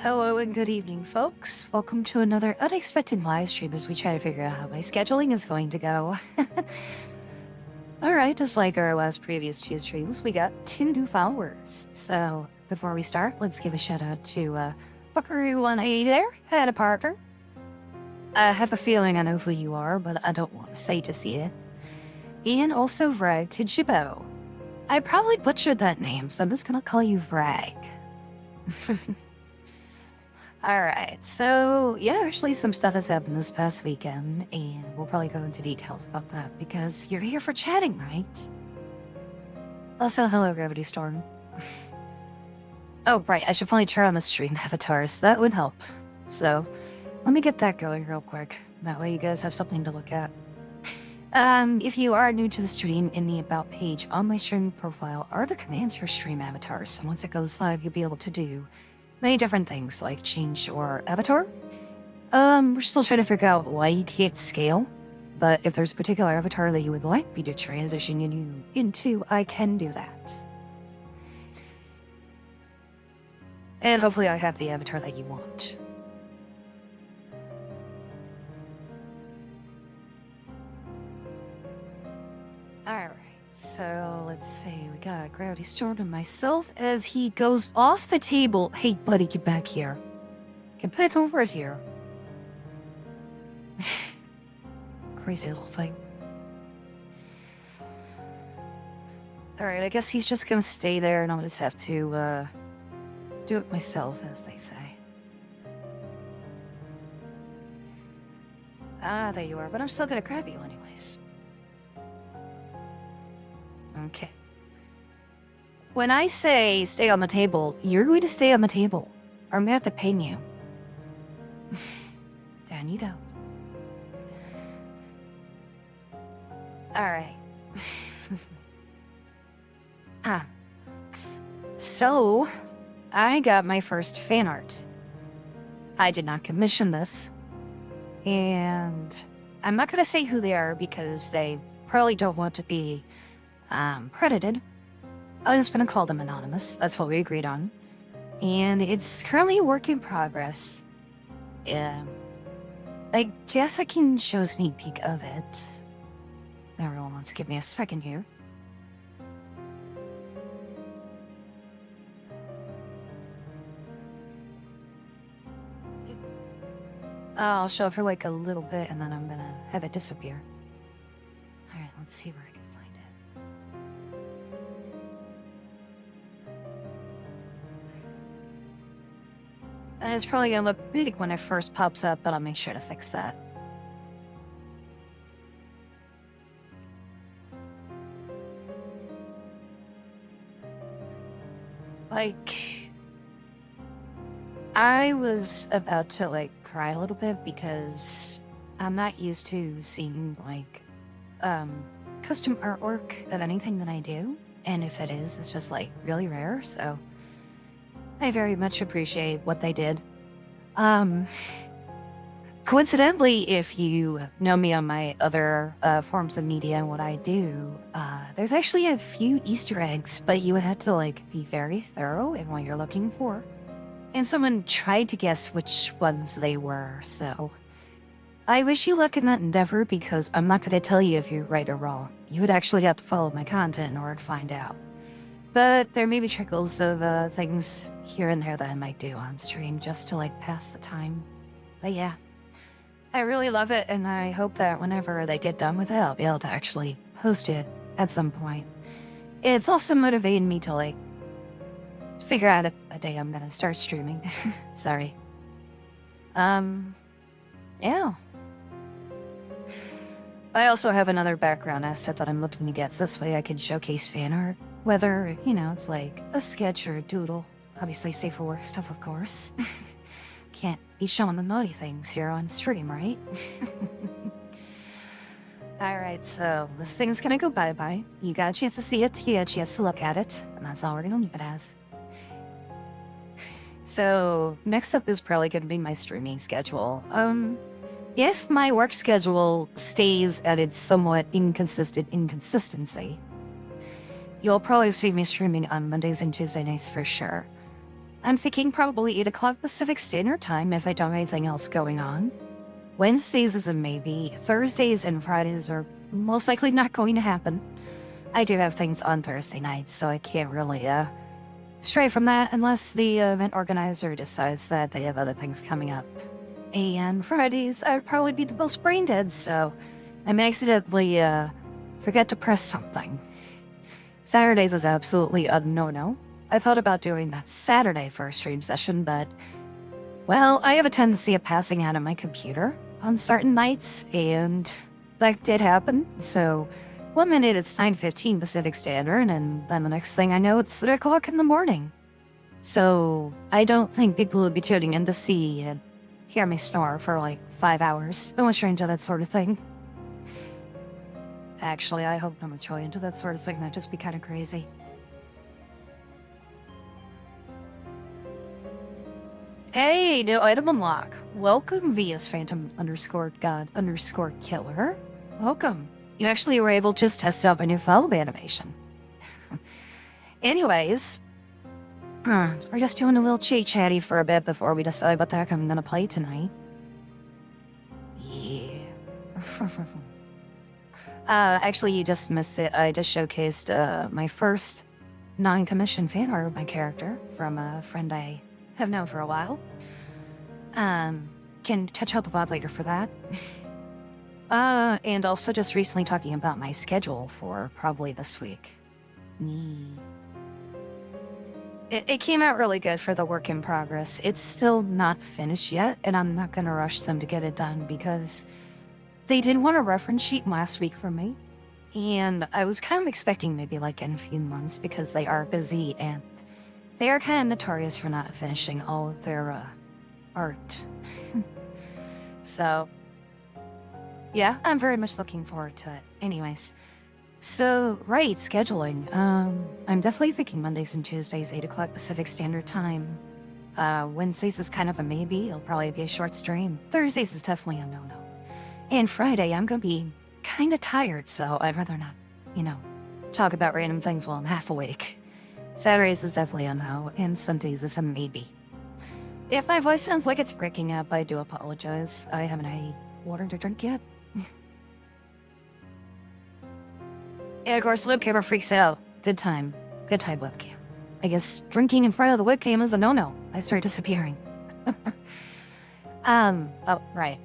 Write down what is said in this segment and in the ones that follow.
Hello and good evening, folks. Welcome to another unexpected live stream as we try to figure out how my scheduling is going to go. Alright, just like our last previous two streams, we got 2 new followers. So, before we start, let's give a shout out to Buckaroo180 there, and a partner. I have a feeling I know who you are, but I don't want to say to see it. And also Vrag to Jibbo. I probably butchered that name, so I'm just gonna call you Vrag. Alright, so yeah, actually some stuff has happened this past weekend, and we'll probably go into details about that because you're here for chatting, right? Also, hello, Gravity Storm. Oh, right, I should probably turn on the stream avatars. That would help. So, let me get that going real quick. That way you guys have something to look at. If you are new to the stream, in the About page on my stream profile are the commands for stream avatars. So once it goes live, you'll be able to do many different things, like change your avatar. We're still trying to figure out why you can't scale, but if there's a particular avatar that you would like me to transition you into, I can do that. And hopefully I have the avatar that you want. Alright, so let's see, we got Gravity Storm and myself as he goes off the table. Hey buddy, get back here. Get back over here. Crazy little thing. Alright, I guess he's just gonna stay there and I'll just have to, do it myself, as they say. Ah, there you are, but I'm still gonna grab you anyways. Okay. When I say stay on the table, you're going to stay on the table. Or I'm gonna have to pin you. Down you go. Alright. So, I got my first fan art. I did not commission this. And I'm not gonna say who they are because they probably don't want to be credited. I'm just gonna call them anonymous. That's what we agreed on. And it's currently a work in progress. I guess I can show a sneak peek of it. Everyone wants to give me a second here. I'll show it for like a little bit and then I'm gonna have it disappear. Alright, let's see where I can find it. And it's probably gonna look big when it first pops up, but I'll make sure to fix that. Like, I was about to like cry a little bit because I'm not used to seeing like custom artwork of anything that I do, and if it is, it's just like really rare, so I very much appreciate what they did. Coincidentally, if you know me on my other forms of media and what I do, there's actually a few Easter eggs, but you had to like be very thorough in what you're looking for. And someone tried to guess which ones they were, so I wish you luck in that endeavor because I'm not going to tell you if you're right or wrong. You would actually have to follow my content in order to find out. But there may be trickles of things here and there that I might do on stream just to like pass the time. But yeah, I really love it and I hope that whenever they get done with it, I'll be able to actually post it at some point. It's also motivating me to like figure out a day I'm gonna start streaming. Sorry. Yeah. I also have another background asset that I'm looking to get, so this way I can showcase fan art. Whether, you know, it's like a sketch or a doodle. Obviously safe for work stuff, of course. Can't be showing the naughty things here on stream, right? Alright, so this thing's gonna go bye-bye. You got a chance to see it, you got a chance to look at it, and that's all we're gonna leave it as. So, next up is probably gonna be my streaming schedule. If my work schedule stays at its somewhat inconsistent inconsistency, you'll probably see me streaming on Mondays and Tuesday nights for sure. I'm thinking probably 8 o'clock Pacific Standard Time if I don't have anything else going on. Wednesdays is a maybe. Thursdays and Fridays are most likely not going to happen. I do have things on Thursday nights, so I can't really, stray from that unless the event organizer decides that they have other things coming up. And Fridays, I'd probably be the most brain dead, so I may accidentally, forget to press something. Saturdays is absolutely a no-no. I thought about doing that Saturday for a stream session, but, well, I have a tendency of passing out on my computer on certain nights, and that did happen, so 1 minute it's 9:15 Pacific Standard, and then the next thing I know it's 3 o'clock in the morning. So I don't think people would be tuning in to see and hear me snore for like 5 hours, unless you're into that sort of thing. Actually, I hope no one's really into that sort of thing. That'd just be kind of crazy. Hey, new item unlock. Welcome, VS Phantom _God _killer. Welcome. You actually were able to just test out my new follow animation. Anyways, we're just doing a little chit-chatty for a bit before we decide what the heck I'm gonna play tonight. Yeah. Actually, you just missed it. I just showcased my first non-commissioned fan art of my character from a friend I have known for a while. Can catch up about later for that. And also just recently talking about my schedule for probably this week. It came out really good for the work in progress. It's still not finished yet, and I'm not gonna rush them to get it done because they did want a reference sheet last week from me. And I was kind of expecting maybe like in a few months because they are busy and they are kind of notorious for not finishing all of their art. So, yeah, I'm very much looking forward to it. Anyways, so, right, scheduling. I'm definitely thinking Mondays and Tuesdays, 8 o'clock Pacific Standard Time. Wednesdays is kind of a maybe. It'll probably be a short stream. Thursdays is definitely a no-no. And Friday, I'm gonna be kind of tired, so I'd rather not, talk about random things while I'm half awake. Saturdays is definitely a no, and Sundays is a maybe. If my voice sounds like it's breaking up, I do apologize. I haven't had any water to drink yet. Yeah, of course, webcam freaks out. Good time. Good time, webcam. I guess drinking in front of the webcam is a no-no. I start disappearing. Oh, right.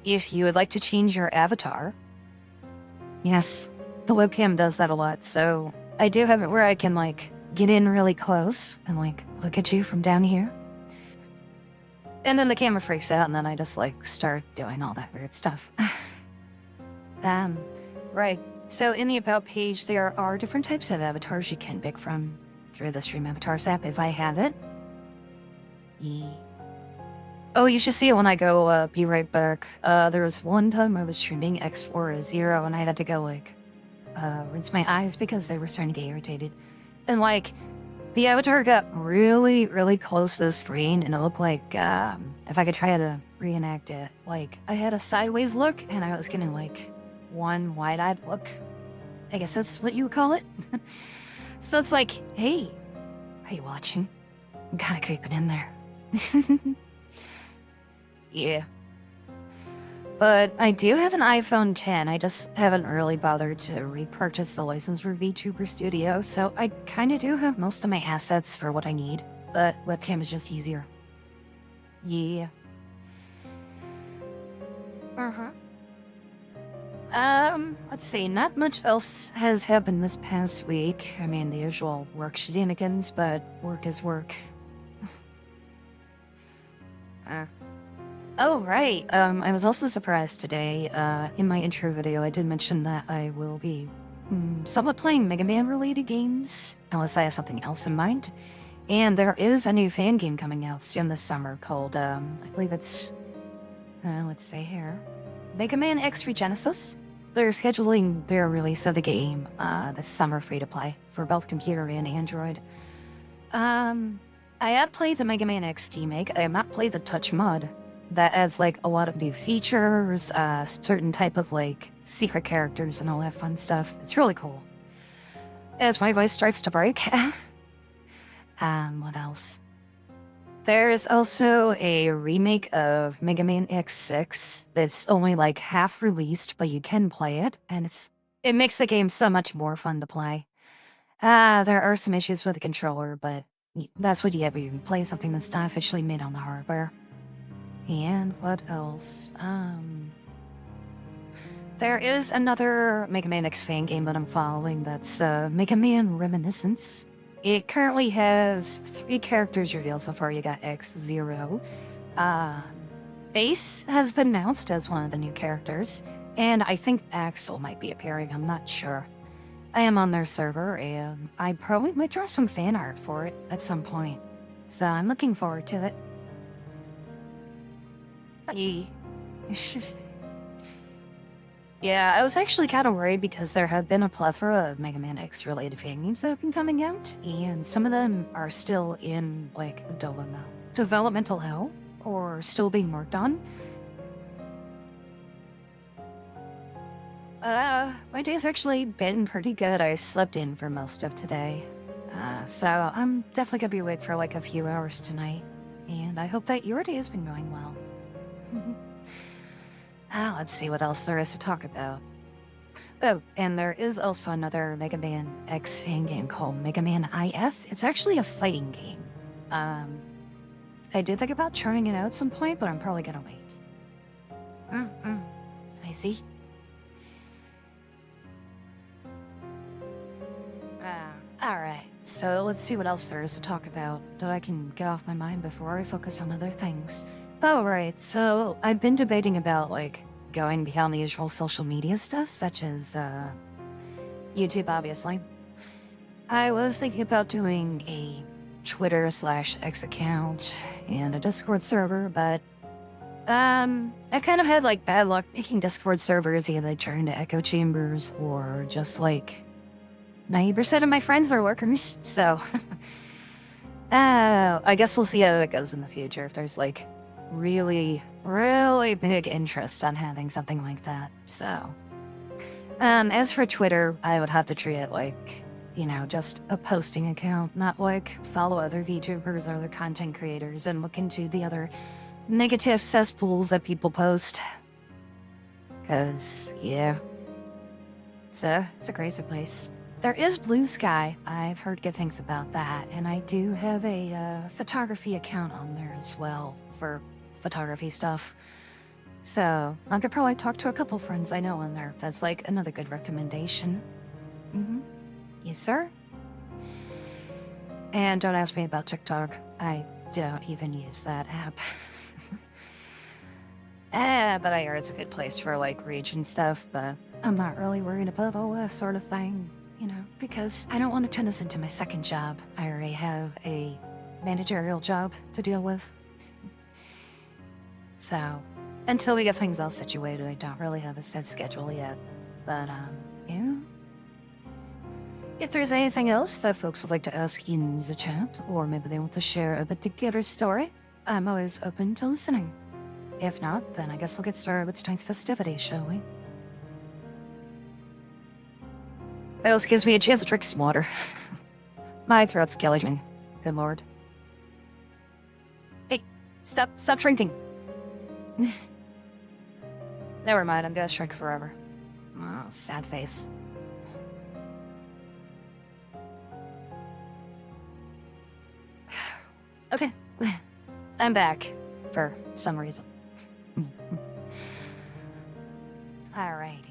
If you would like to change your avatar, yes, the webcam does that a lot, so I do have it where I can, get in really close and, look at you from down here. And then the camera freaks out, and then I just, start doing all that weird stuff. Right. So in the About page, there are different types of avatars you can pick from through the Stream Avatars app, if I have it. Oh, you should see it when I go, be right back. There was one time I was streaming X40, and I had to go, rinse my eyes because they were starting to get irritated. And, the avatar got really, really close to the screen, and it looked like, if I could try to reenact it, I had a sideways look, and I was getting, one wide-eyed look. I guess that's what you would call it. So it's like, hey, are you watching? I'm kind of creeping in there. Yeah. But I do have an iPhone 10. I just haven't really bothered to repurchase the license for VTuber Studio, so I kind of do have most of my assets for what I need. But webcam is just easier. Yeah. Let's see, not much else has happened this past week. I mean, the usual work shenanigans, but work is work. Oh, right. I was also surprised today. In my intro video, I did mention that I will be somewhat playing Megaman related games, unless I have something else in mind. And there is a new fan game coming out soon this summer called, I believe it's, let's say here, Megaman X Regenesis. They're scheduling their release of the game this summer free to play for both computer and Android. I had played the Mega Man X remake. I have not played the Touch mod. That adds a lot of new features, certain type of secret characters and all that fun stuff. It's really cool. As my voice starts to break. What else? There's also a remake of Megaman X6 that's only like half released, but you can play it, and it makes the game so much more fun to play. There are some issues with the controller, but that's what you get when you play something that's not officially made on the hardware. And what else? There is another Mega Man X fan game that I'm following that's Mega Man Reminiscence. It currently has 3 characters revealed so far. You got X-Zero. Ace has been announced as one of the new characters, and I think Axel might be appearing, I'm not sure. I am on their server, and I probably might draw some fan art for it at some point. So I'm looking forward to it. Yeah, I was actually kind of worried because there have been a plethora of Mega Man X related fan games that have been coming out, and some of them are still in, like, developmental hell, or still being worked on. My day's actually been pretty good. I slept in for most of today. So I'm definitely gonna be awake for like a few hours tonight, and I hope that your day has been going well. Let's see what else there is to talk about. Oh, and there is also another Mega Man X fan game called Mega Man IF. It's actually a fighting game. I did think about trying it out at some point, but I'm probably gonna wait. I see. Alright, so let's see what else there is to talk about that I can get off my mind before I focus on other things. Oh, right, so I've been debating about, like, going beyond the usual social media stuff, such as, YouTube, obviously. I was thinking about doing a Twitter/X account and a Discord server, but, I've kind of had, like, bad luck making Discord servers either turn into echo chambers or just, like, 90% of my friends are workers, so... I guess we'll see how it goes in the future if there's, like, really, really big interest on having something like that, so... as for Twitter, I would have to treat it like, you know, just a posting account, not like follow other VTubers or other content creators and look into the other negative cesspools that people post. Cause, yeah, it's a crazy place. There is Blue Sky. I've heard good things about that, and I do have a photography account on there as well for photography stuff. So I could probably talk to a couple friends I know on there. That's like another good recommendation. Yes, sir. And don't ask me about TikTok. I don't even use that app. But I heard it's a good place for like reach and stuff, but I'm not really worried about all that sort of thing. You know, because I don't want to turn this into my second job. I already have a managerial job to deal with. So, until we get things all situated, I don't really have a set schedule yet. But, yeah. If there's anything else that folks would like to ask in the chat, or maybe they want to share a particular story, I'm always open to listening. If not, then I guess we'll get started with tonight's festivities, shall we? That also gives me a chance to drink some water. My throat's killing me. Good lord. Hey, stop drinking. Never mind, I'm gonna shrink forever. Oh, sad face. Okay, I'm back, for some reason. Alrighty.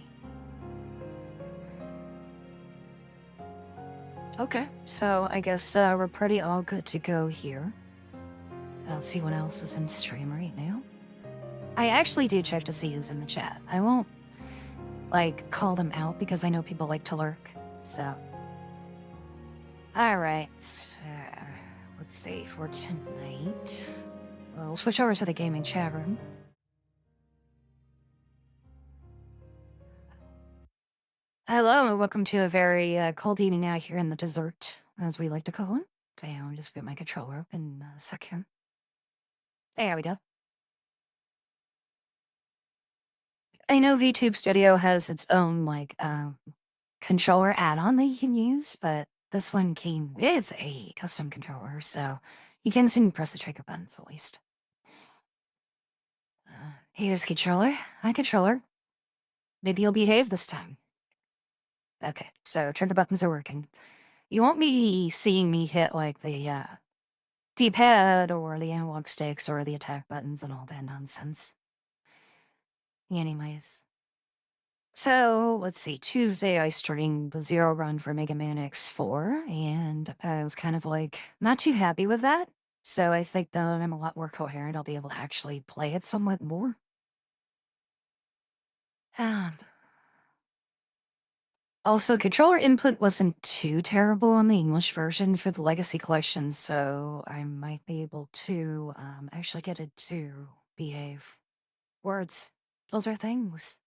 Okay, so I guess we're pretty all good to go here. I'll see what else is in stream right now. I actually do check to see who's in the chat. I won't, like, call them out because I know people like to lurk, so. Alright, let's see, for tonight, we'll switch over to the gaming chat room. Hello, and welcome to a very cold evening out here in the desert, as we like to call it. Okay, I'll just get my controller up in a second. There we go. I know VTube Studio has its own, like, controller add-on that you can use, but this one came with a custom controller, so You can see me press the trigger buttons at least. Here's controller. Hi, controller. Maybe you'll behave this time. Okay, so trigger buttons are working. You won't be seeing me hit like the D-pad or the analog sticks or the attack buttons and all that nonsense. Anyways. So, let's see, Tuesday I streamed the Zero Run for Megaman X4, and I was kind of like, not too happy with that. So I think that I'm a lot more coherent, I'll be able to actually play it somewhat more. And also, controller input wasn't too terrible on the English version for the Legacy Collection, so I might be able to actually get it to behave. Words, those are things.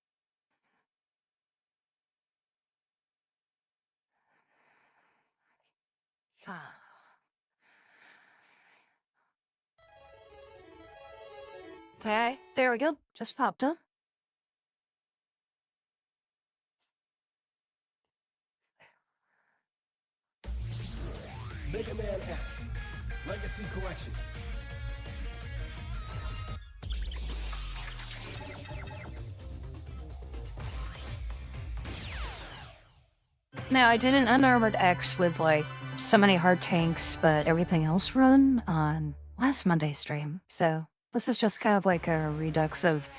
Okay, there we go. Just popped up. Megaman X Legacy Collection. Now, I did an unarmored X with, like, so many hard tanks, but everything else run on last Monday's stream. So, this is just kind of like a redux of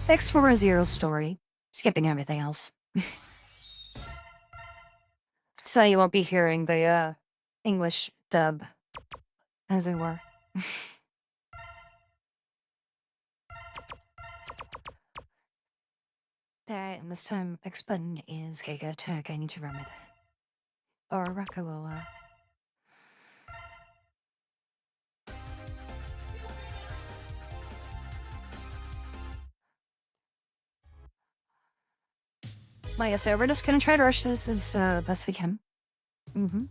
X4 Zero story, skipping everything else. So you won't be hearing the, English dub, as it were. Alright, and this time X button is Giga Attack. I need to remember that. Or Rocco will, Like I said, we're just gonna try to rush this as best we can. Mm-hmm.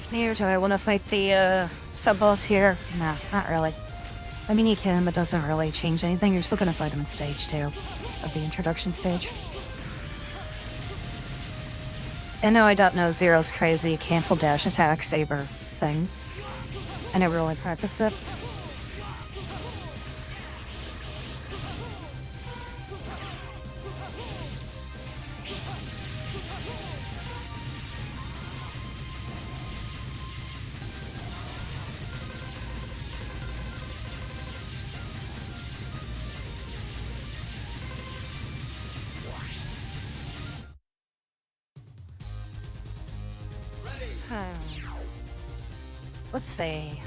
Here, do I want to fight the sub-boss here? Nah, not really. I mean, you can, but doesn't really change anything. You're still gonna fight him in stage 2 of the introduction stage. And no, I don't know Zero's crazy cancel dash attack saber thing. I never really practiced it. Let's see.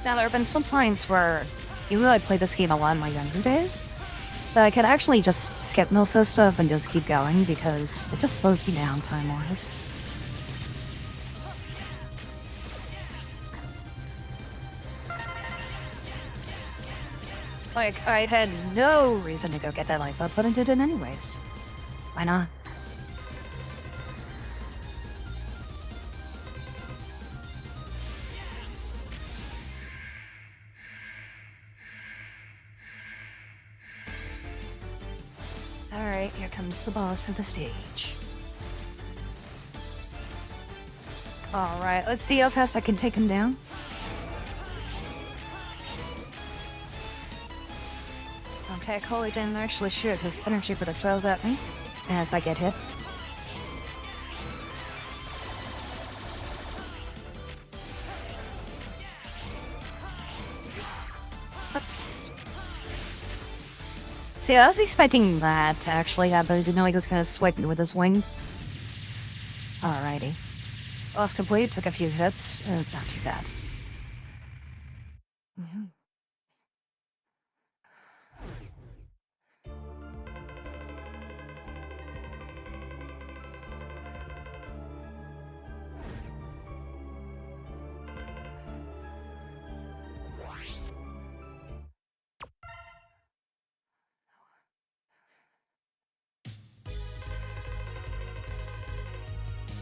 Now, there have been some points where, even though I played this game a lot in my younger days, that I could actually just skip most of the stuff and just keep going because it just slows me down time-wise. Like, I had no reason to go get that life up, but I did it anyways. Why not? Alright, here comes the boss of the stage. Alright, let's see how fast I can take him down. Okay, Coley didn't actually shoot his energy projectiles at me as I get hit. Oops. See, I was expecting that to actually happen. I didn't know he was gonna swipe me with his wing. Alrighty. Loss complete, took a few hits, and it's not too bad.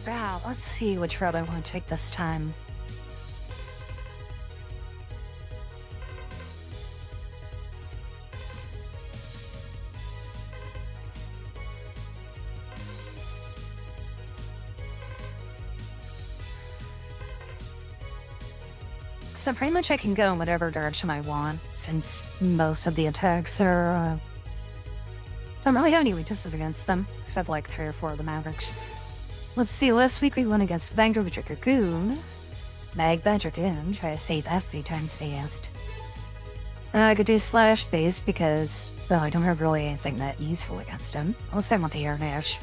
Wow, let's see which route I want to take this time. So pretty much I can go in whatever direction I want, since most of the attacks are, don't really have any weaknesses against them, except like 3 or 4 of the Mavericks. Let's see, last week we went against Lenith VTuber, Mag Badgerkin, try to say that 3 times fast. I could do Slash Base because, well, I don't have really anything that useful against him, unless I want the Air Dash.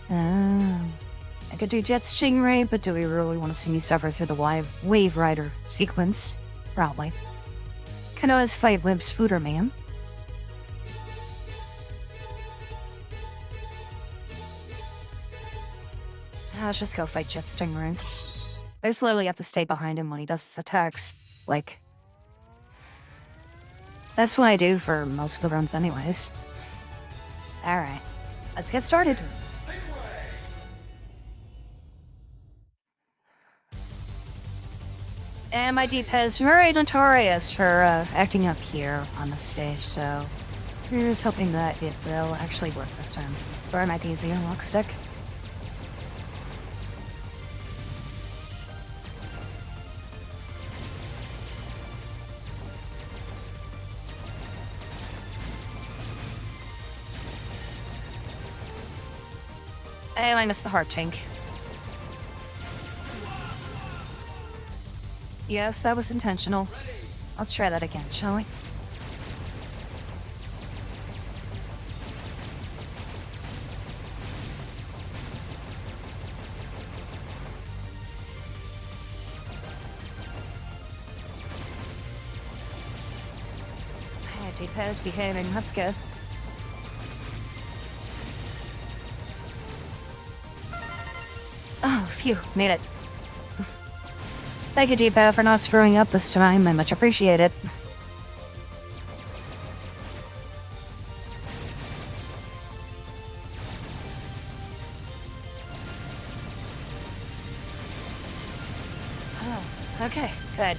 I could do Jet Stingray, but do we really want to see me suffer through the Wave Rider sequence? Probably. Can always fight Web Spooter Man. Let's just go fight Jet Stingray. I just literally have to stay behind him when he does his attacks. Like, that's what I do for most of the runs anyways. Alright, let's get started. And my D-pad is very notorious for acting up here on the stage, so here's hoping that it will actually work this time. Or my DZ unlock stick. Oh, I missed the heart tank. Yes, that was intentional. Let's try that again, shall we? D-pad is behaving, let's go. Oh, phew, made it. Thank you, D-pad, for not screwing up this time. I much appreciate it. Oh, okay, good.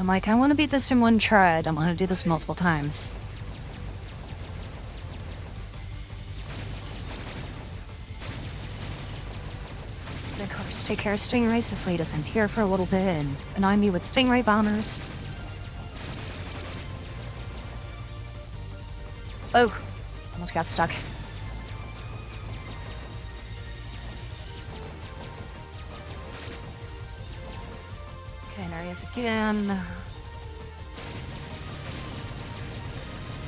I'm like, I want to beat this in one try. I don't want to do this multiple times. Of course, take care of Stingray so he doesn't appear for a little bit and annoy me with Stingray bombers. Oh, almost got stuck. Okay, there he is again.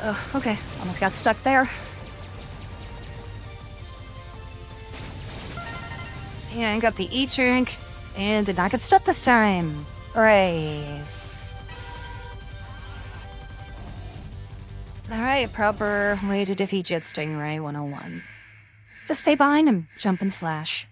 Oh, okay, almost got stuck there. And got the E-Drink, and did not get stuck this time. Hooray. Alright, proper way to defeat Jet Stingray 101. Just stay behind him, jump and slash.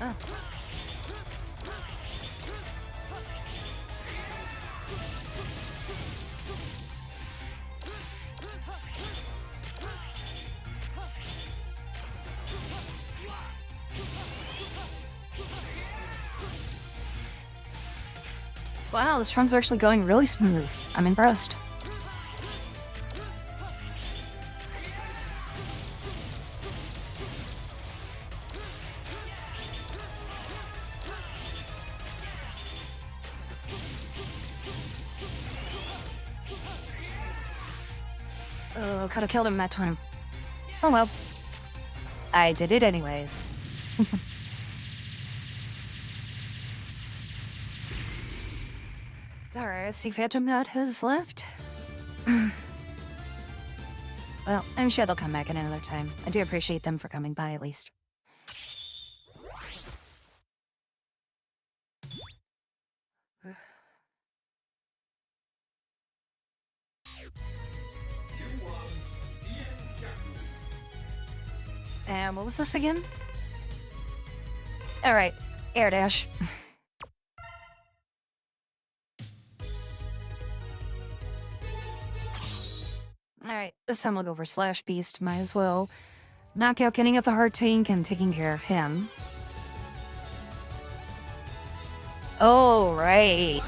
Oh. Wow, this run's actually going really smooth. I'm impressed. Oh, could have killed him that time. Oh well. I did it anyways. Alright, let's see if Phantom Nut has left. Well, I'm sure they'll come back at another time. I do appreciate them for coming by at least. And what was this again? Alright, air dash. Alright, this time I'll go for Slash Beast. Might as well knock out getting up the heart tank and taking care of him. Oh, right.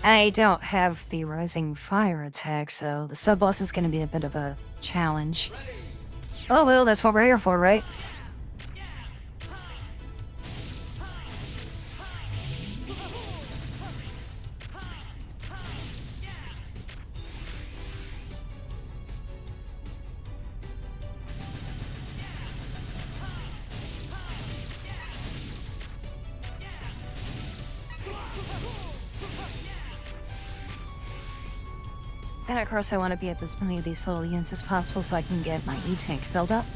I don't have the Rising Fire attack, so the sub-boss is gonna be a bit of a challenge. Oh well, that's what we're here for, right? Then of course I want to be at as many of these little units as possible so I can get my E-tank filled up.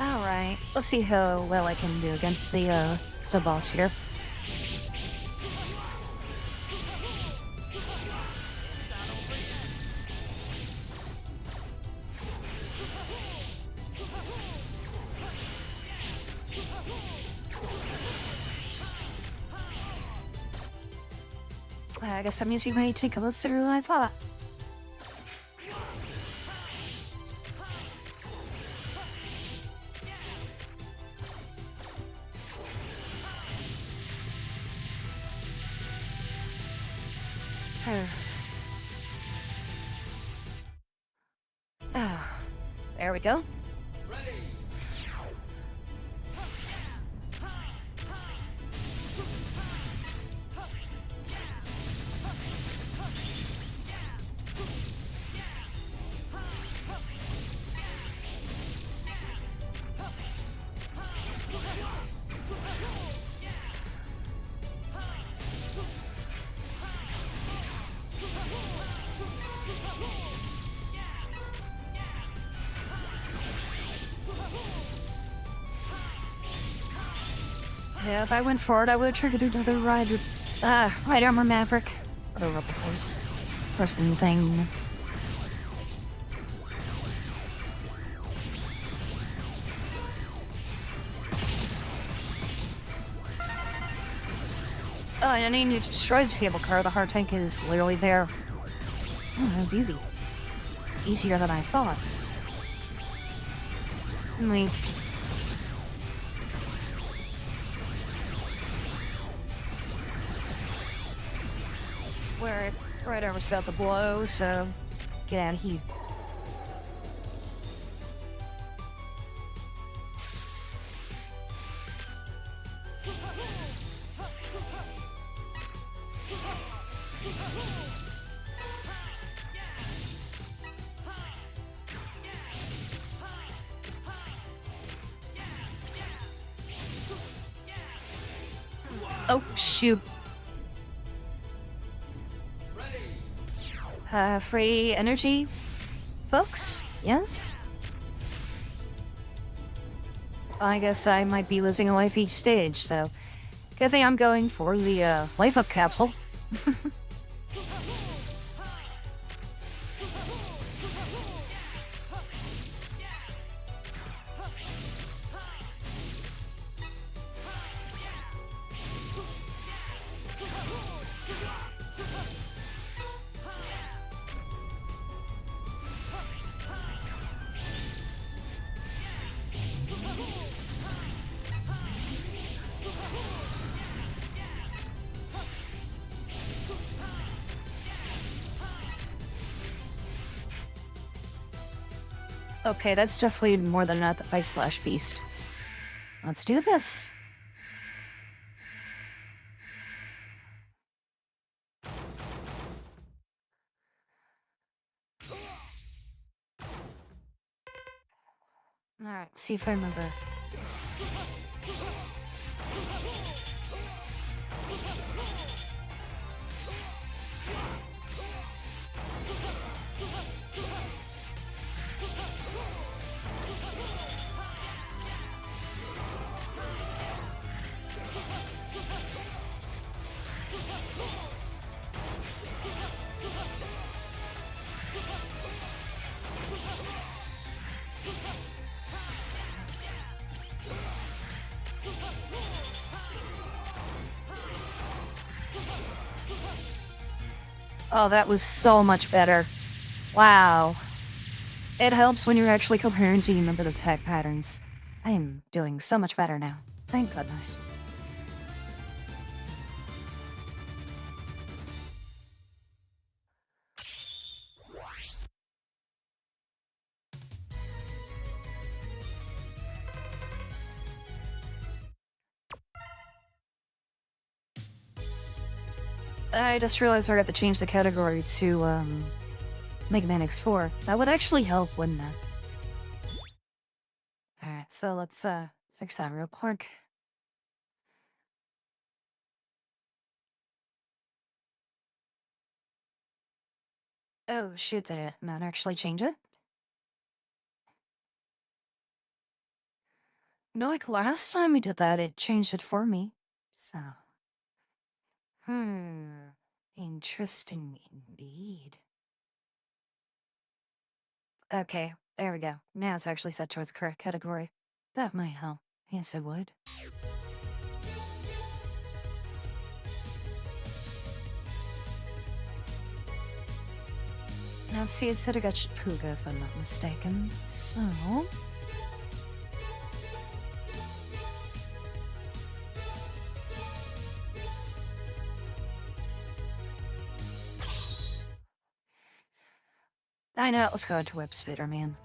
Alright, let's see how well I can do against the sub-boss here. I guess I'm using my take a little sooner than I thought. There we go. Yeah, if I went forward, I would have triggered another Ride Armor Maverick. Or a Rebel Force person thing. Oh, I didn't need to destroy the cable car. The hard tank is literally there. Oh, that was easy. Easier than I thought. Wait. Where Ride Armor's about to blow, so get out of here. Oh, shoot. Free energy, folks? Yes? I guess I might be losing a life each stage, so good thing I'm going for the life up capsule. Okay, that's definitely more than enough fight slash beast. Let's do this. Alright, see if I remember. Oh, that was so much better. Wow. It helps when you're actually coherent and you remember the attack patterns. I am doing so much better now. Thank goodness. I just realized I got to change the category to, Megaman X4. That would actually help, wouldn't it? Alright, so let's, fix that real quick. Oh, shit, did it not actually change it? No, like last time we did that, it changed it for me. So. Interesting indeed. Okay, there we go. Now it's actually set towards the correct category. That might help. Yes, it would. Now let's see, it said I got Puga if I'm not mistaken. So. I know, let's go to Web Spitter, man.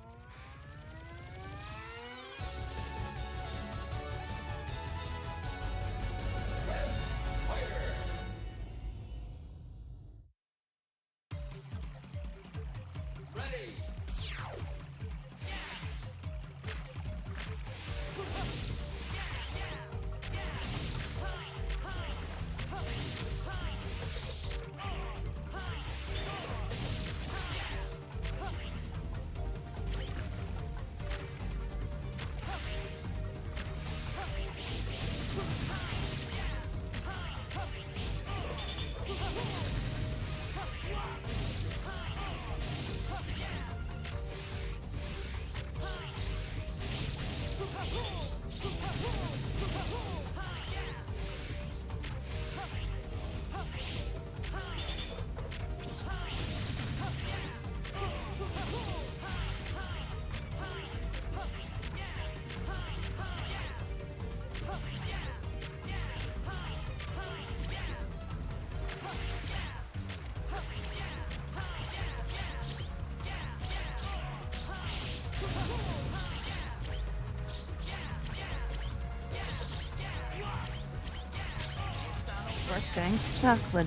First getting stuck would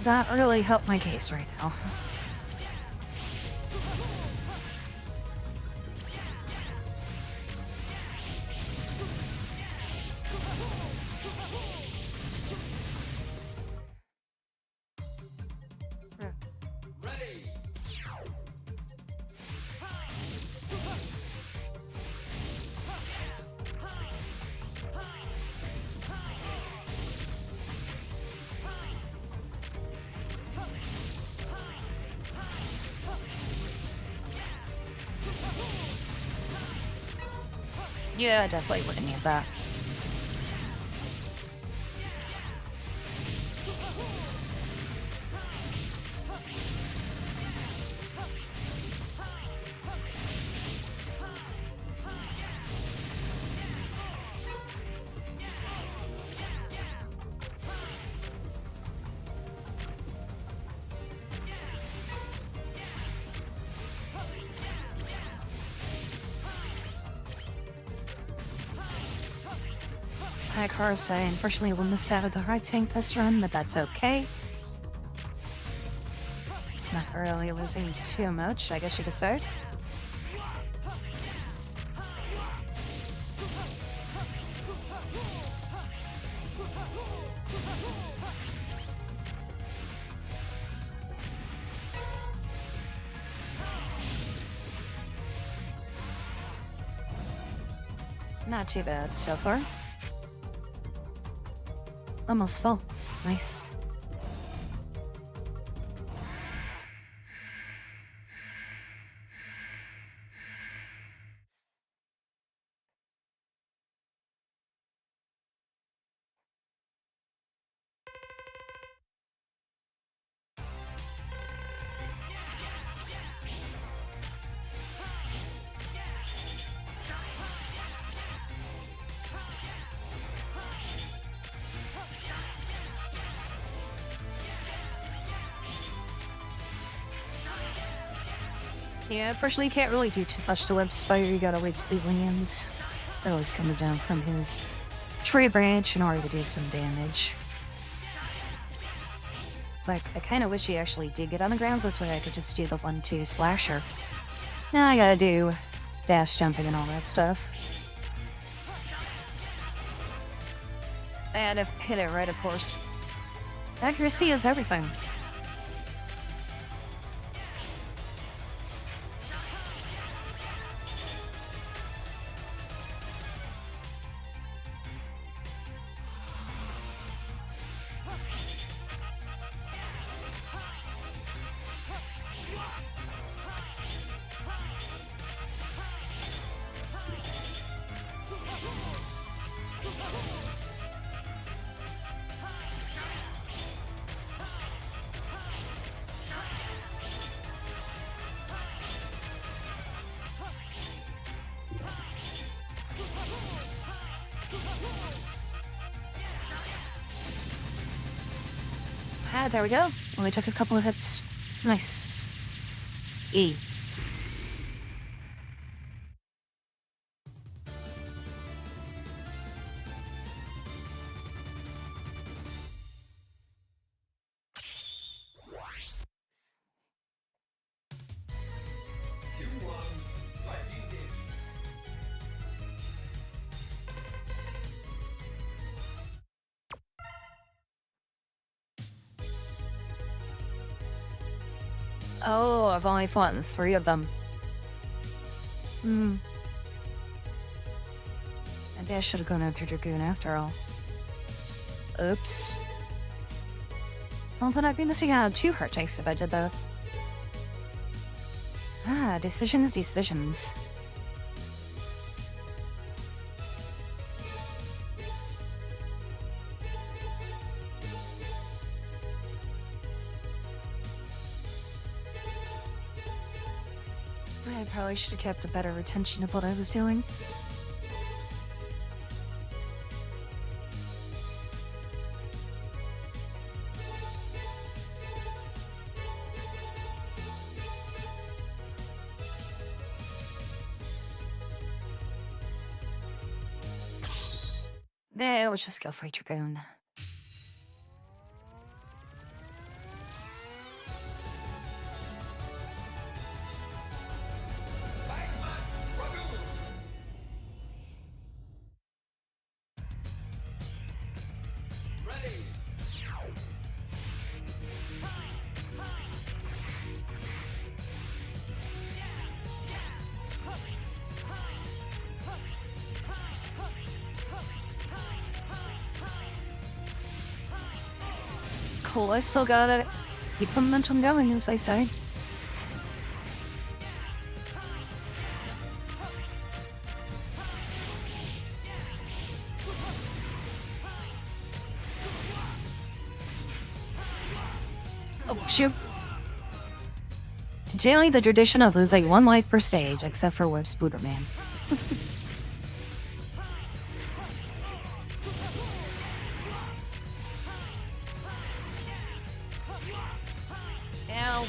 not really help my case right now. Yeah, I definitely wouldn't need that. Of course, I unfortunately will miss out of the hard tank this run, but that's okay. Not really losing too much, I guess you could say. Not too bad so far. Almost full. Nice. Yeah, unfortunately, you can't really do too much to Web Spider. You gotta wait till he lands. It always comes down from his tree branch in order to do some damage. It's like, I kind of wish he actually did get on the ground, so this way I could just do the 1-2 slasher. Now I gotta do dash jumping and all that stuff. And I've hit it right, of course. Accuracy is everything. Ah, there we go. Only took a couple of hits. Nice. E. Oh, I've only fought in 3 of them. Maybe I should have gone after Dragoon after all. Oops. Well, then I'd be missing out on 2 heart tanks if I did that. Ah, decisions. I probably should have kept a better retention of what I was doing. There, let's just go for a Dragoon. Cool, I still got it. Keep the momentum going, as I say. Oh, shoot. Generally, the tradition of losing 1 life per stage, except for Web Spooderman. Ow.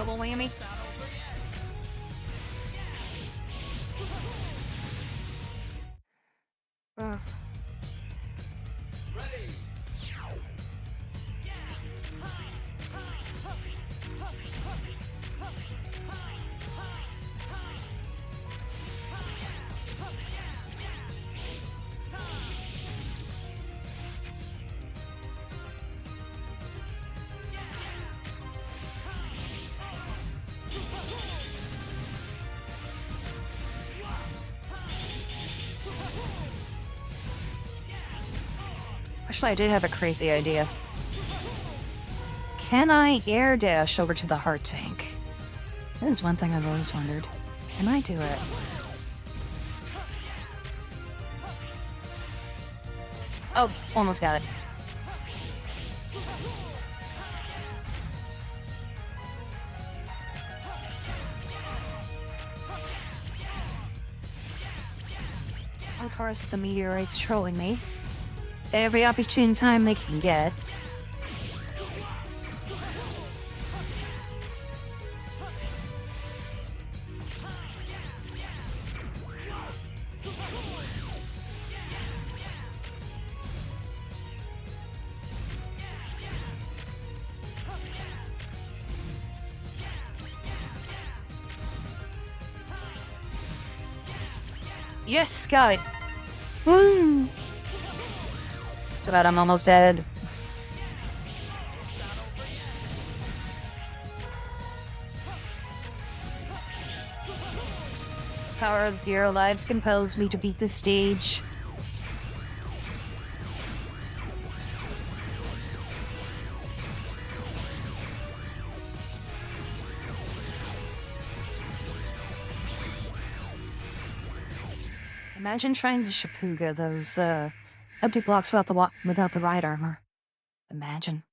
double whammy. Ugh. Ready. Actually, I did have a crazy idea. Can I air dash over to the heart tank? That is one thing I've always wondered. Can I do it? Oh, almost got it. Of course, the meteorite's trolling me. Every opportune time they can get. Yes, got it. Woo! Too bad I'm almost dead. Power of 0 lives compels me to beat this stage. Imagine trying to Shapuga those empty blocks without the ride armor. Imagine.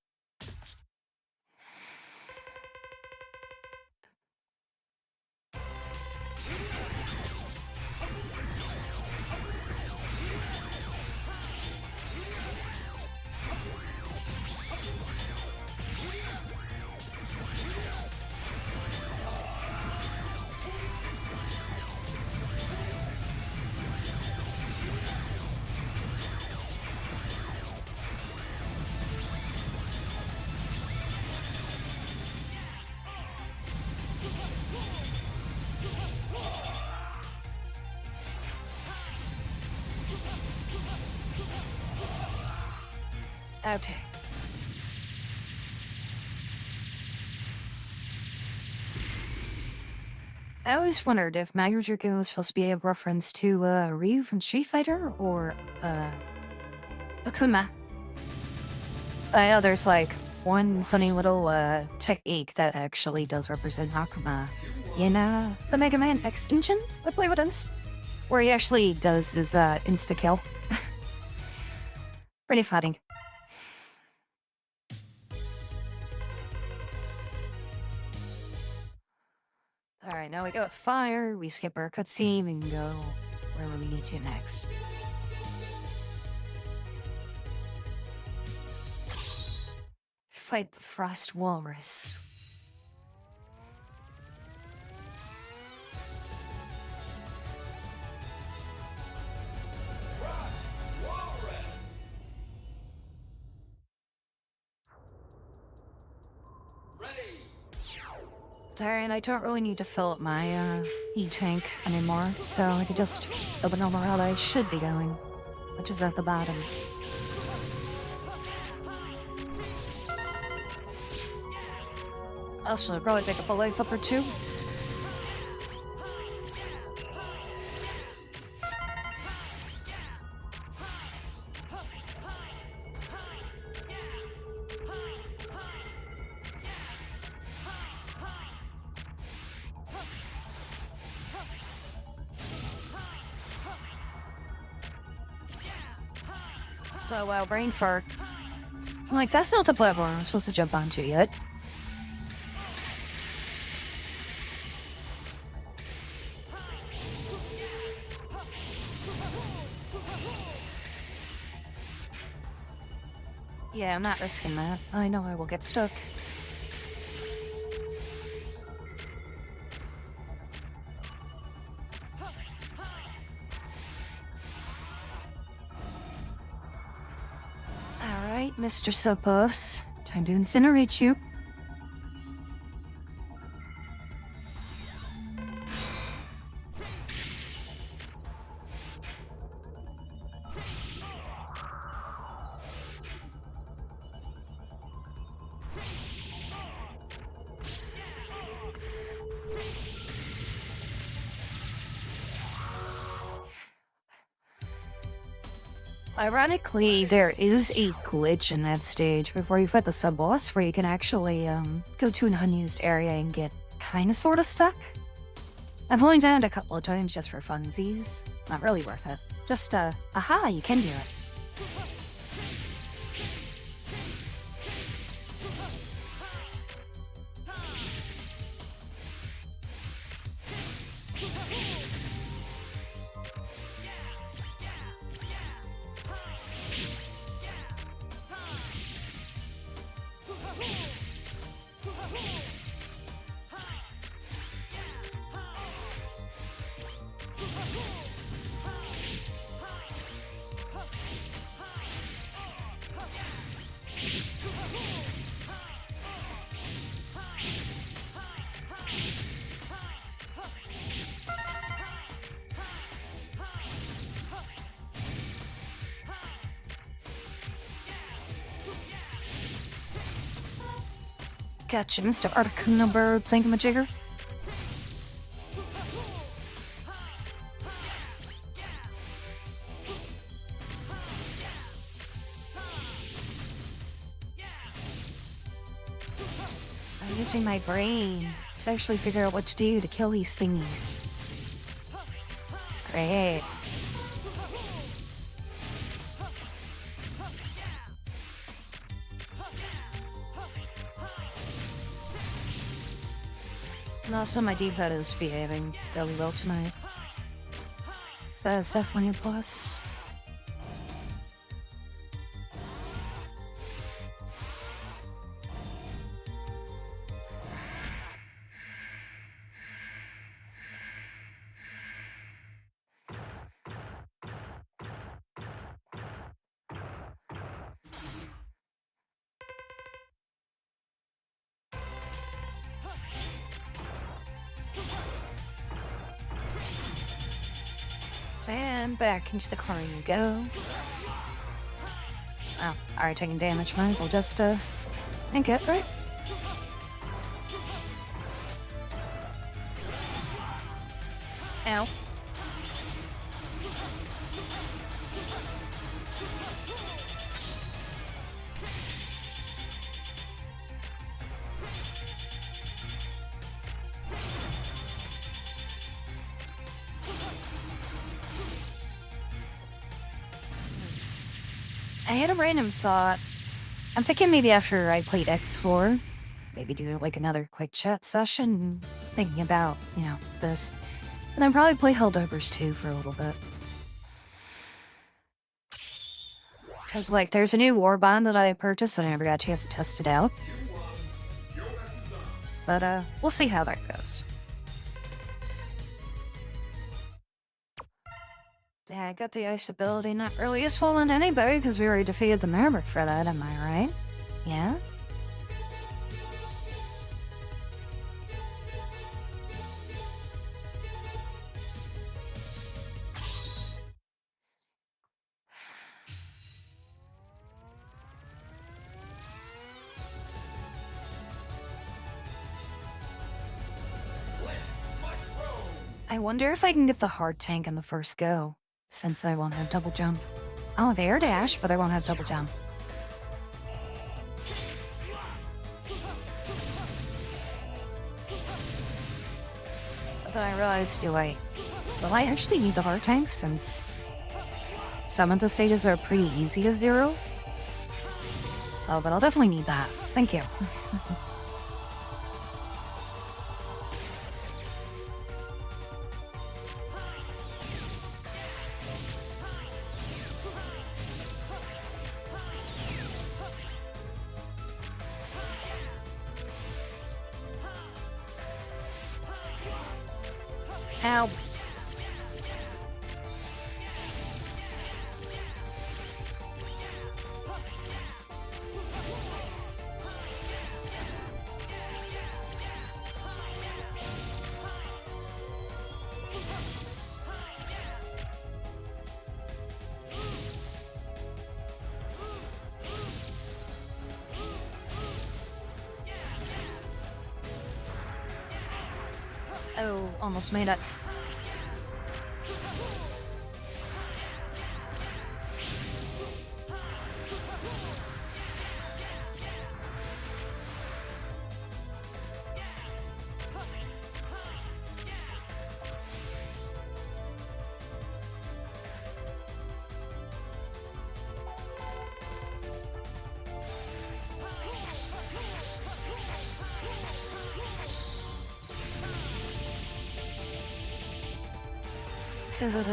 Okay. I always wondered if Magro Dragoon was supposed to be a reference to Ryu from Street Fighter or Akuma. I know there's like one funny little technique that actually does represent Akuma in the Megaman extension I play with us, where he actually does his insta kill. Pretty funny. Alright, now we go at fire, we skip our cutscene and go wherever we need to next. Fight the Frost Walrus. Alright, I don't really need to fill up my E-tank anymore, so I can just open over how I should be going, which is at the bottom. I should probably pick up a life up or two. Oh wow, brain fart. I'm like, that's not the platform I'm supposed to jump onto yet. Yeah, I'm not risking that. I know I will get stuck. Mr. Supos, time to incinerate you. Ironically, there is a glitch in that stage before you fight the sub-boss where you can actually go to an unused area and get kinda sorta stuck. I've only done it a couple of times just for funsies. Not really worth it. Just, aha, you can do it. Gotcha, Mr. Articuno Bird thingamajigger. I'm using my brain to actually figure out what to do to kill these thingies. It's great. And also my D-pad is behaving really well tonight. So that's definitely a plus. And back into the car you go. Oh, alright, taking damage. Might as well just, tank it, right? Ow. I had a random thought. I'm thinking maybe after I played X4, maybe do like another quick chat session, thinking about, you know, this. And then probably play HellDrivers 2 for a little bit. Cause like, there's a new warband that I purchased and I never got a chance to test it out. But we'll see how that goes. Yeah, I got the ice ability, not really useful on anybody because we already defeated the Merrick for that, am I right? Yeah? I wonder if I can get the hard tank in the first go, since I won't have double jump. I'll have air dash, but I won't have double jump. But then I realized, will I actually need the hard tank since some of the stages are pretty easy to zero? Oh, but I'll definitely need that. Thank you. Ow. Oh, almost made it.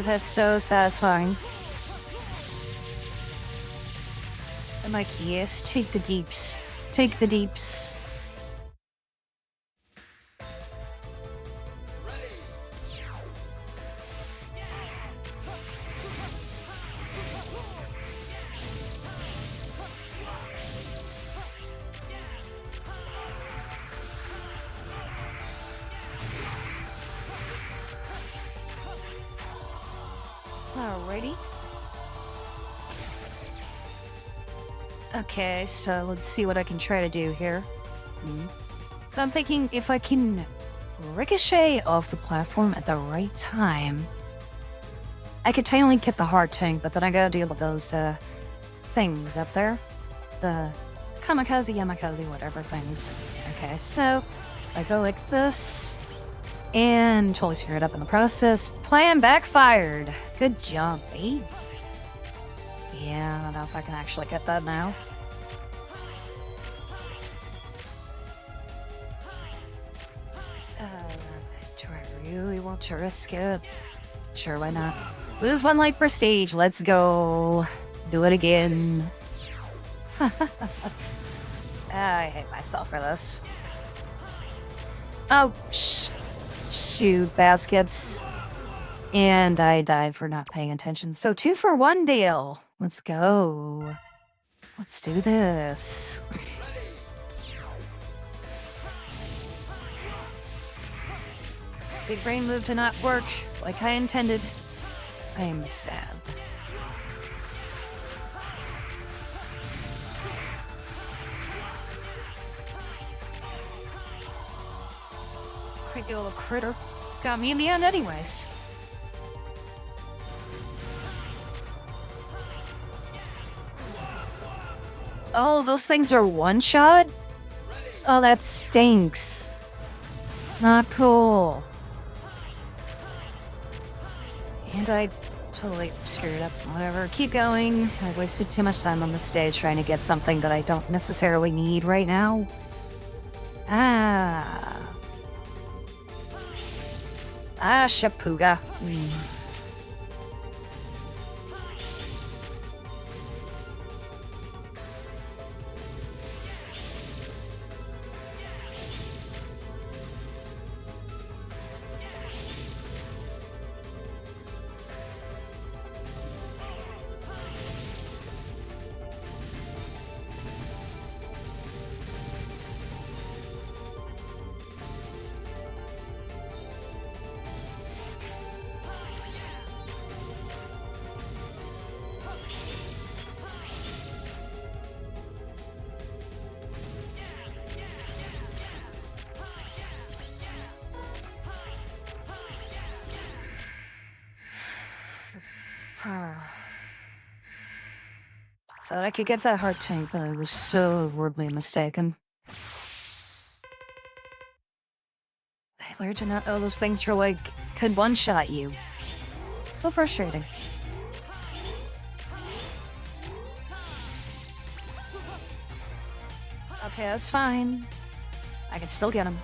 That's so satisfying. I'm like, yes, take the deeps. Take the deeps. Alrighty. Okay, so let's see what I can try to do here. So I'm thinking if I can ricochet off the platform at the right time, I could technically get the hard tank, but then I gotta deal with those things up there. The kamikaze, yamakaze, whatever things. Okay, so I go like this. And totally screwed up in the process. Plan backfired. Good job, eh? Yeah, I don't know if I can actually get that now. Do I really want to risk it? Sure, why not? Lose one life prestige. Let's go. Do it again. I hate myself for this. Oh, shoot, baskets. And I died for not paying attention. So 2-for-1 deal. Let's go. Let's do this. Big brain move to not work like I intended. I am sad. Creepy little critter. Got me in the end anyways. Oh, those things are one-shot? Oh, that stinks. Not cool. And I totally screwed up. Whatever, keep going. I wasted too much time on the stage trying to get something that I don't necessarily need right now. Shapuga. Thought I could get that heart tank, but I was so horribly mistaken. I learned to not know those things are like, could one-shot you. So frustrating. Okay, that's fine. I can still get him.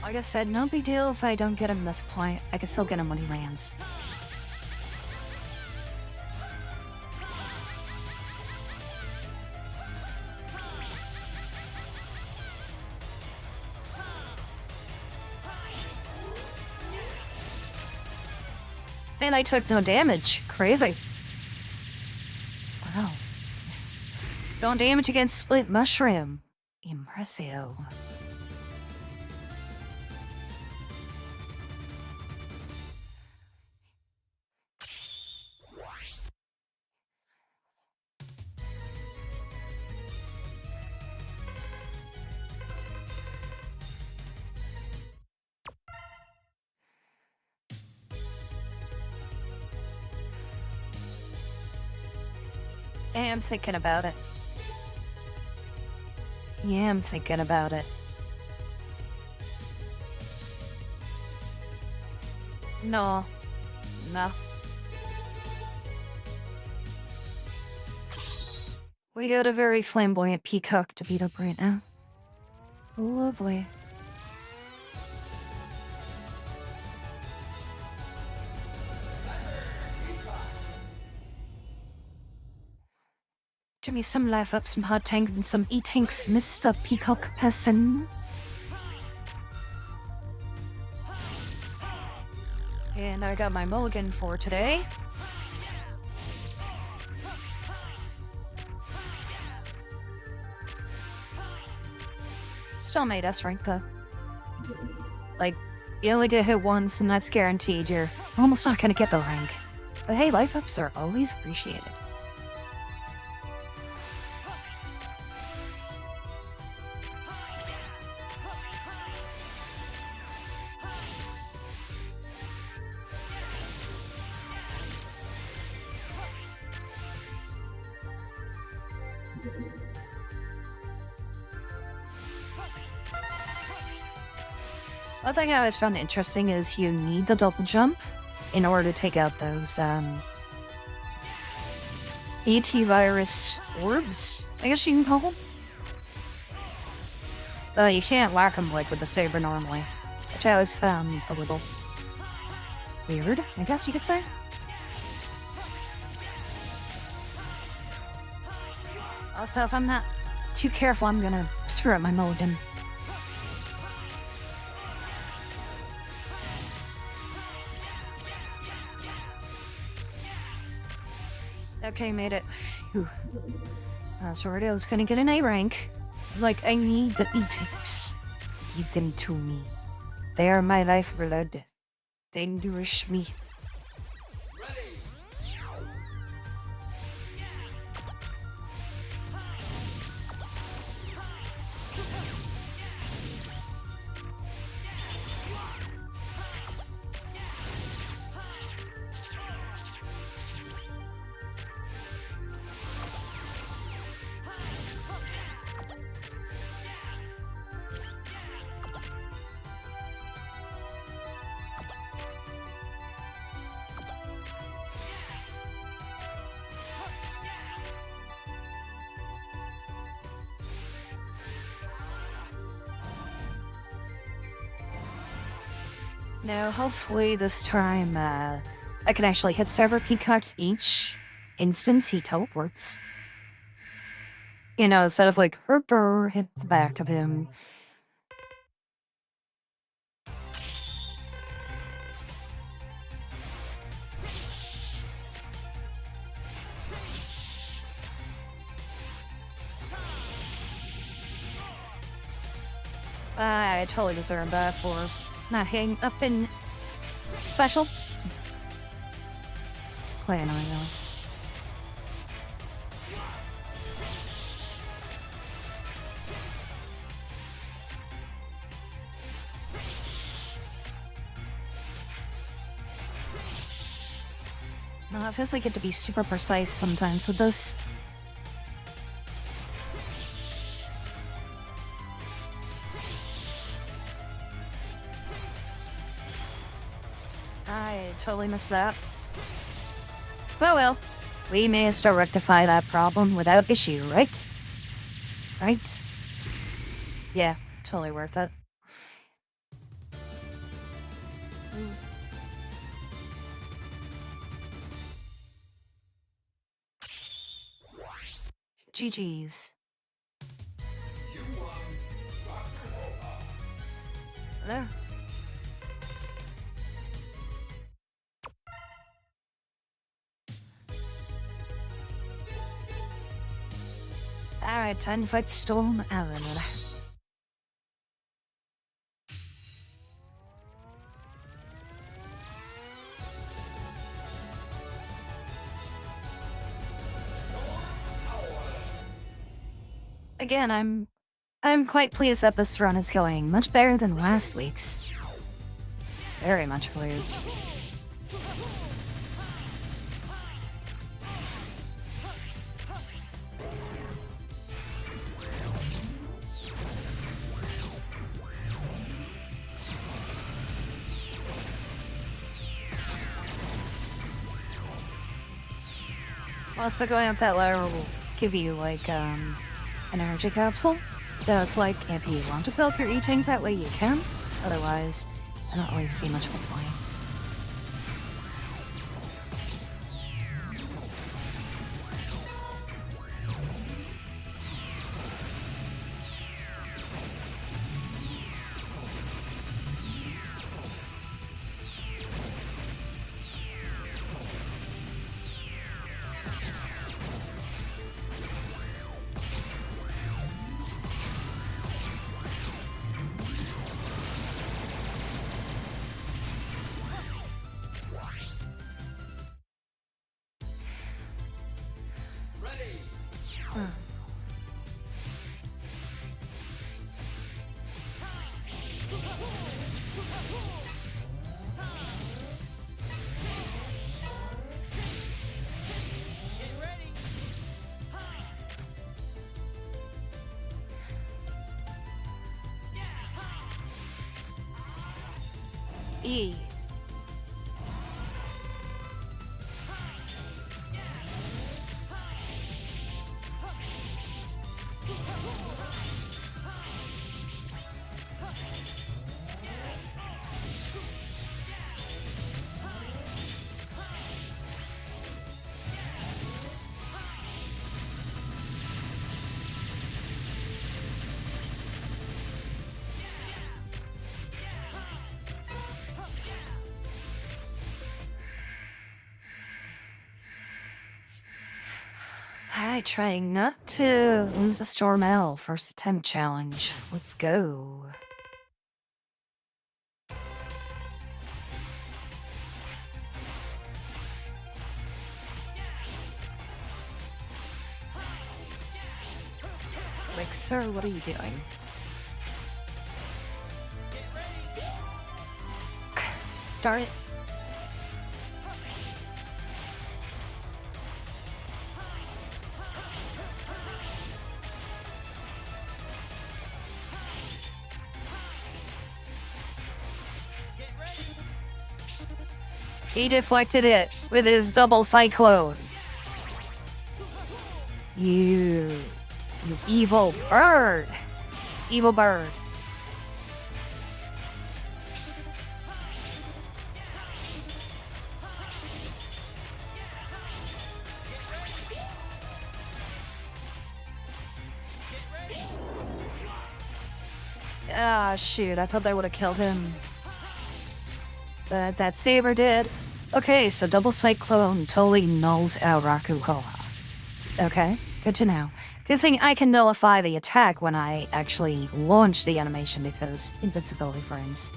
Like I said, no big deal if I don't get him this point. I can still get him when he lands. And I took no damage. Crazy. Wow. Don't damage against split mushroom. Impressive. Yeah, I'm thinking about it. Yeah, I'm thinking about it. No. No. We got a very flamboyant peacock to beat up right now. Lovely. Give me some life up, some hot tanks, and some E-tanks, Mr. Peacock person. And I got my mulligan for today. Still made S rank though. Like, you only get hit once and that's guaranteed. You're almost not gonna get the rank. But hey, life ups are always appreciated. One thing I always found interesting is you need the double jump in order to take out those HellDrivers orbs, I guess you can call them. You can't whack them like with the saber normally, which I always found a little weird, I guess you could say. Also, if I'm not too careful, I'm gonna screw up my mulligan. Okay, made it. Phew. Sorry, I was gonna get an A rank. Like, I need the E-tanks. Give them to me. They are my lifeblood. They nourish me. Now, hopefully this time, I can actually hit Cyber Peacock each instance he teleports. You know, instead of like, hit the back of him. I totally deserve that for not hitting up in special. Quite annoying though. No, it feels like you have to be super precise sometimes with this. I totally missed that. But well, we managed to rectify that problem without issue, right? Right? Yeah, totally worth it. GG's. Hello? Alright, 10-foot storm Avenue. Again, I'm quite pleased that this run is going much better than last week's. Very much pleased. Also, going up that ladder will give you, like, an energy capsule. So it's like, if you want to fill up your E-tank that way, you can. Otherwise, I don't really see much of a point. E. Alright, trying not to lose a Storm L first attempt challenge. Let's go. Like, sir, what are you doing? Darn it. He deflected it with his double cyclone. You evil bird. Evil bird. Ah, shoot, I thought that would have killed him. But that saber did. Okay, so double cyclone totally nulls out Raku Koha. Okay, good to know. Good thing I can nullify the attack when I actually launch the animation because invincibility frames.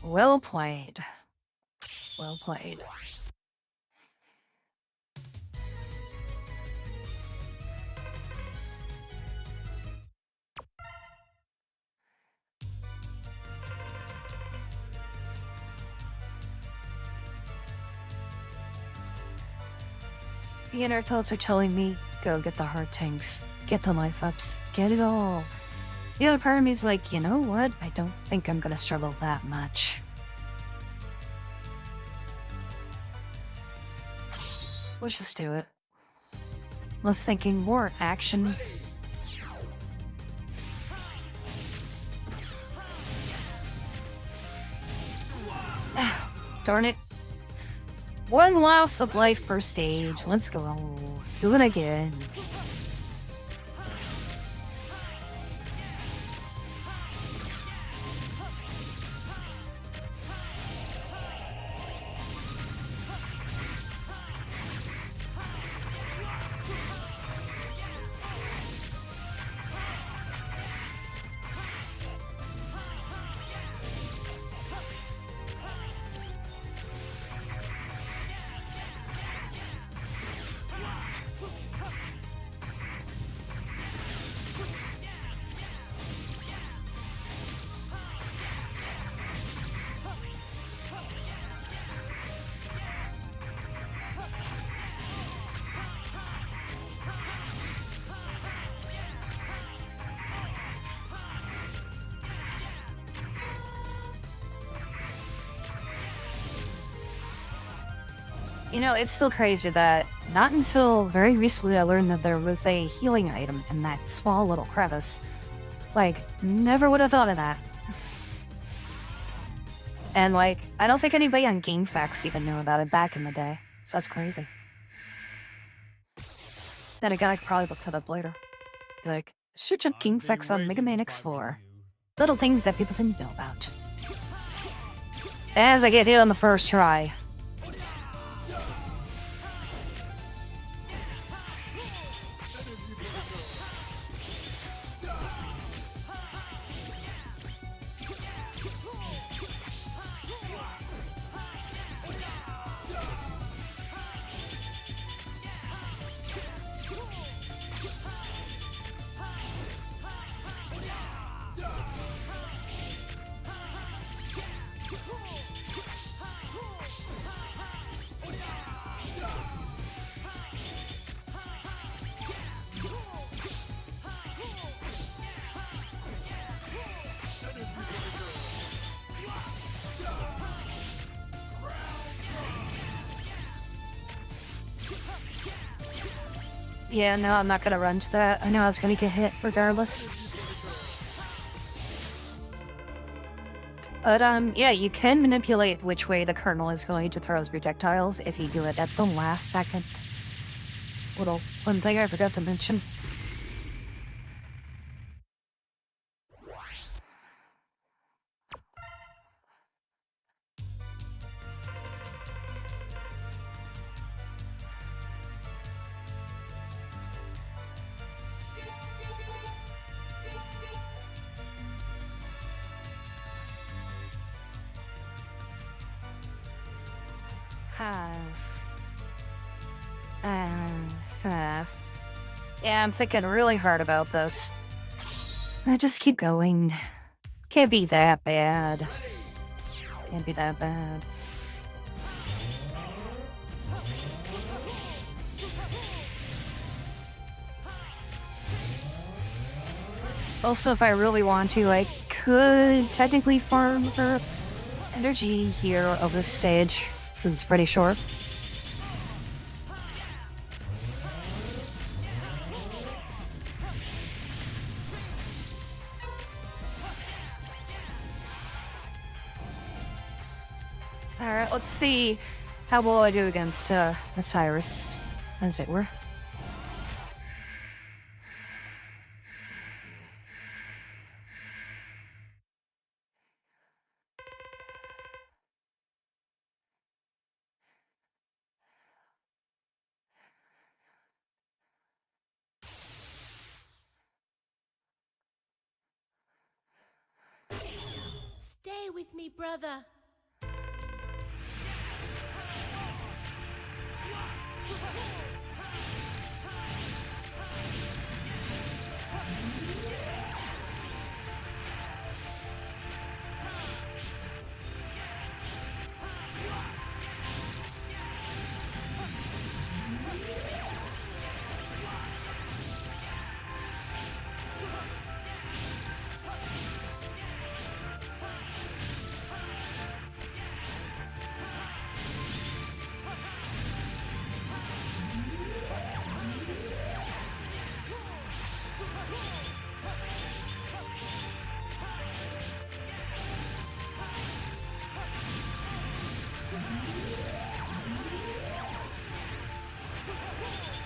Well played. Well played. The inner thoughts are telling me, go get the heart tanks, get the life ups, get it all. The other part of me is like, you know what? I don't think I'm gonna struggle that much. Let's just do it. I was thinking more action. Darn it. One loss of life per stage. Let's go. Do it again. You know, it's still crazy that not until very recently I learned that there was a healing item in that small little crevice. Like, never would have thought of that. And like, I don't think anybody on GameFAQs even knew about it back in the day. So that's crazy. Then again, I could probably look that up later. Like, search up GameFAQs on Megaman X4. Little things that people didn't know about. As I get hit on the first try. Yeah, no, I'm not gonna run to that. I know I was gonna get hit regardless. But, yeah, you can manipulate which way the Colonel is going to throw his projectiles if you do it at the last second. Little one thing I forgot to mention. Yeah, I'm thinking really hard about this. I just keep going. Can't be that bad. Can't be that bad. Also, if I really want to, I could technically farm for energy here of this stage, because it's pretty short. Alright, let's see how well I do against Osiris, as it were. Stay with me, brother.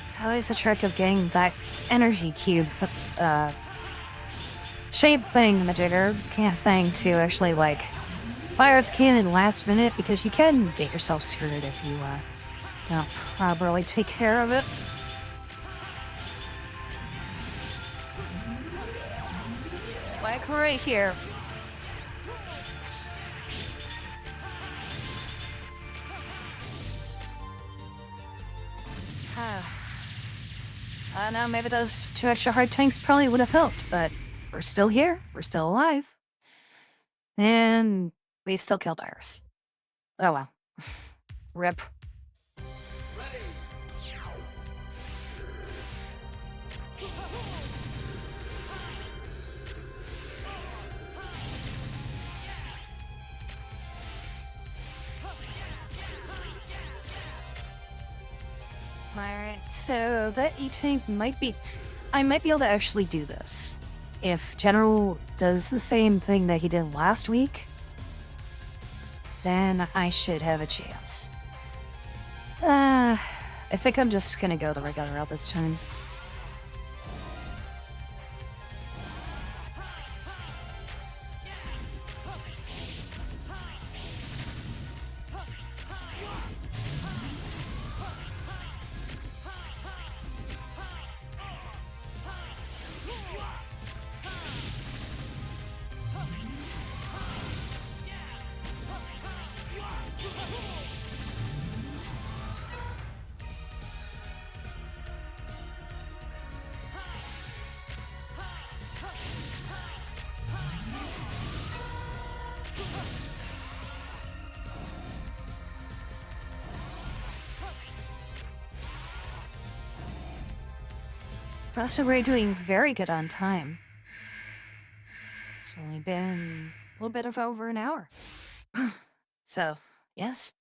It's always the trick of getting that energy cube, shape thing, majigger, can't thing to actually, like, fire its cannon last minute, because you can get yourself screwed if you, don't properly take care of it. Like right here. I know, maybe those 2 extra hard tanks probably would have helped, but we're still here, we're still alive. And we still killed Iris. Oh well. Rip. so that E-Tank might be... I might be able to actually do this. If General does the same thing that he did last week, then I should have a chance. I think I'm just gonna go the regular route this time. Also, we're doing very good on time. It's only been a little bit of over an hour. So, yes.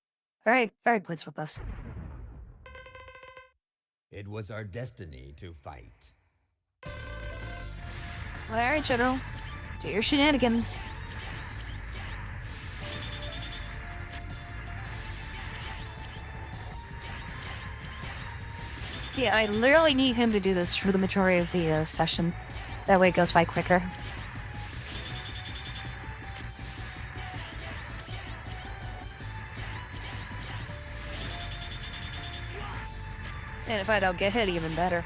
Very pleased with us. It was our destiny to fight. Alright, General. Do your shenanigans. See, I literally need him to do this for the majority of the session. That way it goes by quicker. And if I don't get hit, even better.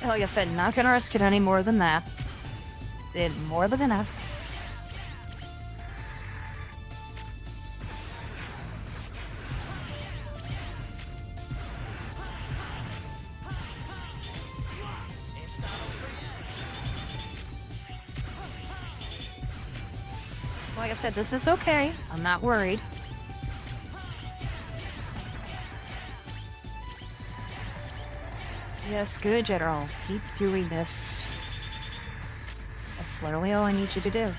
Like I said, not gonna risk it any more than that. Did more than enough. Like I said, this is okay. I'm not worried. Yes, good, General. Keep doing this. That's literally all I need you to do.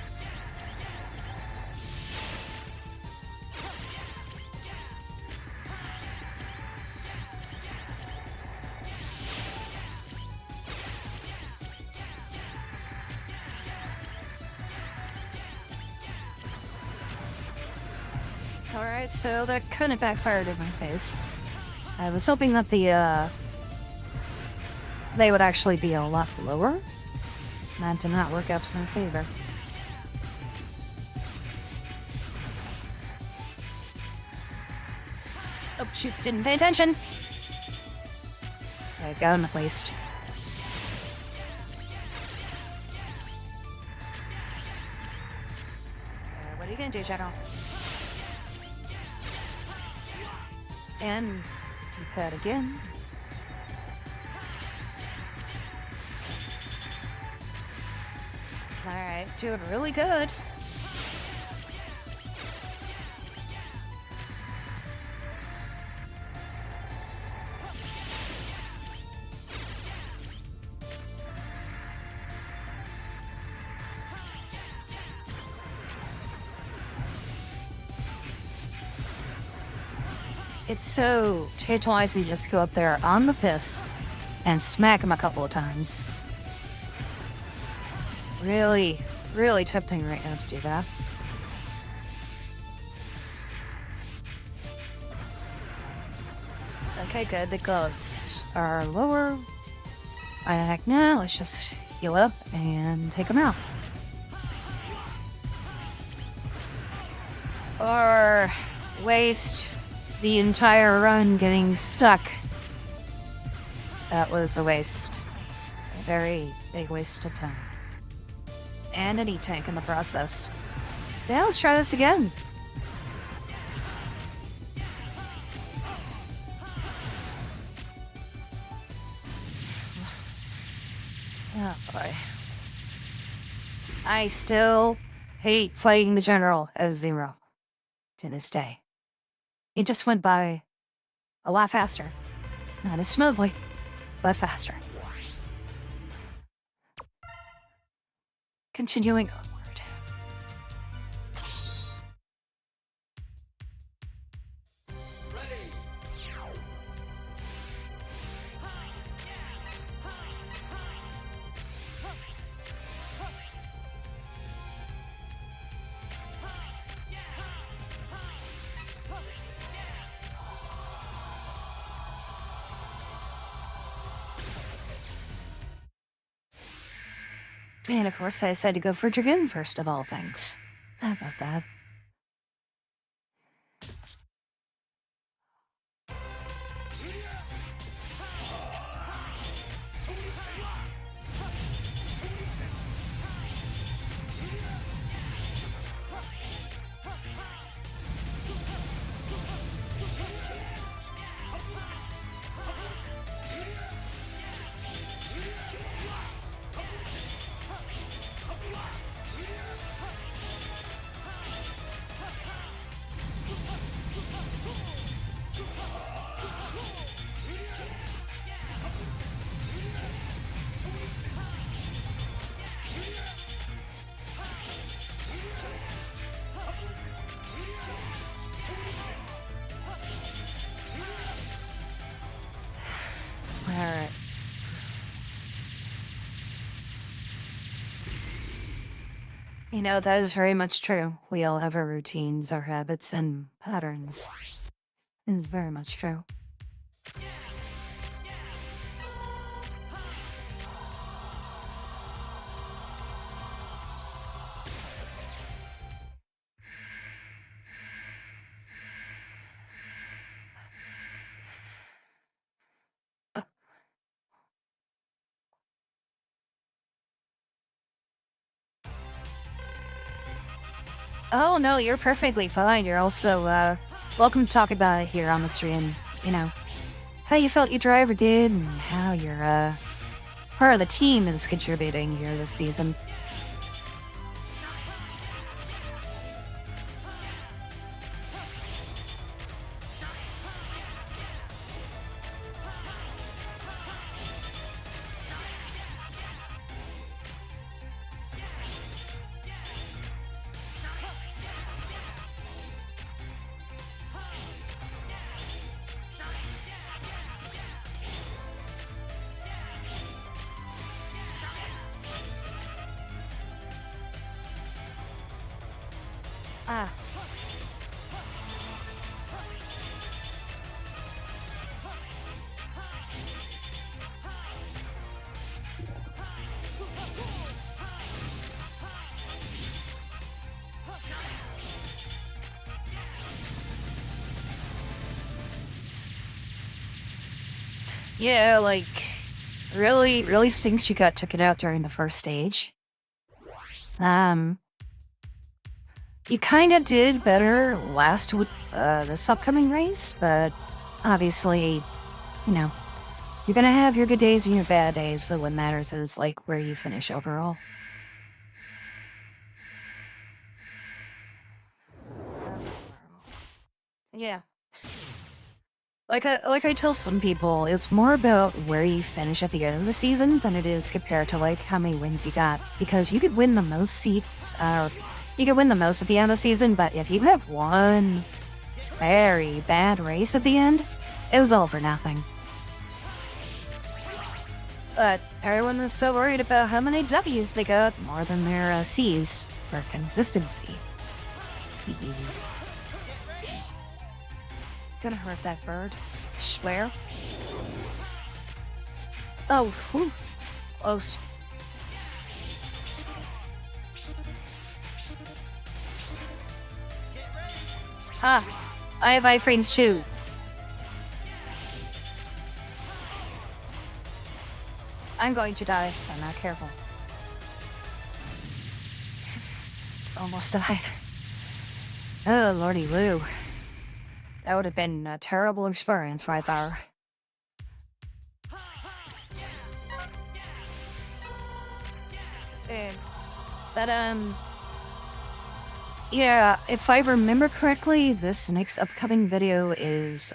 Alright, so that kind of backfired in my face. I was hoping that they would actually be a lot lower. That did not work out to my favor. Oh, shoot, didn't pay attention. Okay, gun at least. What are you gonna do, General? And D-pad again. Alright, doing really good. It's so tantalizing to just go up there on the fist and smack him a couple of times. Really tempting right now to do that. Okay, good. The goats are lower. I think now let's just heal up and take them out. Or waste the entire run getting stuck. That was a waste. A very big waste of time. And an E-Tank in the process. Yeah, let's try this again. Oh boy. I still hate fighting the General as Zero. To this day. It just went by a lot faster. Not as smoothly. but faster. Continuing onward. And of course, I decided to go for Dragoon first of all things. How about that? Alright. You know, that is very much true. We all have our routines, our habits, and patterns. It is very much true. Oh no, you're perfectly fine. You're also, welcome to talk about it here on the stream. You know, how you felt your driver did, and how your, part of the team is contributing here this season. Ah. Yeah, like, really stinks you got taken out during the first stage. You kinda did better this upcoming race, but obviously, you know, you're gonna have your good days and your bad days, but what matters is, like, where you finish overall. Yeah. Like I tell some people, it's more about where you finish at the end of the season than it is compared to, like, how many wins you got. Because you could win the most seats, you could win the most at the end of the season, but if you have one very bad race at the end, it was all for nothing. But everyone is so worried about how many W's they got more than their C's for consistency. Gonna hurt that bird. Swear. Oh, whew. Close. Ah, I have iframes too. I'm going to die if I'm not careful. Almost died. Oh, lordy Lou. That would have been a terrible experience right there. But, yeah, if I remember correctly, this next upcoming video is,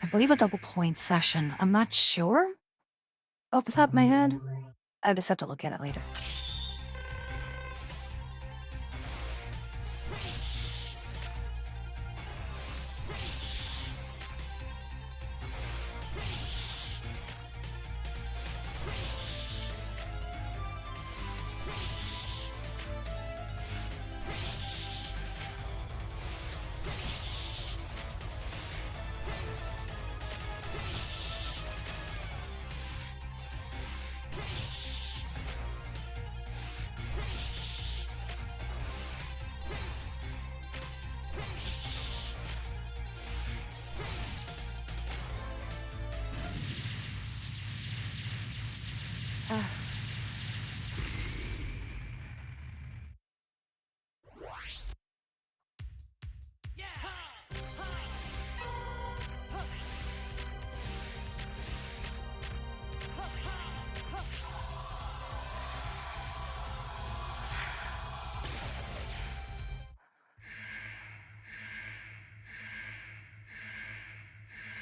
I believe a double point session. I'm not sure off the top of my head. I just have to look at it later.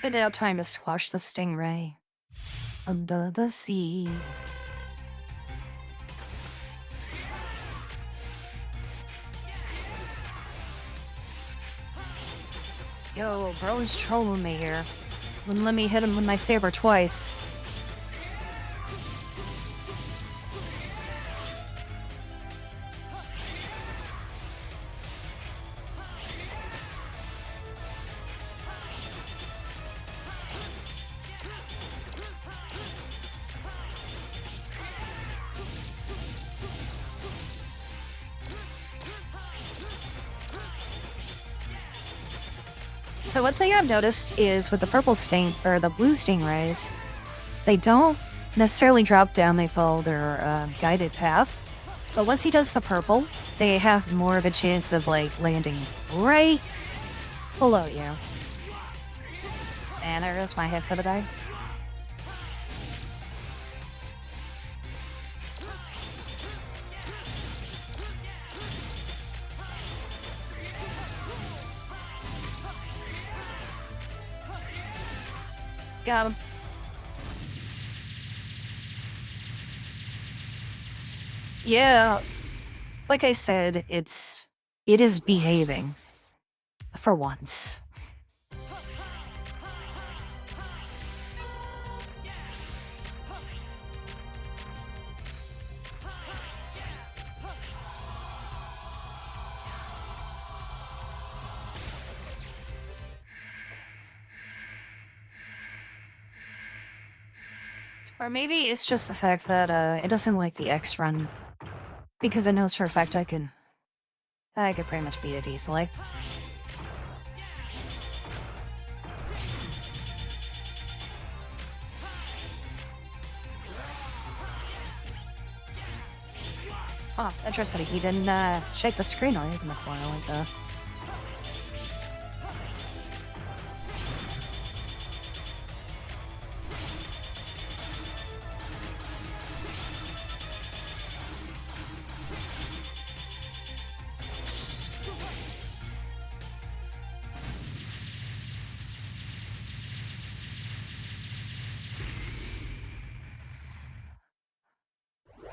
It's now time to squash the stingray. Under the sea. Yo, bro's trolling me here. Wouldn't let me hit him with my saber twice. So one thing I've noticed is with the purple sting or the blue stingrays, they don't necessarily drop down, they follow their guided path. But once he does the purple, they have more of a chance of like landing right below you. And there goes my head for the day. Got him. Yeah, like I said, it is behaving. For once. Or maybe it's just the fact that it doesn't like the X run. Because it knows for a fact I could pretty much beat it easily. Oh, interesting. He didn't shake the screen while he was in the corner like that.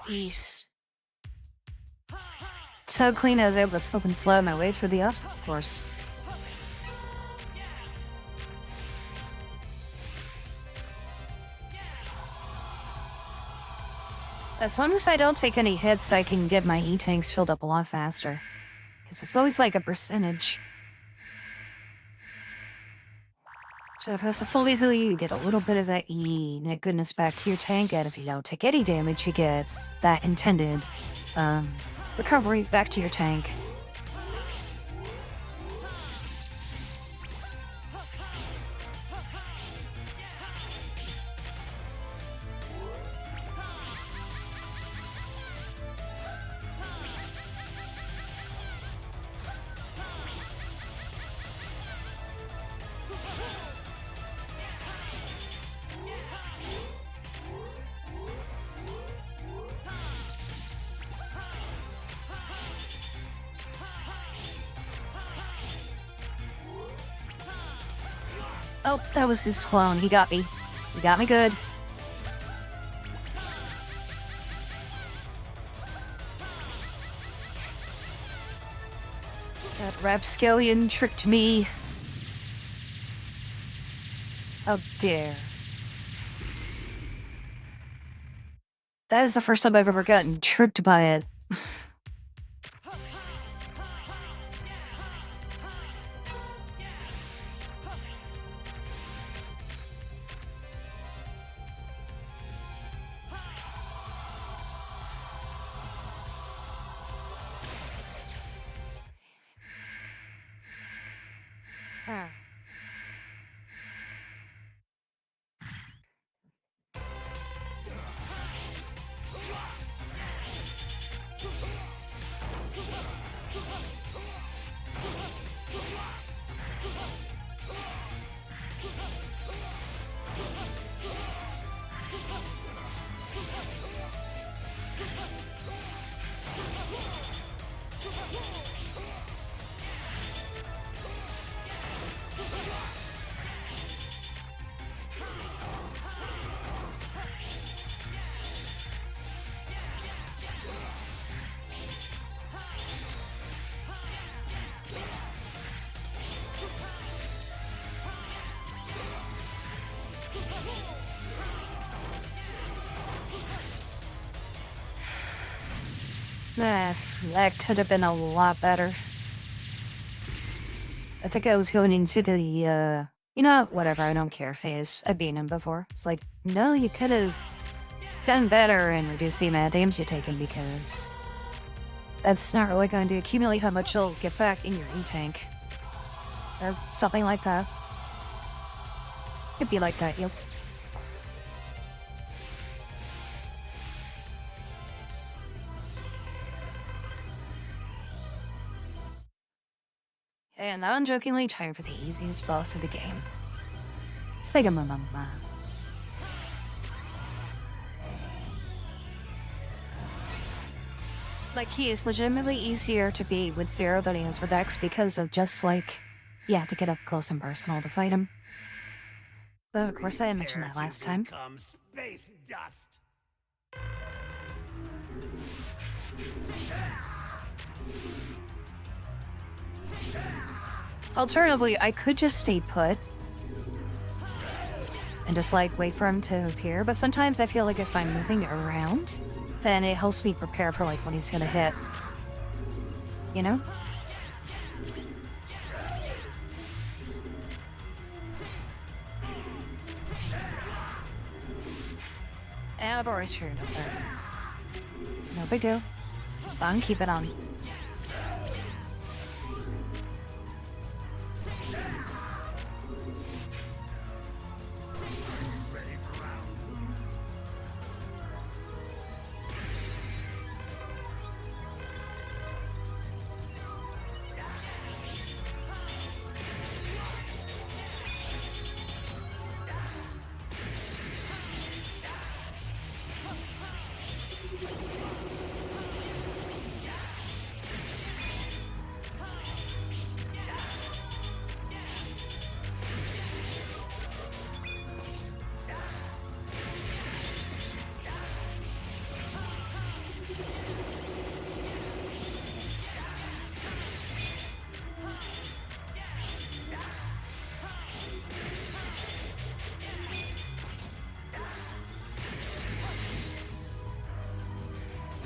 East. So clean I was able to slip and slide my way through the obstacle course. As long as I don't take any hits, I can get my E-tanks filled up a lot faster. Because it's always like a percentage. So if it's a fully heal you get a little bit of that E, net goodness back to your tank, and if you don't take any damage, you get that intended, recovery back to your tank. Oh, that was his clone. He got me. He got me good. That rapscallion tricked me. How dare. That is the first time I've ever gotten tricked by it. That could have been a lot better. I think I was going into the, you know, whatever, I don't care phase. I've been him before. It's like, no, you could have done better and reduced the amount of damage you're taking because that's not really going to accumulate how much you'll get back in your E-tank. Or something like that. It'd be like that, yo. And now unjokingly time for the easiest boss of the game. Megaman. Like, he is legitimately easier to beat with Zero than he is with X because of just, like, you have to get up close and personal to fight him. But of course, I didn't mention that last time. Space dust. Alternatively, I could just stay put and just, like, wait for him to appear, but sometimes I feel like if I'm moving around, then it helps me prepare for, like, when he's gonna hit. You know? And I've already screwed up there. No big deal. Fine, keep it on.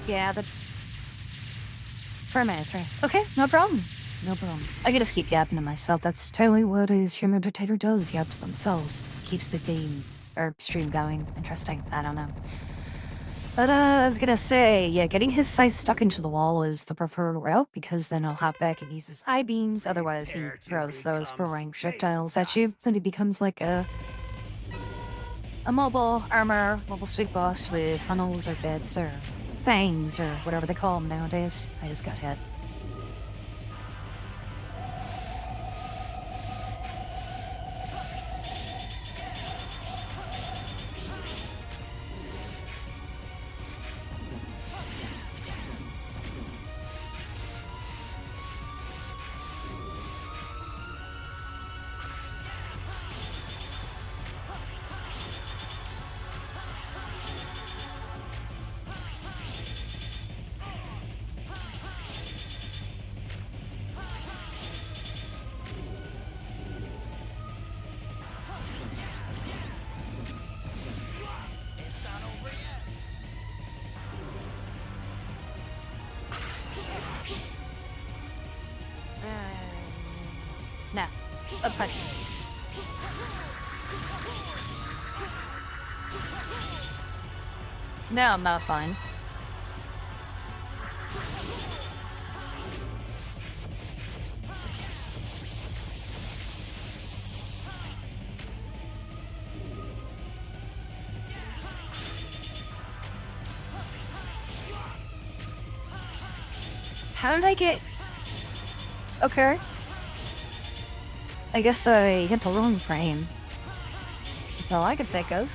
Yeah, for a minute, right? Okay, no problem. No problem. I can just keep yapping to myself. That's totally what a human dictator does, yaps themselves. Keeps the game, or stream going. Interesting. I don't know. But, I was gonna say, yeah, getting his sight stuck into the wall is the preferred route, because then he'll hop back and use his I-beams, otherwise he throws those boomerang projectiles at you, then he becomes like a mobile armor, mobile street boss with funnels or bits or fangs or whatever they call them nowadays. I just got hit. Nah, a punch. No, I'm not fine. How did I get... Okay. I guess I hit the wrong frame. That's all I could think of.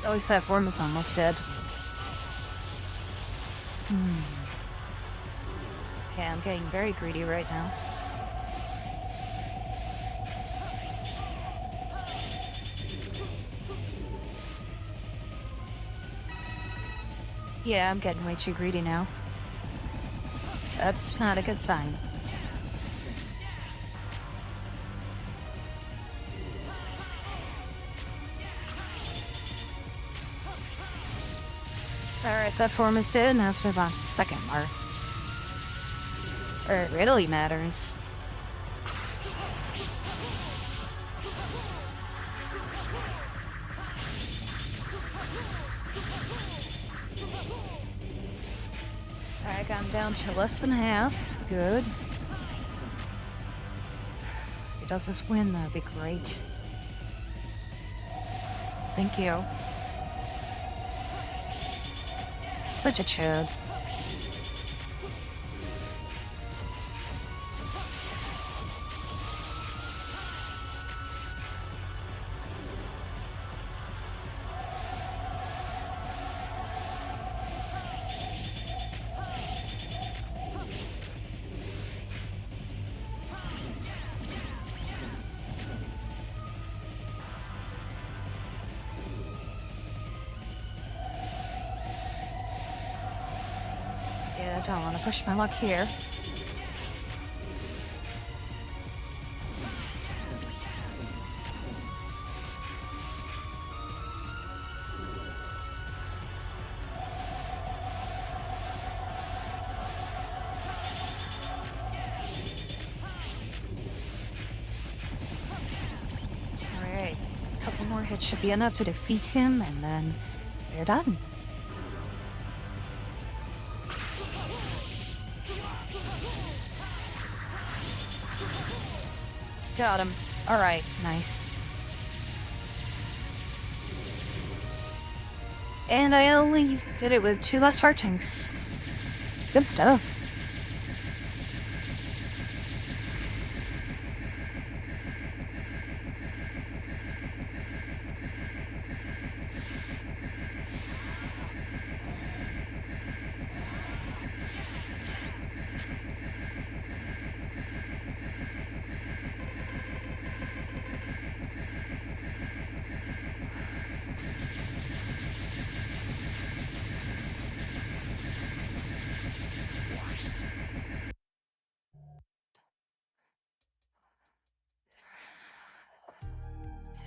At least that form is almost dead. Okay, I'm getting very greedy right now. Yeah, I'm getting way too greedy now. That's not a good sign. Alright, that form is dead, now let's move on to the second part. Where it really matters. Alright, I'm down to less than half. Good. If he does this win, that'd be great. Thank you. Such a chug. Yeah, I don't want to push my luck here. Alright, a couple more hits should be enough to defeat him, and then we're done. Got him. Alright, nice. And I only did it with 2 less heart tanks. Good stuff.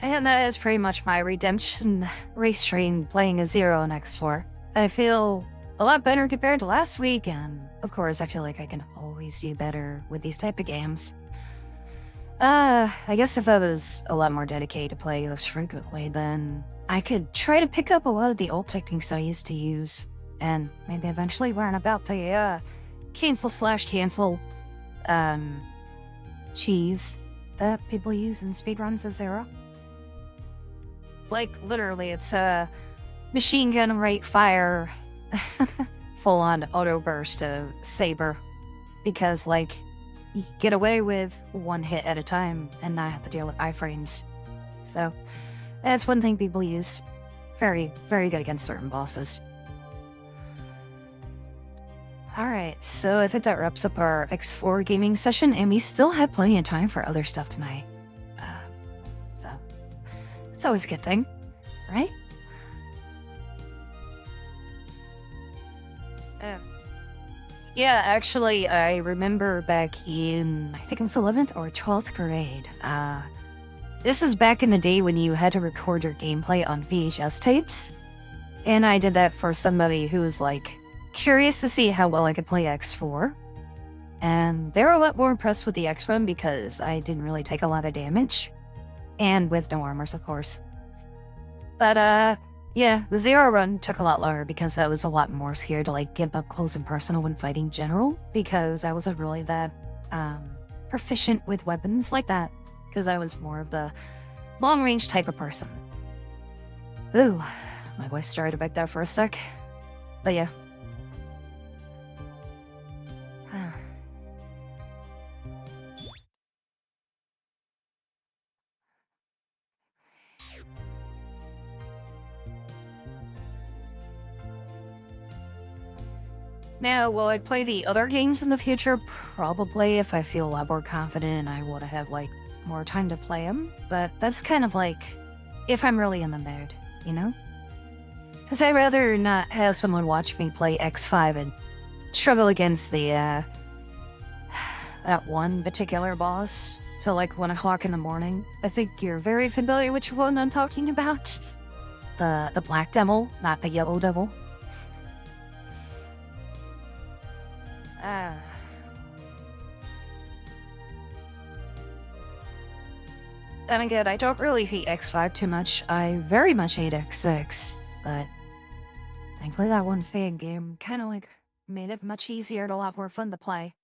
And that is pretty much my redemption race train playing a 0 on X4. I feel a lot better compared to last week, and of course I feel like I can always do better with these type of games. I guess if I was a lot more dedicated to play this frequently, then I could try to pick up a lot of the old techniques I used to use, and maybe eventually learn about the, cancel/cancel, cheese that people use in speedruns as 0. Like, literally, it's a machine gun rate fire, full-on auto burst of saber. Because, like, you get away with 1 hit at a time and not have to deal with iframes. So, that's one thing people use. Very, very good against certain bosses. Alright, so I think that wraps up our X4 gaming session, and we still have plenty of time for other stuff tonight. So, it's always a good thing, right? Yeah, actually, I remember back in, I think it was 11th or 12th grade. This is back in the day when you had to record your gameplay on VHS tapes. And I did that for somebody who was, like, curious to see how well I could play X4. and they were a lot more impressed with the X run because I didn't really take a lot of damage. And with no armors, of course. But, yeah, the Zero run took a lot longer because I was a lot more scared to, like, get up close and personal when fighting in general, because I wasn't really that, proficient with weapons like that, because I was more of the long-range type of person. Ooh, my voice started back there for a sec. But yeah. Now, will I play the other games in the future? Probably, if I feel a lot more confident and I want to have, like, more time to play them. But that's kind of like, if I'm really in the mood, you know? Because I'd rather not have someone watch me play X5 and struggle against the, that one particular boss till like 1 o'clock in the morning. I think you're very familiar which one I'm talking about. The black devil, not the yellow devil. Then again, I don't really hate X5 too much. I very much hate X6, but thankfully that one fan game kind of like made it much easier and a lot more fun to play.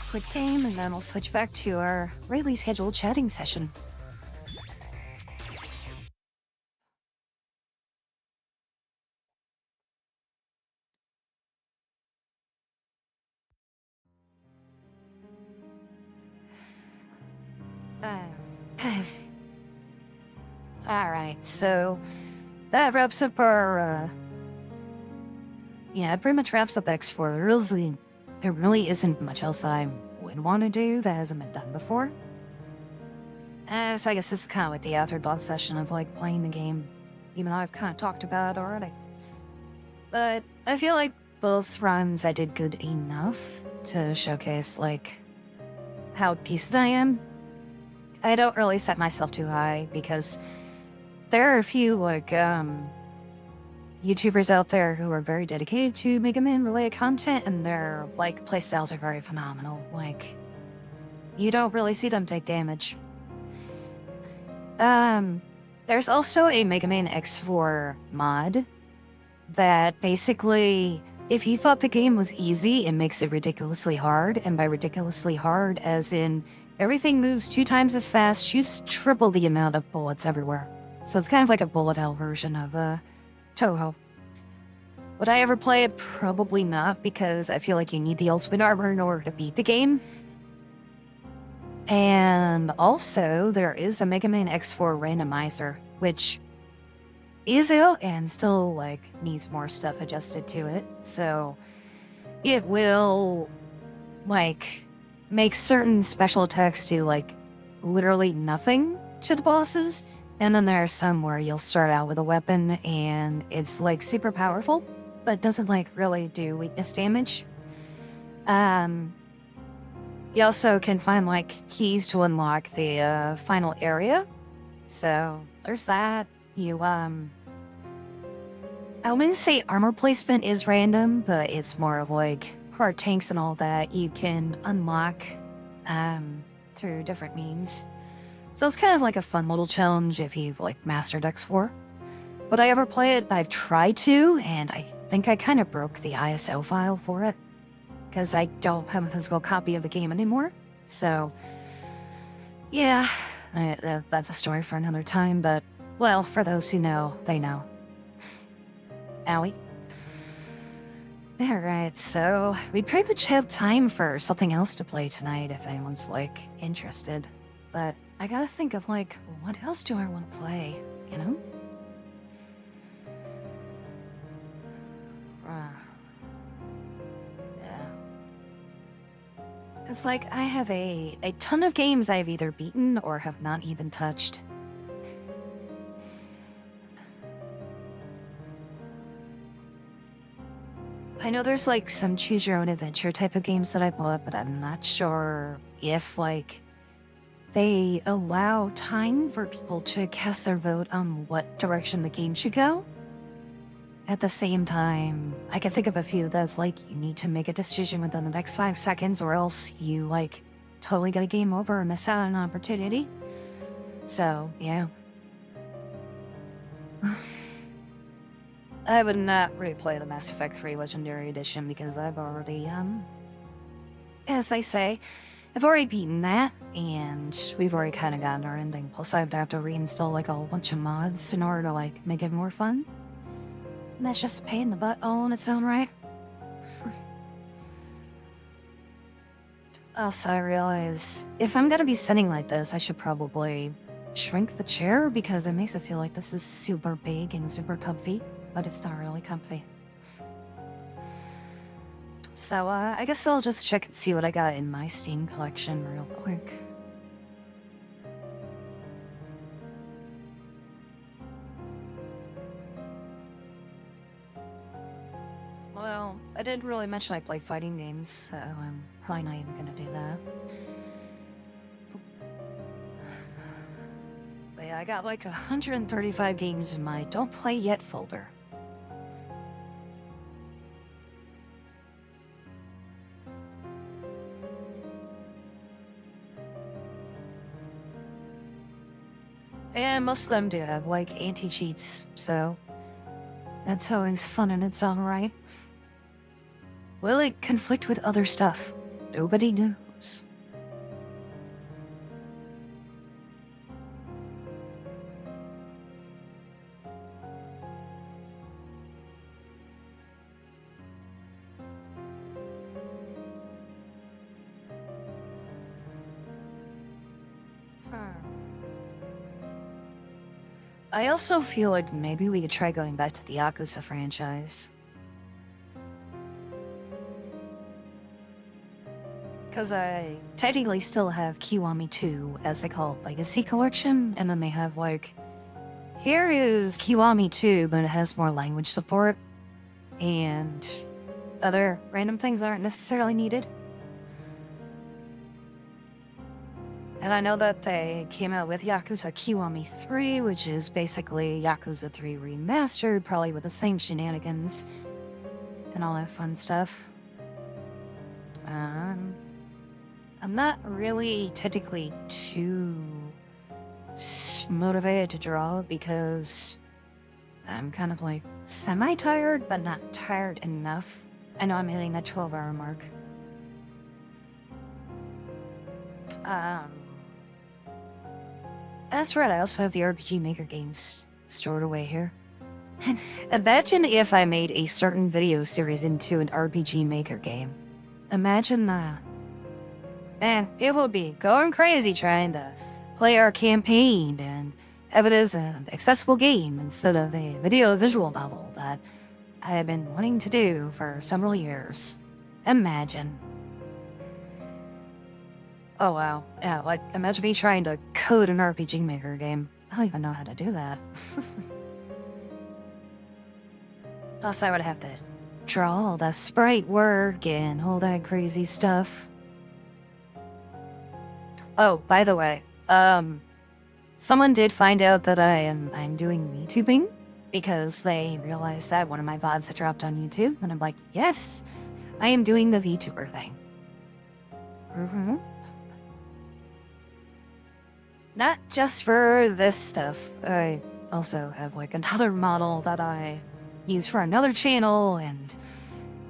Quick game, and then we'll switch back to our regularly scheduled chatting session. Alright, so that wraps up our, yeah, it pretty much wraps up X4. There really isn't much else I would want to do that hasn't been done before. So I guess this is kind of like the afterthought session of, like, playing the game, even though I've kind of talked about it already. But I feel like both runs I did good enough to showcase, like, how decent I am. I don't really set myself too high because there are a few, like, YouTubers out there who are very dedicated to Megaman related content, and their, like, playstyles are very phenomenal. Like, you don't really see them take damage. There's also a Megaman X4 mod that basically, if you thought the game was easy, it makes it ridiculously hard, and by ridiculously hard, as in everything moves 2 times as fast, shoots triple the amount of bullets everywhere. So it's kind of like a bullet hell version of, Toho. Would I ever play it? Probably not, because I feel like you need the ultimate armor in order to beat the game. And also, there is a Mega Man X4 randomizer, which is ill and still, like, needs more stuff adjusted to it. So it will, like, make certain special attacks do, like, literally nothing to the bosses. And then there are some where you'll start out with a weapon and it's, like, super powerful, but doesn't, like, really do weakness damage. You also can find, like, keys to unlock the, final area. So there's that. I wouldn't say armor placement is random, but it's more of, like, hard tanks and all that you can unlock, through different means. So it's kind of like a fun little challenge if you've, like, mastered X4. Would I ever play it? I've tried to, and I think I kind of broke the ISO file for it, because I don't have a physical copy of the game anymore. So, yeah, that's a story for another time, but, well, for those who know, they know. Owie. Alright, so we pretty much have time for something else to play tonight if anyone's, like, interested. But I gotta think of, like, what else do I want to play, you know? Yeah. It's like, I have a ton of games I've either beaten or have not even touched. I know there's, like, some choose-your-own-adventure type of games that I bought, but I'm not sure if, like, they allow time for people to cast their vote on what direction the game should go. At the same time, I can think of a few that's like, you need to make a decision within the next 5 seconds or else you, like, totally get a game over or miss out on an opportunity. So, yeah. I would not replay the Mass Effect 3 Legendary Edition because I've already, as they say, I've already beaten that, and we've already kind of gotten our ending. Plus, I'd have to reinstall, like, a whole bunch of mods in order to, like, make it more fun. And that's just a pain in the butt all on its own right. Also, I realize, if I'm gonna be sitting like this, I should probably shrink the chair because it makes it feel like this is super big and super comfy, but it's not really comfy. So, I guess I'll just check and see what I got in my Steam collection real quick. Well, I didn't really mention I play fighting games, so I'm probably not even gonna do that. But yeah, I got like 135 games in my Don't Play Yet folder. And most of them do have, like, anti-cheats, so that's always fun in its own right. Will it conflict with other stuff? Nobody knows. I also feel like maybe we could try going back to the Yakuza franchise. Because I technically still have Kiwami 2, as they call it, Legacy Collection, and then they have, like, here is Kiwami 2, but it has more language support, and other random things aren't necessarily needed. And I know that they came out with Yakuza Kiwami 3, which is basically Yakuza 3 remastered, probably with the same shenanigans and all that fun stuff. I'm not really technically too motivated to draw because I'm kind of like semi-tired, but not tired enough. I know I'm hitting that 12-hour mark. That's right, I also have the RPG Maker games stored away here. Imagine if I made a certain video series into an RPG Maker game. Imagine that. Man, it would be going crazy trying to play our campaign and have it as an accessible game instead of a video visual novel that I have been wanting to do for several years. Imagine. Oh wow, yeah, like, imagine me trying to code an RPG Maker game. I don't even know how to do that. Plus, I would have to draw all the sprite work and all that crazy stuff. Oh, by the way, someone did find out that I'm doing VTubing because they realized that one of my VODs had dropped on YouTube, and I'm like, yes, I am doing the VTuber thing. Not just for this stuff. I also have, like, another model that I use for another channel, and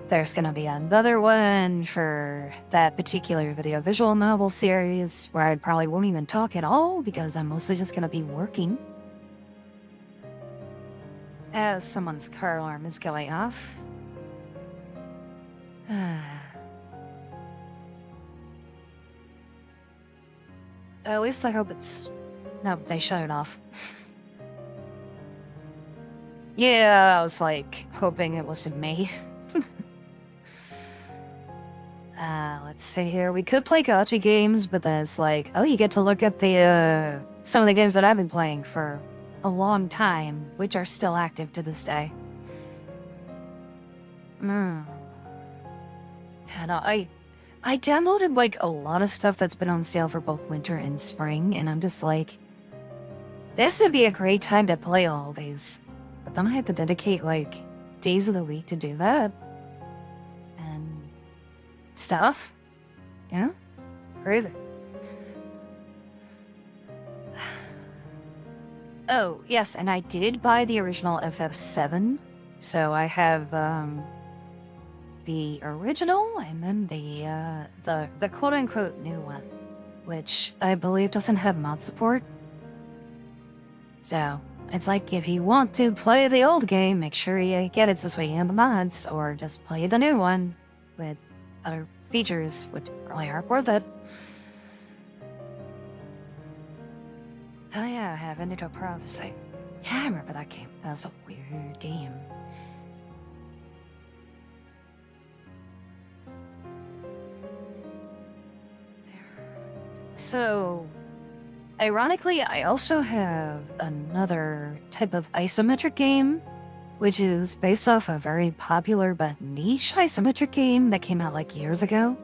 there's gonna be another one for that particular video visual novel series where I probably won't even talk at all because I'm mostly just gonna be working. As someone's car alarm is going off. At least I hope it's... No, they shut it off. Yeah, I was like, hoping it wasn't me. Let's see here. We could play gacha games, but then it's like, oh, you get to look at the, some of the games that I've been playing for a long time, which are still active to this day. Yeah, no, I downloaded, like, a lot of stuff that's been on sale for both winter and spring, and I'm just like, this would be a great time to play all these. But then I had to dedicate, like, days of the week to do that. And stuff. You know? It's crazy. Oh, yes, and I did buy the original FF7. So I have, the original and then the quote-unquote new one, which I believe doesn't have mod support. So, it's like, if you want to play the old game, make sure you get it this way in the mods, or just play the new one with other features, which really aren't worth it. Oh yeah, I have Indigo Prophecy. Yeah, I remember that game. That was a weird game. So, ironically, I also have another type of isometric game, which is based off a very popular but niche isometric game that came out like years ago,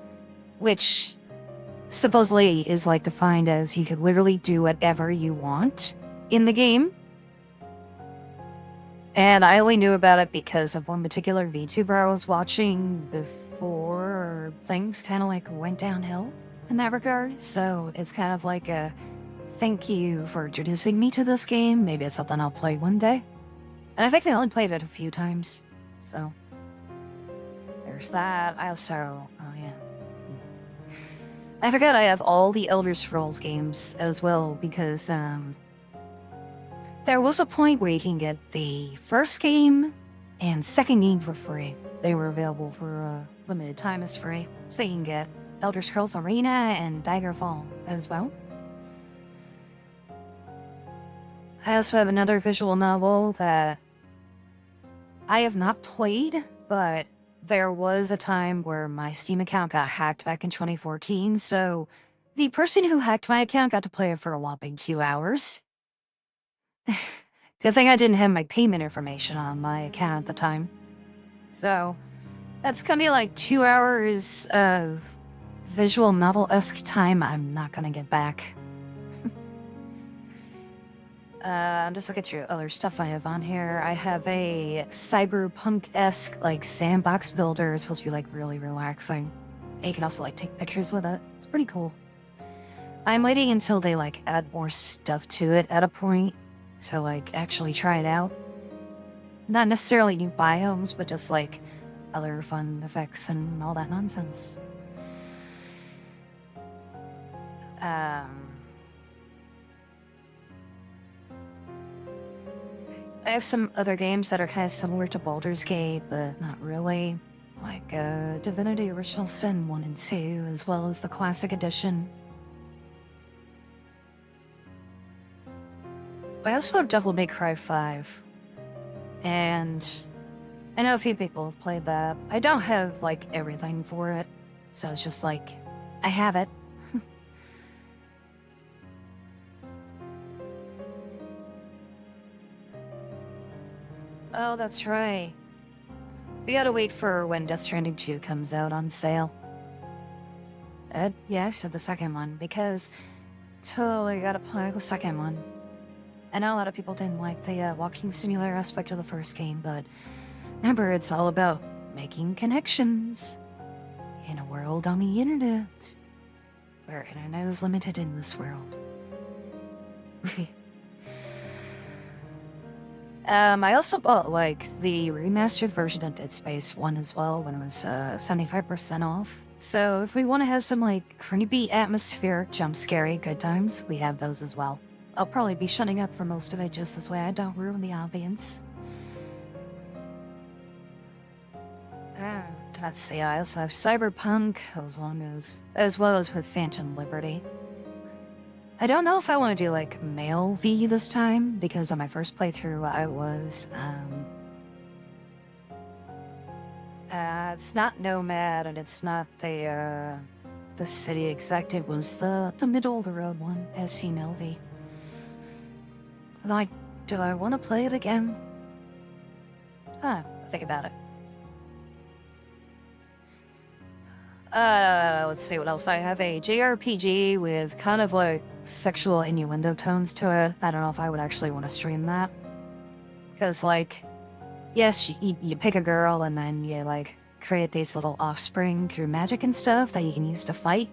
which supposedly is like defined as you could literally do whatever you want in the game. And I only knew about it because of one particular VTuber I was watching before things kind of like went downhill in that regard. So it's kind of like a thank you for introducing me to this game. Maybe it's something I'll play one day. And I think they only played it a few times. So there's that. I also, oh yeah. I forgot I have all the Elder Scrolls games as well because there was a point where you can get the first game and second game for free. They were available for a limited time as free. So you can get Elder Scrolls Arena and Daggerfall as well. I also have another visual novel that I have not played, but there was a time where my Steam account got hacked back in 2014, so the person who hacked my account got to play it for a whopping 2 hours. Good thing I didn't have my payment information on my account at the time. So, that's gonna be like 2 hours of visual novel-esque time I'm not gonna get back. I'm just looking through other stuff I have on here. I have a cyberpunk-esque, like, sandbox builder. It's supposed to be, like, really relaxing. And you can also, like, take pictures with it. It's pretty cool. I'm waiting until they, like, add more stuff to it at a point. So, like, actually try it out. Not necessarily new biomes, but just, like, other fun effects and all that nonsense. I have some other games that are kind of similar to Baldur's Gate, but not really. Like, Divinity Original Sin 1 and 2, as well as the Classic Edition. I also have Devil May Cry 5. And I know a few people have played that. I don't have, like, everything for it. So it's just like, I have it. Oh, that's right. We gotta wait for when Death Stranding 2 comes out on sale. Yeah, I said the second one, because totally gotta play the second one. I know a lot of people didn't like the walking simulator aspect of the first game, but remember, it's all about making connections in a world on the internet, where internet is limited in this world. I also bought, like, the remastered version of Dead Space 1 as well when it was 75% off. So if we want to have some, like, creepy, atmospheric, jump-scary good times, we have those as well. I'll probably be shutting up for most of it just this way I don't ruin the ambience. Let's see, I also have Cyberpunk, as well as with Phantom Liberty. I don't know if I want to do like male V this time, because on my first playthrough I was, it's not Nomad and it's not the city exec, it was the middle of the road one as female V. Like, do I want to play it again? Think about it. Let's see what else. I have a JRPG with kind of like sexual innuendo tones to it. I don't know if I would actually want to stream that. Because, like, yes, you pick a girl and then you, like, create these little offspring through magic and stuff that you can use to fight.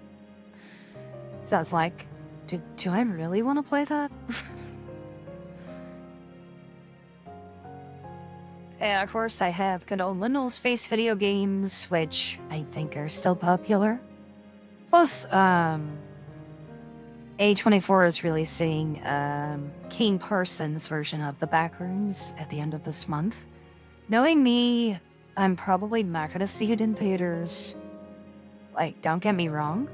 So it's like, do I really want to play that? And of course, I have good old Linnell Space video games, which I think are still popular. Plus, A24 is releasing Kane Parsons' version of The Backrooms at the end of this month. Knowing me, I'm probably not gonna see it in theaters. Like, don't get me wrong.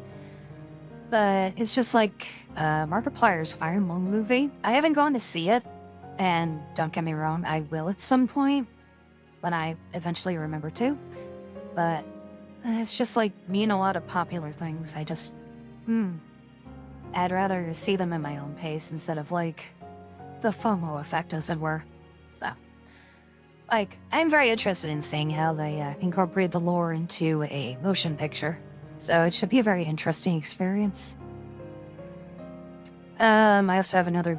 But it's just like Markiplier's Fire Emblem movie. I haven't gone to see it, and don't get me wrong, I will at some point when I eventually remember to. But it's just like me and a lot of popular things. I just, I'd rather see them at my own pace instead of like the FOMO effect, as it were. So, like, I'm very interested in seeing how they incorporate the lore into a motion picture. So it should be a very interesting experience. I also have another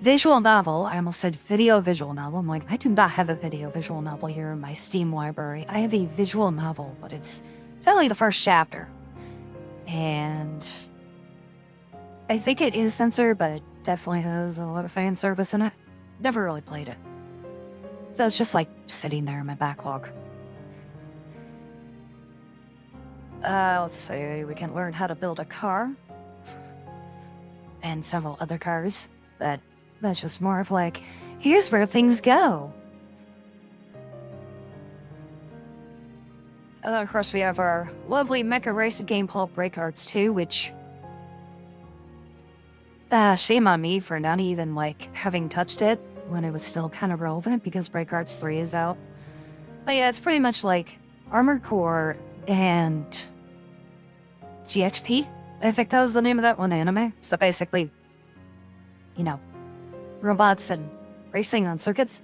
visual novel. I almost said video visual novel. I'm like, I do not have a video visual novel here in my Steam library. I have a visual novel, but it's only the first chapter. And I think it is censored, but it definitely has a lot of fan service in it. Never really played it. So it's just like sitting there in my backlog. Let's see, we can learn how to build a car. And several other cars, but that's just more of like, here's where things go. Of course, we have our lovely mecha race game called Break Arts 2, which... shame on me for not even, like, having touched it when it was still kind of relevant, because Break Arts 3 is out. But yeah, it's pretty much like Armored Core and GXP. I think that was the name of that one anime. So basically, you know, robots and racing on circuits.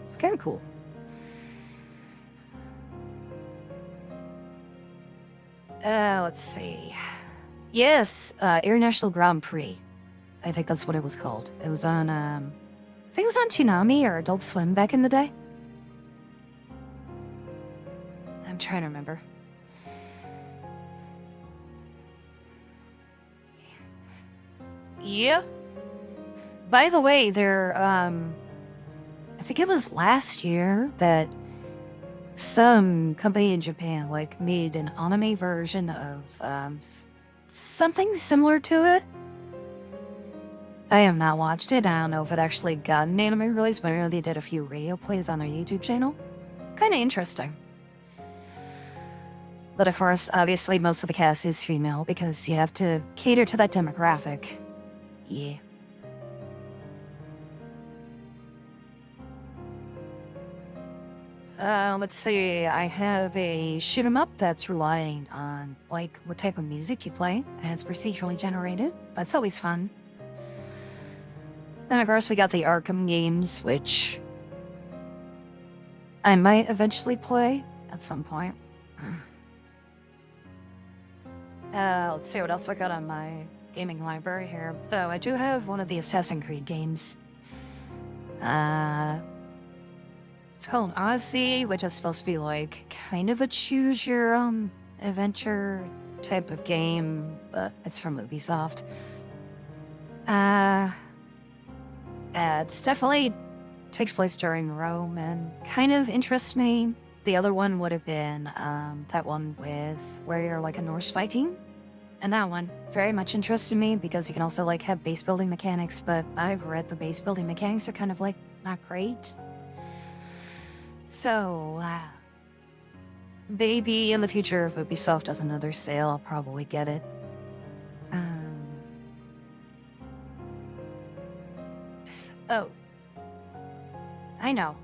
It's kind of cool. Let's see. Yes, International Grand Prix. I think that's what it was called. It was on, I think it was on Toonami or Adult Swim back in the day. I'm trying to remember. Yeah. By the way, I think it was last year that some company in Japan, like, made an anime version of, something similar to it. I have not watched it. I don't know if it actually got an anime release, but I know they did a few radio plays on their YouTube channel. It's kind of interesting. But of course, obviously, most of the cast is female because you have to cater to that demographic. Yeah. Let's see, I have a shoot 'em up that's relying on, like, what type of music you play, and it's procedurally generated. That's always fun. Then, of course, we got the Arkham games, which I might eventually play at some point. Let's see what else I got on my gaming library here. So I do have one of the Assassin's Creed games. It's called Odyssey, which is supposed to be like kind of a choose your own adventure type of game, but it's from Ubisoft. It's definitely takes place during Rome and kind of interests me. The other one would have been that one with where you're like a Norse Viking. And that one very much interested me because you can also like have base building mechanics, but I've read the base building mechanics are kind of like not great. So, maybe in the future if Ubisoft does another sale, I'll probably get it. Oh. I know.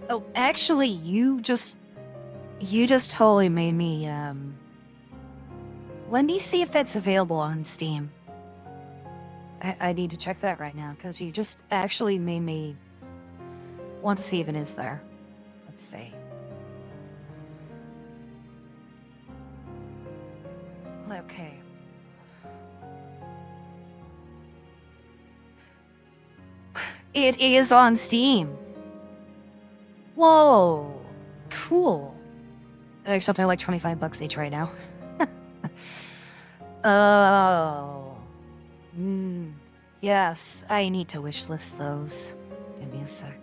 Oh, actually, you just totally made me, let me see if that's available on Steam. I need to check that right now, because you just actually made me want to see if it is there. Let's see. Okay. It is on Steam. Whoa. Cool. Except they're like 25 bucks each right now. Oh. Yes, I need to wishlist those. Give me a sec.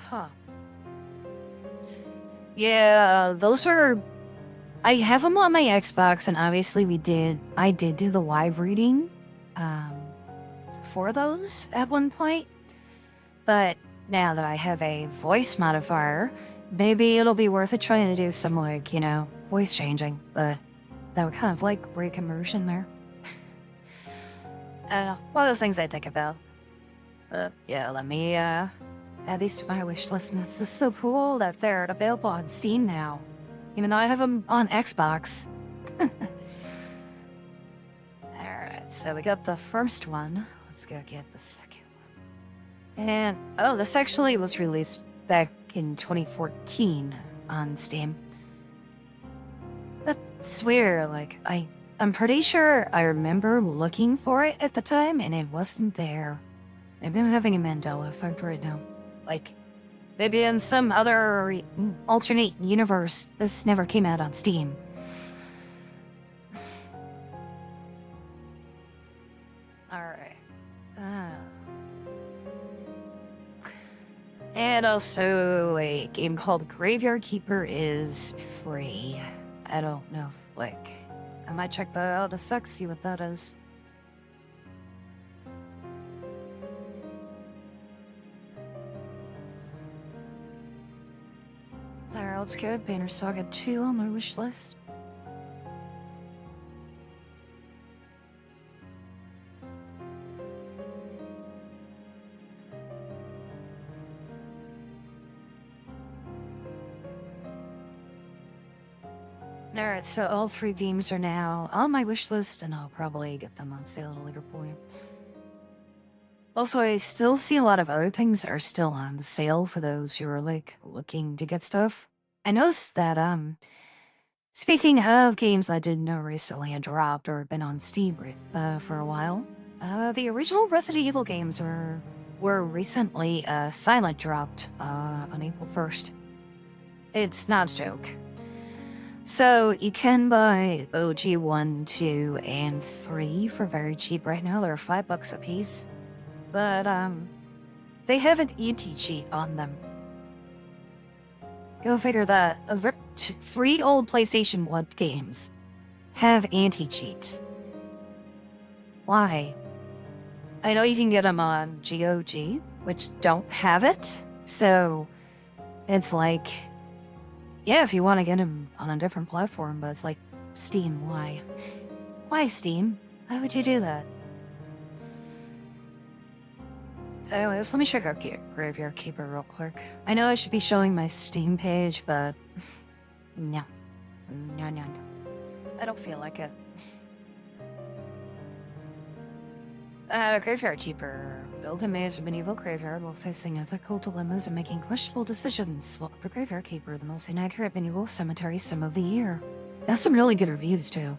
Huh. Yeah, those are... I have them on my Xbox, and obviously I did do the live reading, for those at one point. But now that I have a voice modifier, maybe it'll be worth it trying to do some, like, you know, voice changing. But that would kind of, like, break immersion there. I don't know, one of those things I think about. But yeah, let me, add these to my wish list, and this is so cool that they're available on Steam now. Even though I have them on Xbox. Alright, so we got the first one. Let's go get the second one. And, oh, this actually was released back in 2014 on Steam. That's weird, like, I'm pretty sure I remember looking for it at the time, and it wasn't there. Maybe I'm having a Mandela effect right now. Like, maybe in some other alternate universe, this never came out on Steam. Alright. And also, a game called Graveyard Keeper is free. I don't know if, like... I might check that out a sec, see what that is. There, let's go. Banner Saga 2 on my wish list. Alright, so all 3 games are now on my wish list, and I'll probably get them on sale at a later point. Also, I still see a lot of other things that are still on the sale for those who are, like, looking to get stuff. I noticed that, speaking of games I didn't know recently had dropped or been on Steam for a while, the original Resident Evil games were recently, silent dropped, on April 1st. It's not a joke. So, you can buy OG 1, 2, and 3 for very cheap right now. They're $5 a piece. But, they have an anti-cheat on them. Go figure that. Free old PlayStation 1 games have anti-cheats. Why? I know you can get them on GOG, which don't have it. So, it's like... yeah, if you want to get them on a different platform, but it's like, Steam, why? Why, Steam? Why would you do that? Anyways, let me check out Graveyard Keeper real quick. I know I should be showing my Steam page, but... no. No. I don't feel like it. Graveyard Keeper. Build a maze of medieval graveyard while facing ethical dilemmas and making questionable decisions. Well, for Graveyard Keeper, the most inaccurate medieval cemetery sim of the year. That's some really good reviews, too.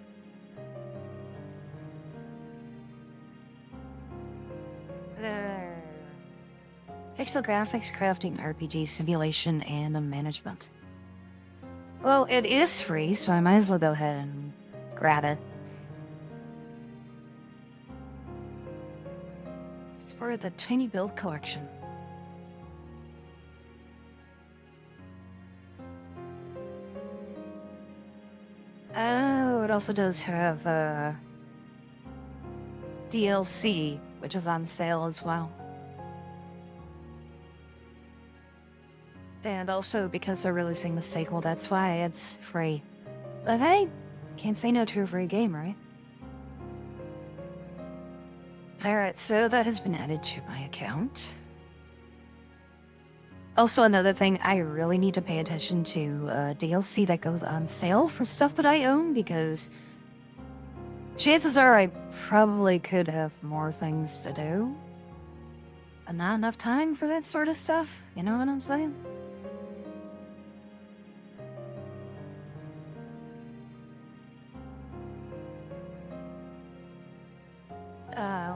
Pixel graphics, crafting, RPG, simulation, and management. Well, it is free, so I might as well go ahead and grab it. It's for the Tiny Build Collection. Oh, it also does have, DLC, which is on sale as well. And also because they're releasing the sequel, that's why it's free. But hey, can't say no to a free game, right? Alright, so that has been added to my account. Also, another thing, I really need to pay attention to DLC that goes on sale for stuff that I own, because chances are I probably could have more things to do. And not enough time for that sort of stuff, you know what I'm saying?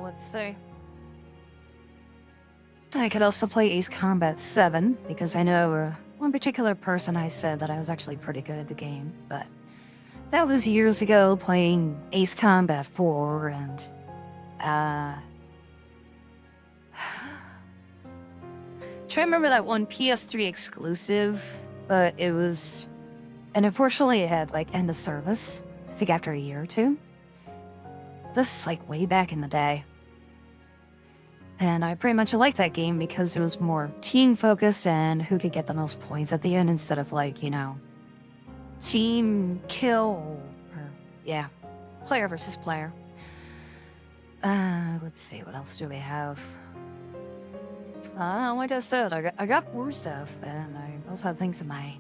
Let's see. I could also play Ace Combat 7, because I know one particular person I said that I was actually pretty good at the game, but that was years ago playing Ace Combat 4, and, trying to remember that one PS3 exclusive, but it was, and unfortunately it had, like, end of service, I think after a year or two. This is, like, way back in the day. And I pretty much liked that game because it was more team-focused and who could get the most points at the end instead of, like, you know, team kill, or, yeah, player versus player. Let's see, what else do we have? Like I said, I got more stuff, and I also have things in my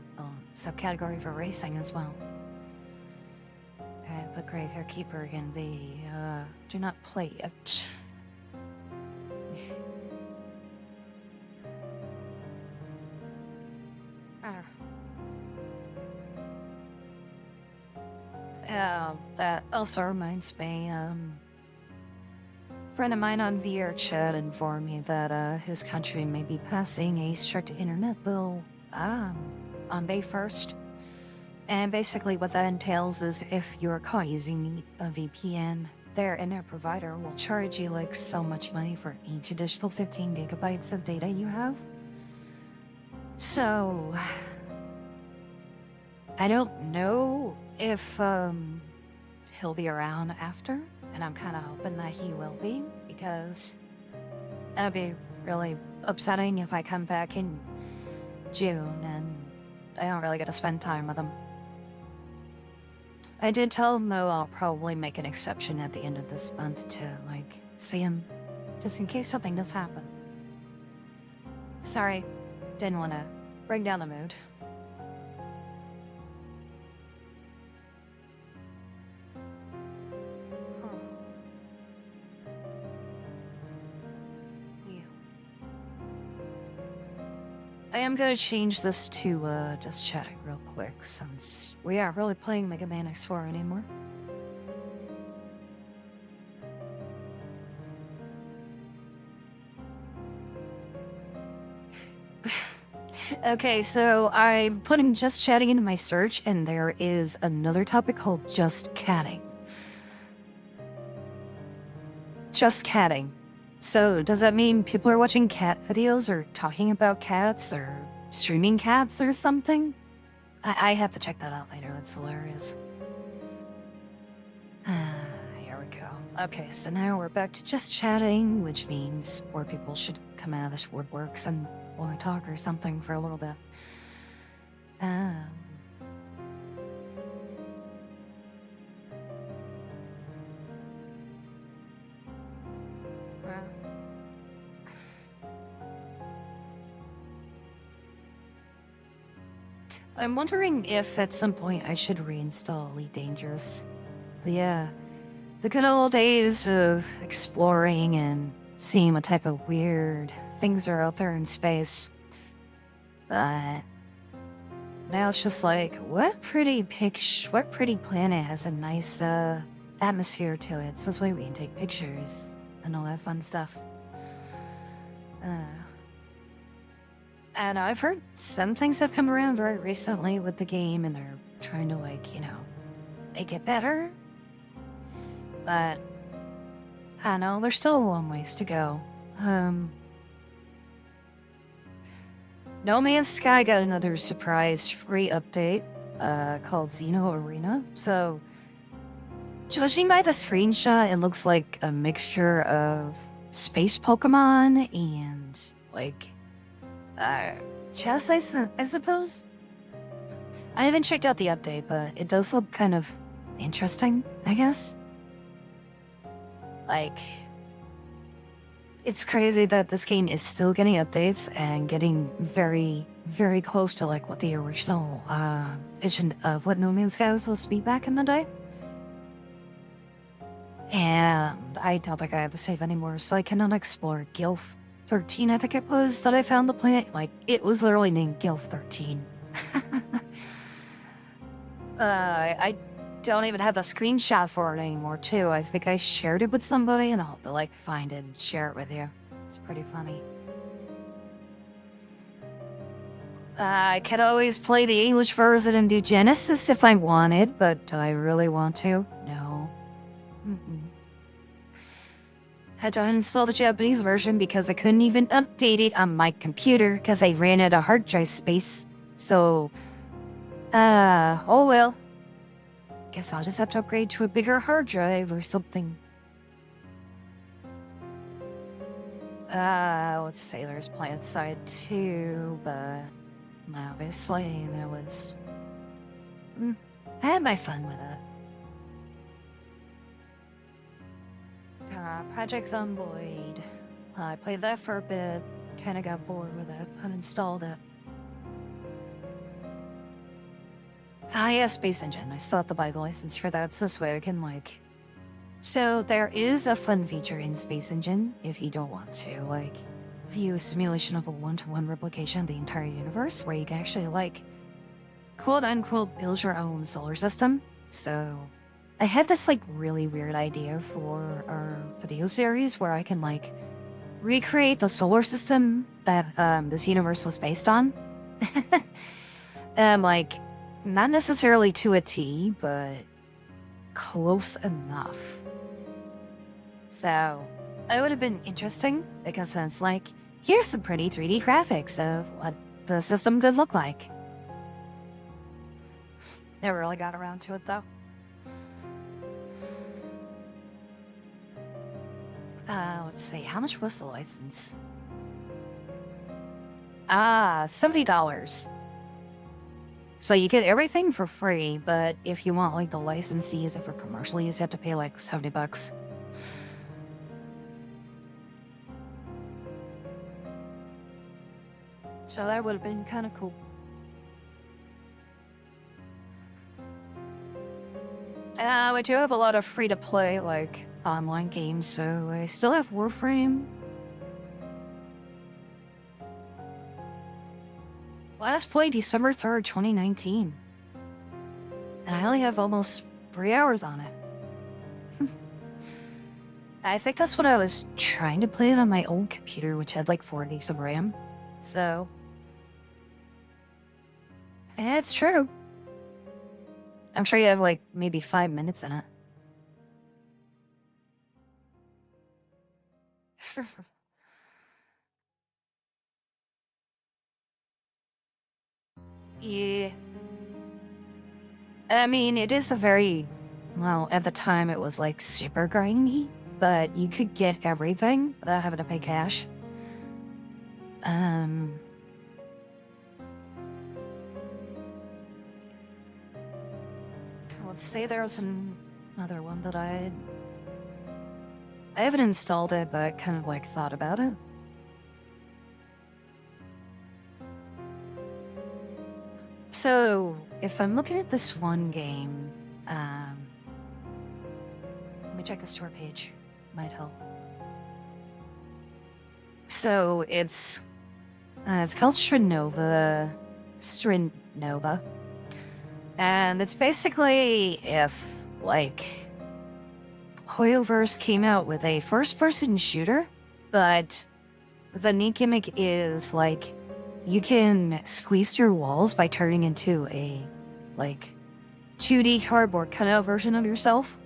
subcategory for racing as well. I put Graveyard Keeper in the, do not play yet. That also reminds me, a friend of mine on the air chat informed me that, his country may be passing a strict internet bill, on May 1st. And basically what that entails is if you're caught using a VPN, their internet provider will charge you, like, so much money for each additional 15 gigabytes of data you have. So, I don't know if, he'll be around after, and I'm kind of hoping that he will be, because that'd be really upsetting if I come back in June and I don't really get to spend time with him. I did tell him, though, I'll probably make an exception at the end of this month to, like, see him, just in case something does happen. Sorry, didn't want to bring down the mood. I am gonna change this to, just chatting real quick, since we aren't really playing Megaman X4 anymore. Okay, so I'm putting just chatting into my search, and there is another topic called just catting. Just catting. So, does that mean people are watching cat videos or talking about cats or streaming cats or something? I have to check that out later, that's hilarious. Here we go. Okay, so now we're back to just chatting, which means more people should come out of this woodworks and want to talk or something for a little bit. I'm wondering if at some point I should reinstall Elite Dangerous. The good old days of exploring and seeing what type of weird things are out there in space. But now it's just like, what pretty planet has a nice atmosphere to it, so this way we can take pictures and all that fun stuff. And I've heard some things have come around very recently with the game, and they're trying to, like, you know, make it better. But I don't know, there's still a long ways to go. No Man's Sky got another surprise free update, called Xeno Arena. So, judging by the screenshot, it looks like a mixture of space Pokemon and, like, chess, I suppose? I haven't checked out the update, but it does look kind of interesting, I guess. Like, it's crazy that this game is still getting updates and getting very, very close to like what the original vision of what No Man's Sky was supposed to be back in the day. And I don't think I have the save anymore, so I cannot explore Gilf 13, I think it was, that I found the planet. Like, it was literally named Gilf 13. I don't even have the screenshot for it anymore, too. I think I shared it with somebody, and I'll have to, like, find it and share it with you. It's pretty funny. I could always play the English version and do Genesis if I wanted, but do I really want to? No. Had to uninstall the Japanese version because I couldn't even update it on my computer because I ran out of hard drive space. So, oh well. Guess I'll just have to upgrade to a bigger hard drive or something. Let's say there's Planet Side 2, but obviously that was... I had my fun with it. Project Zomboid. I played that for a bit, kinda got bored with it, uninstalled it. Yeah, Space Engine. I still have to buy the license for that, so this way I can, like... So, there is a fun feature in Space Engine, if you don't want to, like, view a simulation of a one-to-one replication of the entire universe, where you can actually, like, quote-unquote build your own solar system. So... I had this, like, really weird idea for our video series where I can, like, recreate the solar system that, this universe was based on. Like, not necessarily to a T, but close enough. So, it would have been interesting, because it's like, here's some pretty 3D graphics of what the system could look like. Never really got around to it, though. Let's see, how much was the license? $70. So you get everything for free, but if you want, like, the license to use it for commercial use, you have to pay, like, $70. So that would have been kind of cool. We do have a lot of free-to-play, like, online games, so I still have Warframe. Last played December 3rd, 2019. And I only have almost 3 hours on it. I think that's when I was trying to play it on my old computer, which had like 4 gigs of RAM. So... yeah, it's true. I'm sure you have like maybe 5 minutes in it. Yeah. I mean, it is a very... well, at the time it was like super grindy, but you could get everything without having to pay cash. Let's say there was another one that I haven't installed it, but kind of like thought about it. So, if I'm looking at this one game, let me check the store page. Might help. So, it's called Strinova. And it's basically if, like, HellDrivers came out with a first-person shooter, but the neat gimmick is, like, you can squeeze through walls by turning into a, like, 2D cardboard cutout version of yourself.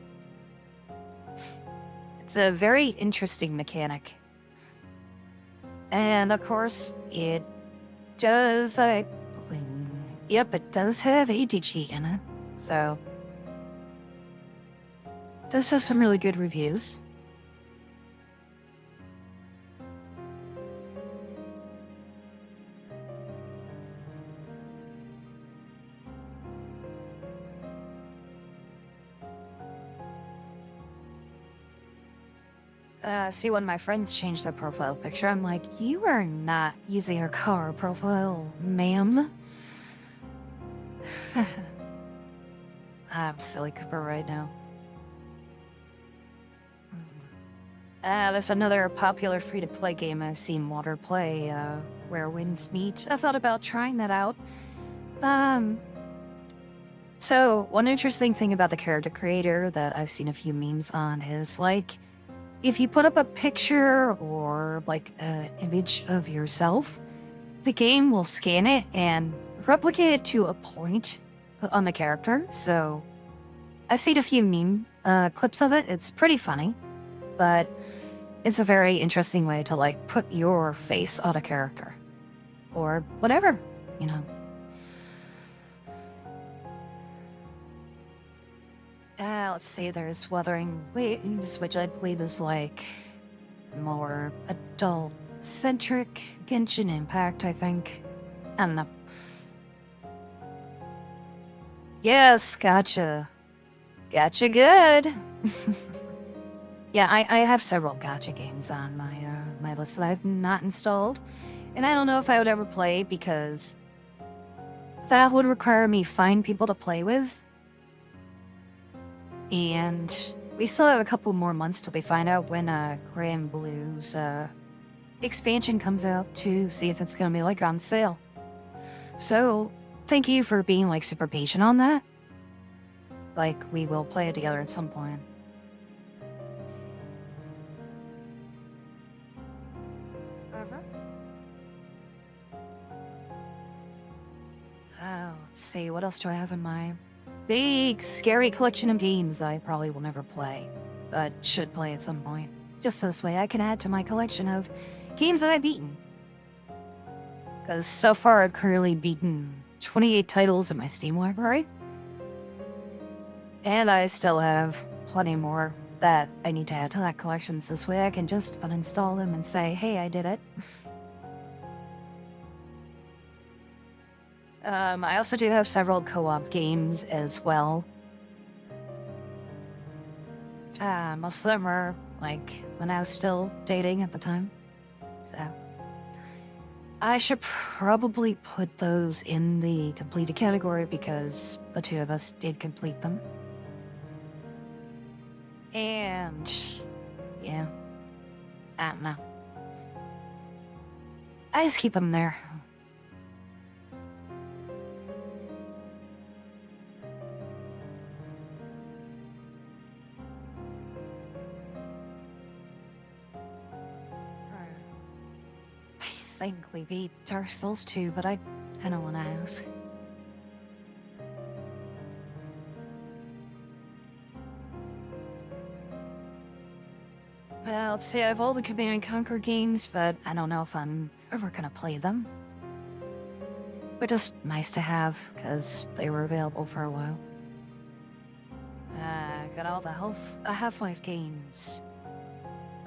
It's a very interesting mechanic. And, of course, it does, yep, it does have ADG in it, so... it does have some really good reviews. See, when my friends change their profile picture, I'm like, you are not using your car profile, ma'am. I'm silly Cooper right now. There's another popular free-to-play game I've seen Water play, Where Winds Meet. I thought about trying that out. So one interesting thing about the character creator that I've seen a few memes on is, like, if you put up a picture or, like, an image of yourself, the game will scan it and replicate it to a point on the character. So I've seen a few meme clips of it. It's pretty funny, but it's a very interesting way to, like, put your face on a character. Or whatever, you know. Let's see, there's Wuthering Waves, which I believe is, like, more adult-centric. Genshin Impact, I think. I don't know. Yes, gotcha. Gotcha good. Yeah, I have several gotcha games on my list that I've not installed. And I don't know if I would ever play because that would require me find people to play with. And we still have a couple more months till we find out when Grand Blue's expansion comes out to see if it's gonna be, like, on sale. So thank you for being, like, super patient on that. Like, we will play it together at some point. Let's see, what else do I have in my big, scary collection of games I probably will never play, but should play at some point. Just this way I can add to my collection of games that I've beaten. Because so far I've currently beaten 28 titles in my Steam library. And I still have plenty more that I need to add to that collection, so this way I can just uninstall them and say, hey, I did it. I also do have several co-op games as well. Most of them are, like, when I was still dating at the time. So I should probably put those in the completed category because the two of us did complete them. And yeah, I don't know. I just keep them there. I think we beat Dark Souls 2, but I don't want to ask. Well, let's see, I have all the Command & Conquer games, but I don't know if I'm ever gonna play them. But just nice to have, because they were available for a while. Got all the Half-Life games.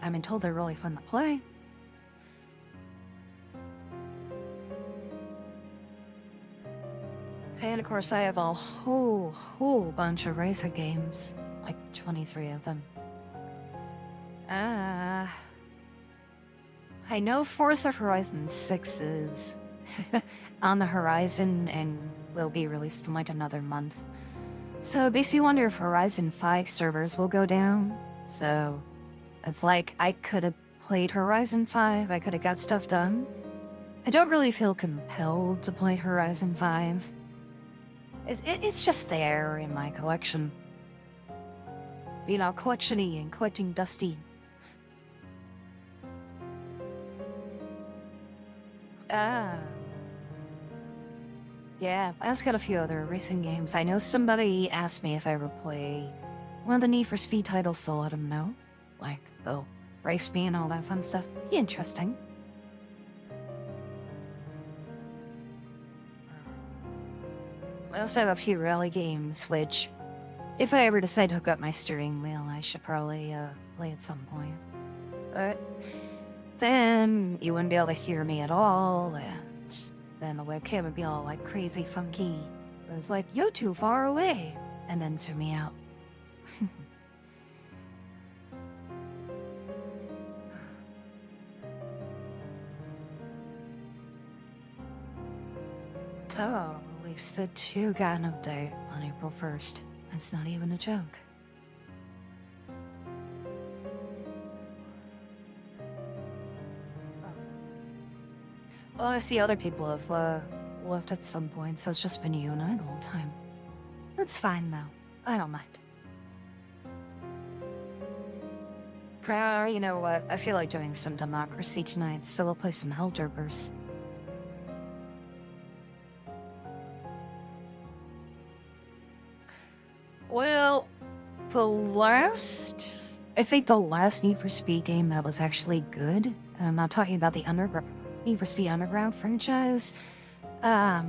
I've been told they're really fun to play. And of course I have a whole bunch of racer games. Like 23 of them. I know Forza Horizon 6 is on the horizon and will be released in like another month. So it makes me wonder if Horizon 5 servers will go down. So it's like I could have played Horizon 5, I could have got stuff done. I don't really feel compelled to play Horizon 5. It's just there in my collection. You know, collection-y and collecting dusty. Yeah, I just got a few other racing games. I know somebody asked me if I ever play one of the Need for Speed titles, so let them know. Like, they'll race me and all that fun stuff. Be interesting. I also have a few rally games, which, if I ever decide to hook up my steering wheel, I should probably play at some point. But then you wouldn't be able to hear me at all, and then the webcam would be all like crazy funky. It was like, you're too far away, and then zoom me out. Oh, released the 2 got an update on April 1st. That's not even a joke. Well, I see other people have left at some point, so it's just been you and I the whole time. It's fine though. I don't mind. You know what? I feel like doing some democracy tonight, so we'll play some HellDrivers. Well, I think the last Need for Speed game that was actually good, I'm not talking about the Need for Speed Underground franchise, I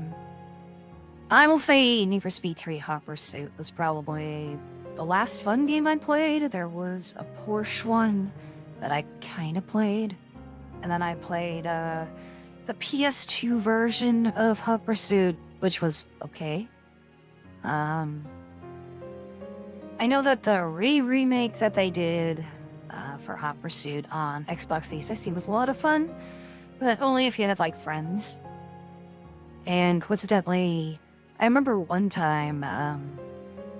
will say Need for Speed 3 Hot Pursuit was probably the last fun game I played. There was a Porsche one that I kind of played, and then I played the PS2 version of Hot Pursuit, which was okay. I know that the remake that they did for Hot Pursuit on Xbox 360 was a lot of fun, but only if you had like friends. And coincidentally, I remember one time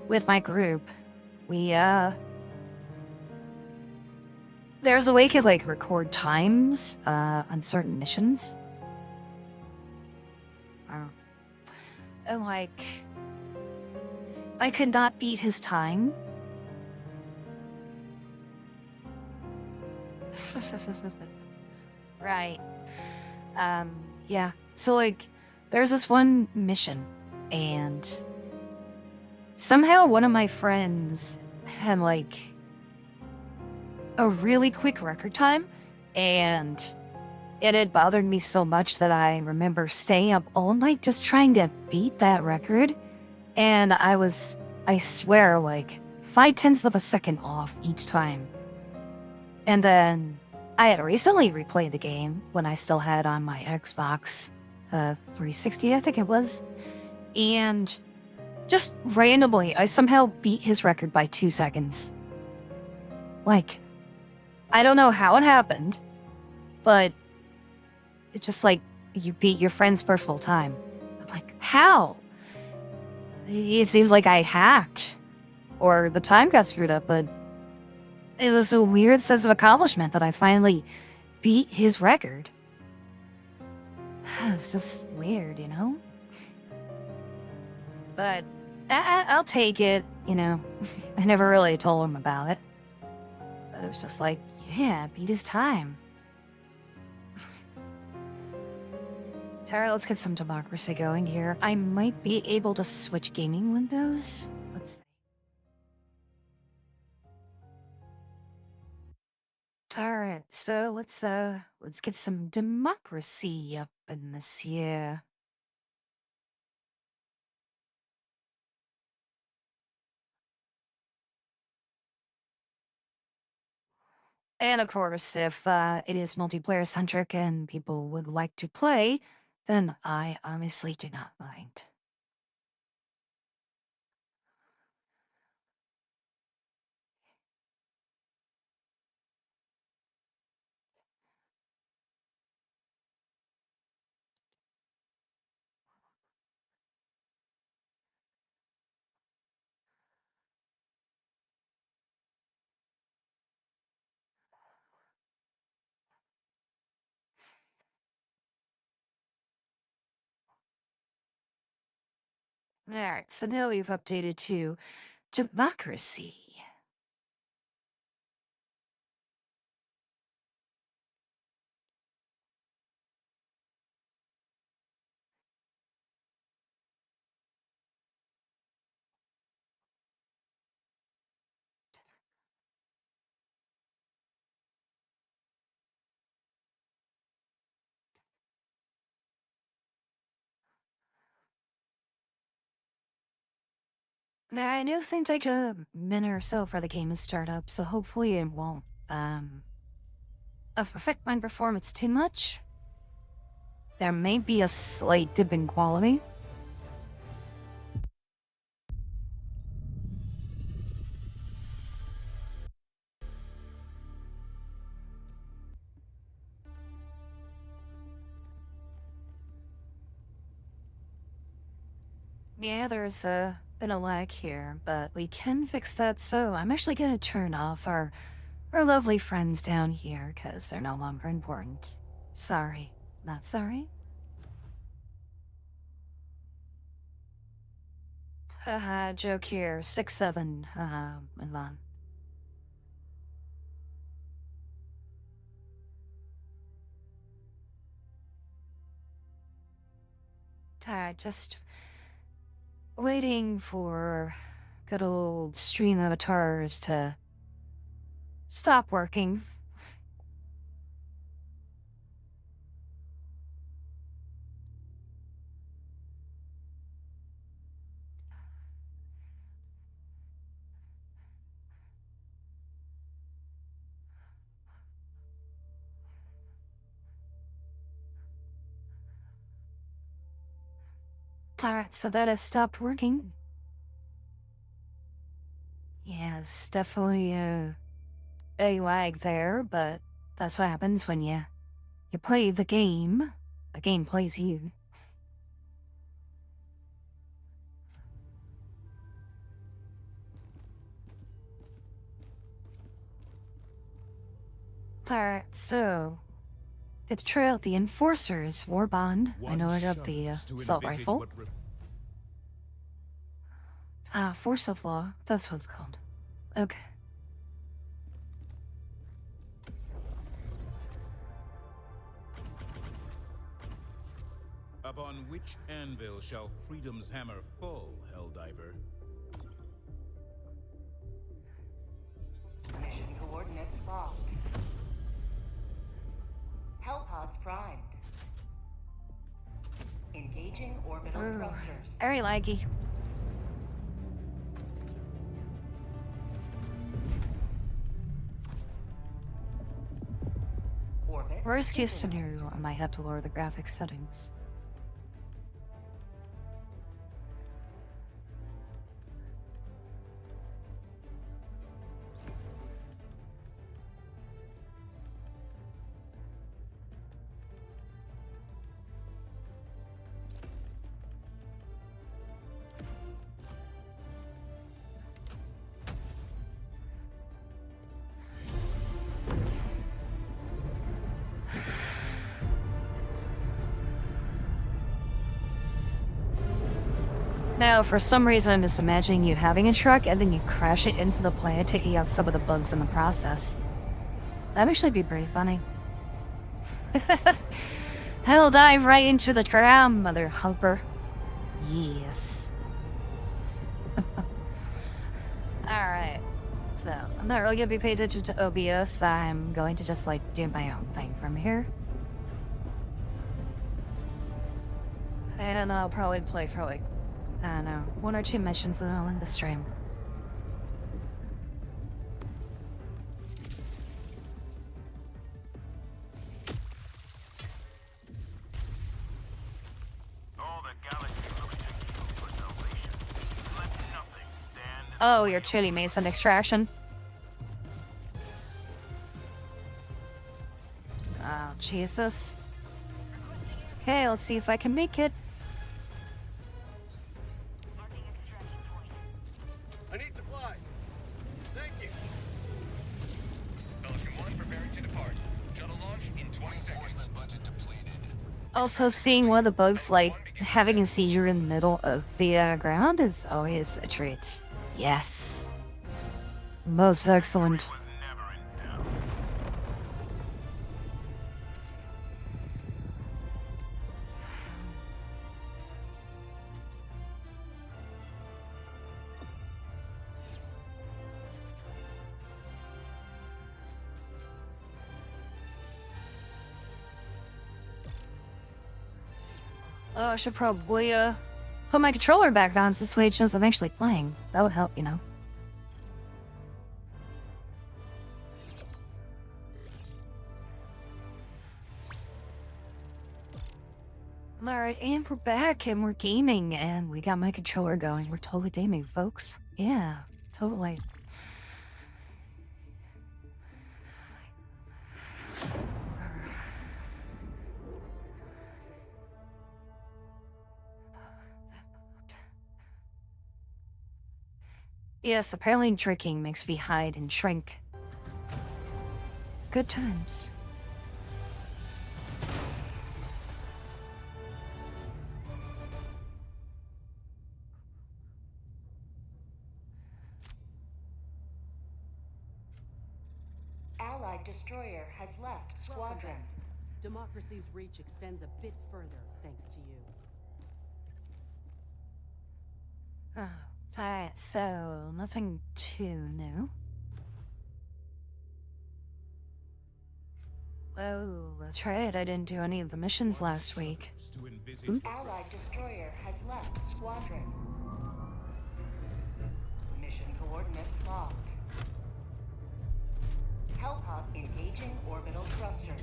with my group, there's a way you could like record times on certain missions. And like, I could not beat his time. Right. Yeah. So like, there's this one mission, and somehow one of my friends had like a really quick record time, and it had bothered me so much that I remember staying up all night just trying to beat that record, and I swear, like 0.5 of a second off each time. And then I had recently replayed the game when I still had on my Xbox 360, I think it was, and just randomly, I somehow beat his record by 2 seconds. Like, I don't know how it happened, but it's just like, you beat your friend's per full time. I'm like, how? It seems like I hacked, or the time got screwed up, but it was a weird sense of accomplishment that I finally beat his record. It's just weird, you know? But I'll take it, you know. I never really told him about it. But it was just like, yeah, beat his time. Tara, let's get some democracy going here. I might be able to switch gaming windows. Let's see. Alright, so let's get some democracy up in this year. And of course, if it is multiplayer centric and people would like to play, then I honestly do not mind. Alright, so now we've updated to democracy. Now, I know things take a minute or so for the game to start up, so hopefully it won't, affect my performance too much. There may be a slight dip in quality. Yeah, there's been a lag here, but we can fix that, so I'm actually gonna turn off our lovely friends down here, because they're no longer important. Sorry. Not sorry? Haha, joke here. 6-7. Haha, Milan. Tired, just waiting for good old stream avatars to stop working. Alright, so that has stopped working. Yes, definitely a lag there, but that's what happens when you play the game plays you. Alright, so it's trail the Enforcer's Warbond. I know I got the assault rifle. Force of Law, that's what it's called. Okay. Upon which anvil shall freedom's hammer fall, HellDiver? Mission coordinates locked. Hellpods primed. Engaging orbital thrusters. Very laggy. Orbit. Worst case scenario, I might have to lower the graphics settings. Now, for some reason, I'm just imagining you having a truck and then you crash it into the plant, taking out some of the bugs in the process. That'd actually be pretty funny. Hell dive right into the ground, mother humper. Yes. Alright. So, I'm not really gonna be paying attention to OBS. I'm going to just, like, do my own thing from here. And then I'll probably play for, like, I don't know, 1 or 2 missions and I'll end the stream. Oh, your chili mason extraction. Oh, Jesus. Okay, let's see if I can make it. I need supplies. Thank you. Pelican 1 preparing to depart. Shuttle launch in 20 seconds. Budget depleted. Also, seeing one of the bugs, like, having a seizure in the middle of the ground is always a treat. Yes. Most excellent. Oh, I should probably, put my controller back on so this way it shows I'm actually playing. That would help, you know. Alright, and we're back, and we're gaming, and we got my controller going. We're totally gaming, folks. Yeah, totally. Yes, apparently drinking makes me hide and shrink. Good times. Allied destroyer has left squadron. Democracy's reach extends a bit further thanks to you. Oh, alright, so nothing too new. Oh, that's right, I didn't do any of the missions last week. To envisage Oops. Allied destroyer has left squadron. Mission coordinates locked. Hellpod engaging orbital thrusters.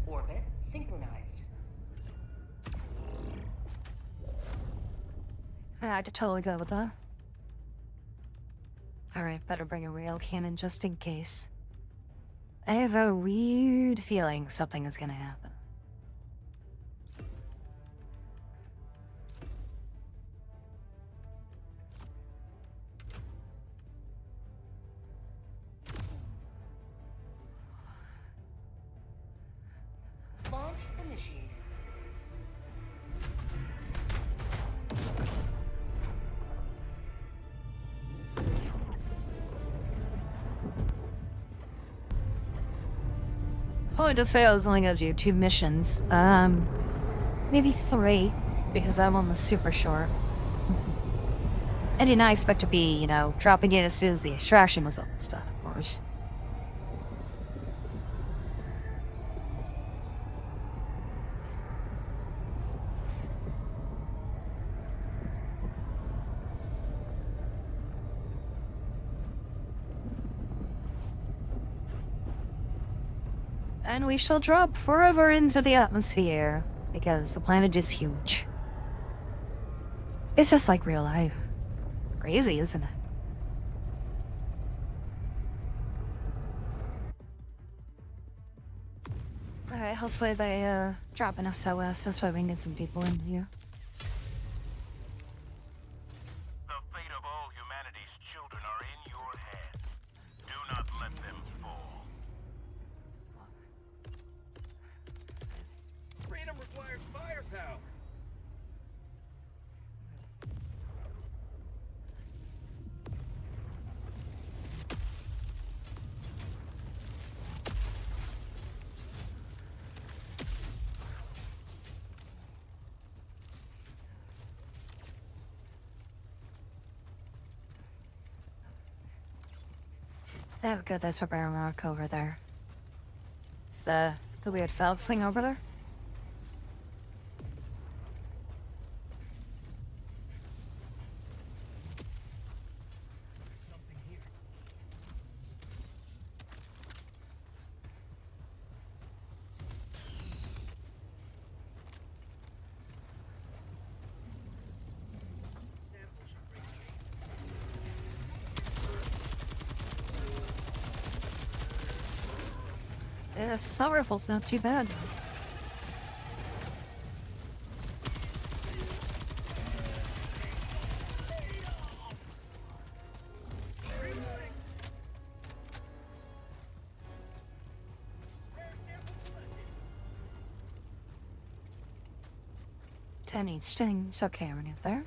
Orbit synchronized. I could totally go with that. Alright, better bring a rail cannon just in case. I have a weird feeling something is gonna happen. Launch initiated. Probably just say I was only gonna do 2 missions. Maybe 3, because I'm on the super short. I did not expect to be, you know, dropping in as soon as the extraction was almost done, of course. And we shall drop forever into the atmosphere, because the planet is huge. It's just like real life. Crazy, isn't it? Alright, hopefully they, drop an SOS, that's why we can get some people in here. The fate of all humanity's children are in your hands. Do not let them fall. Freedom requires firepower. Oh, good, there's a bear mark over there. It's, the weird valve thing over there. Yeah, assault rifle's not too bad. Ten each stings. Okay, we're not there.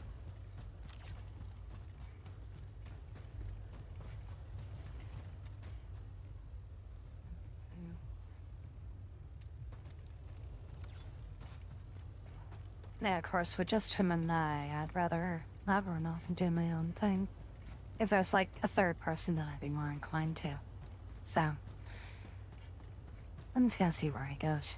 Yeah, of course, with just him and I'd rather not run off and do my own thing. If there's like a third person, then I'd be more inclined to. So, I'm just gonna see where he goes.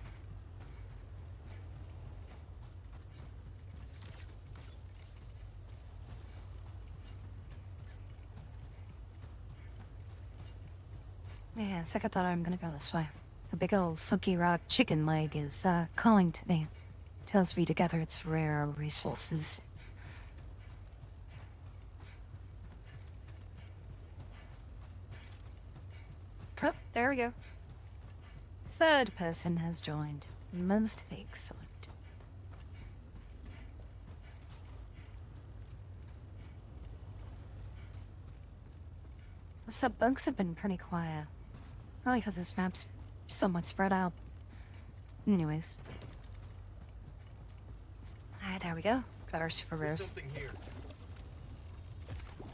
Yeah, second thought I'm gonna go this way. The big old funky rock chicken leg is, calling to me. Tells me to gather its rare resources. Oh, there we go. Third person has joined. Most excellent. The sub-bunks have been pretty quiet. Probably because this map's somewhat spread out. Anyways. Ah, there we go. Got our super rares. Something here.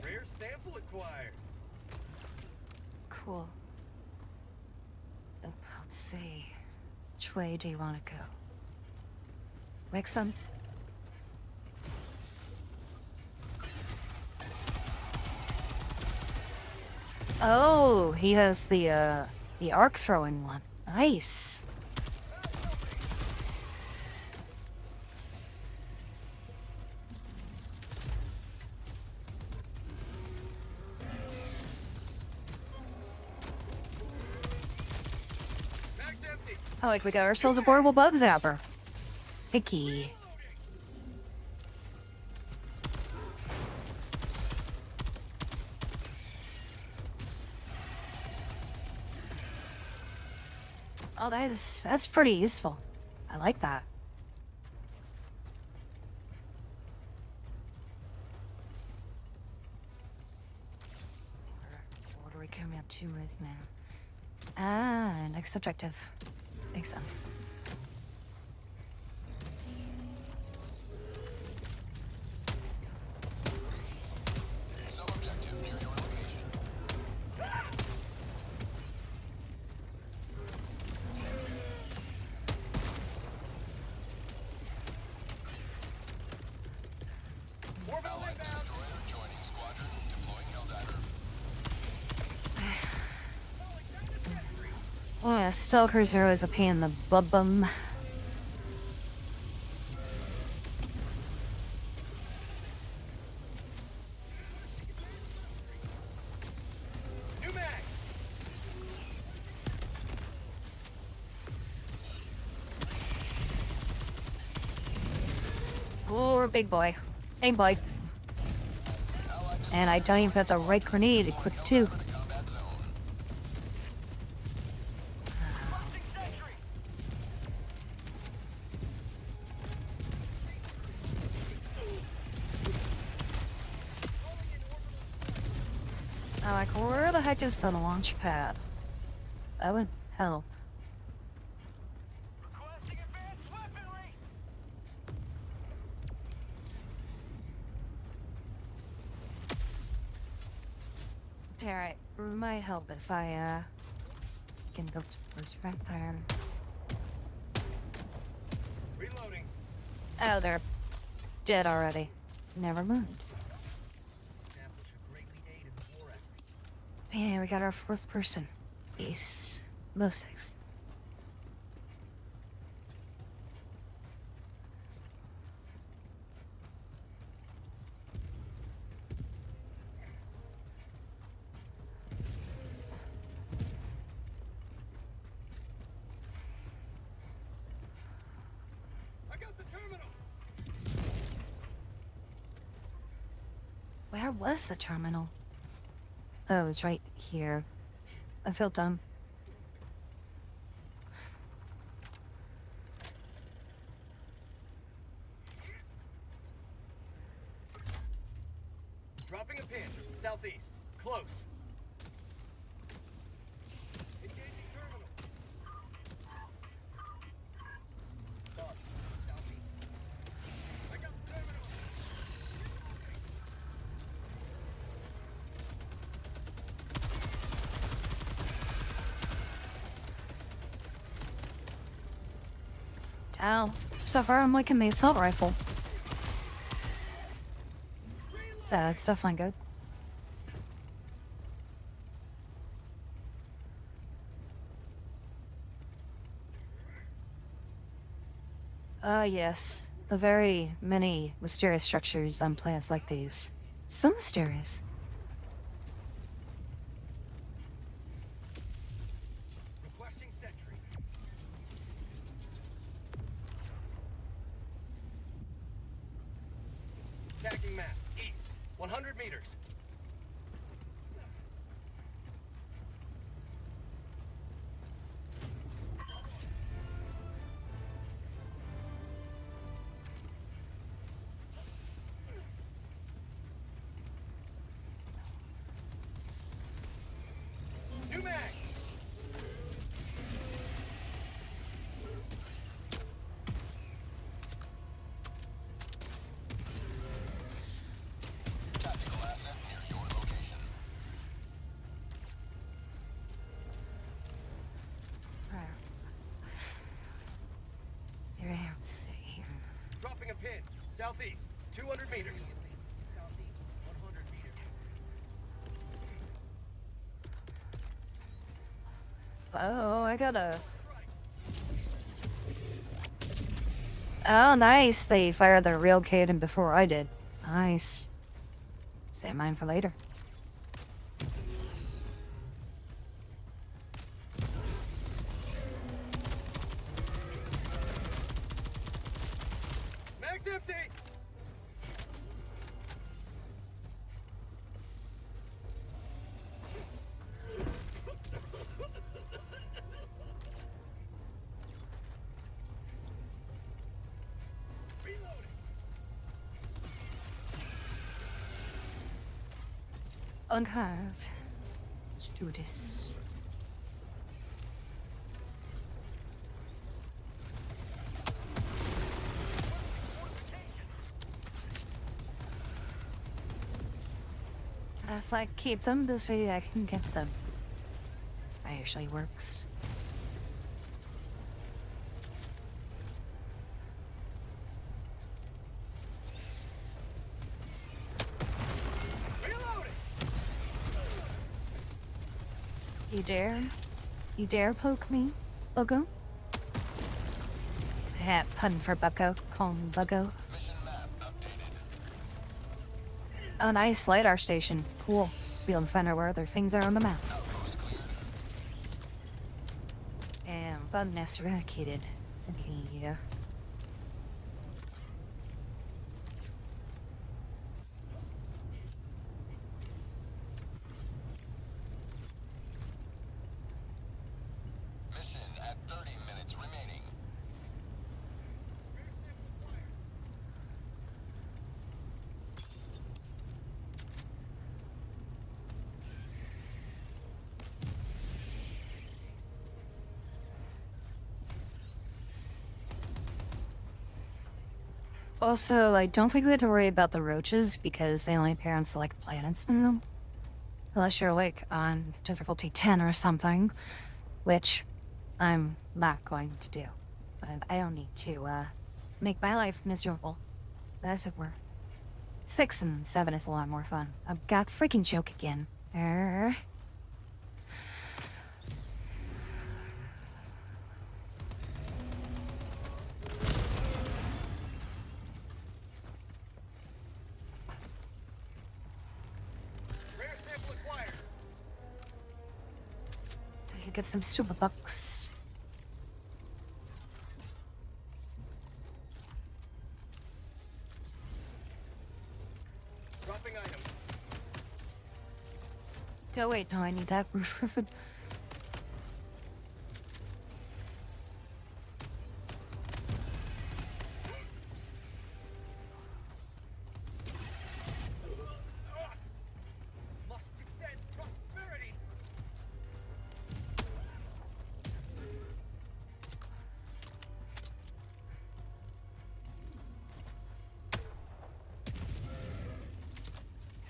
Rare sample acquired. Cool. Let's see. Which way do you want to go? Makes sense. Oh, he has the arc throwing one. Nice. Oh, like we got ourselves a portable bug zapper. Hickey. Oh, that's pretty useful. I like that. What are we coming up to with now? Ah, next objective. Makes sense. Sub-objective near your location. Allied destroyer joining squadron, deploying HellDriver. Oh, yeah, Stalkers are always a pain in the bum. New mag. Oh, big boy. Hey, boy. And I don't even put the right grenade equipped too. Combat zone. I'm like, where the heck is the launch pad? That would help. Requesting advanced weaponry. Alright, it might help if I, can build some first right there. Reloading. Oh, they're dead already. Never mind. Sample should greatly aid in the war efforts. Yeah, we got our fourth person. Ace. Mosix. I got the terminal. Where was the terminal? Oh, it's right here. I feel dumb. Dropping a pin. Southeast. Close. Engaging terminal. Dog. Southeast. I got the terminal. Ow. So far, I'm liking the assault rifle. So, it's definitely good. Yes. The very many mysterious structures on planets like these. So mysterious. Requesting sentry. Tagging map. East. 100 meters. Southeast, 200 meters. Southeast, 100 meters. Oh, I gotta... Oh, nice. They fired their real Caden before I did. Nice. Save mine for later. Mag's empty! Uncarved. Let's do this. That's like keep them this way I can get them. That usually works. You dare? You dare poke me, Buggo? Pun for Bucko. Call him Buggo. Mission map updated. Oh, nice LiDAR station. Cool. Be able to find out where other things are on the map. Outpost cleared. And button nest eradicated. Okay, yeah. Mission at 30 minutes remaining. Also, I don't think we have to worry about the roaches because they only appear on select planets now. Unless you're like on difficulty 10 or something, which I'm not going to do. I don't need to make my life miserable, as it were. 6 and 7 is a lot more fun. I've got freaking joke again. Rare sample acquired. I could get some super bucks. Dropping item. Oh wait, no, I need that. Must extend prosperity.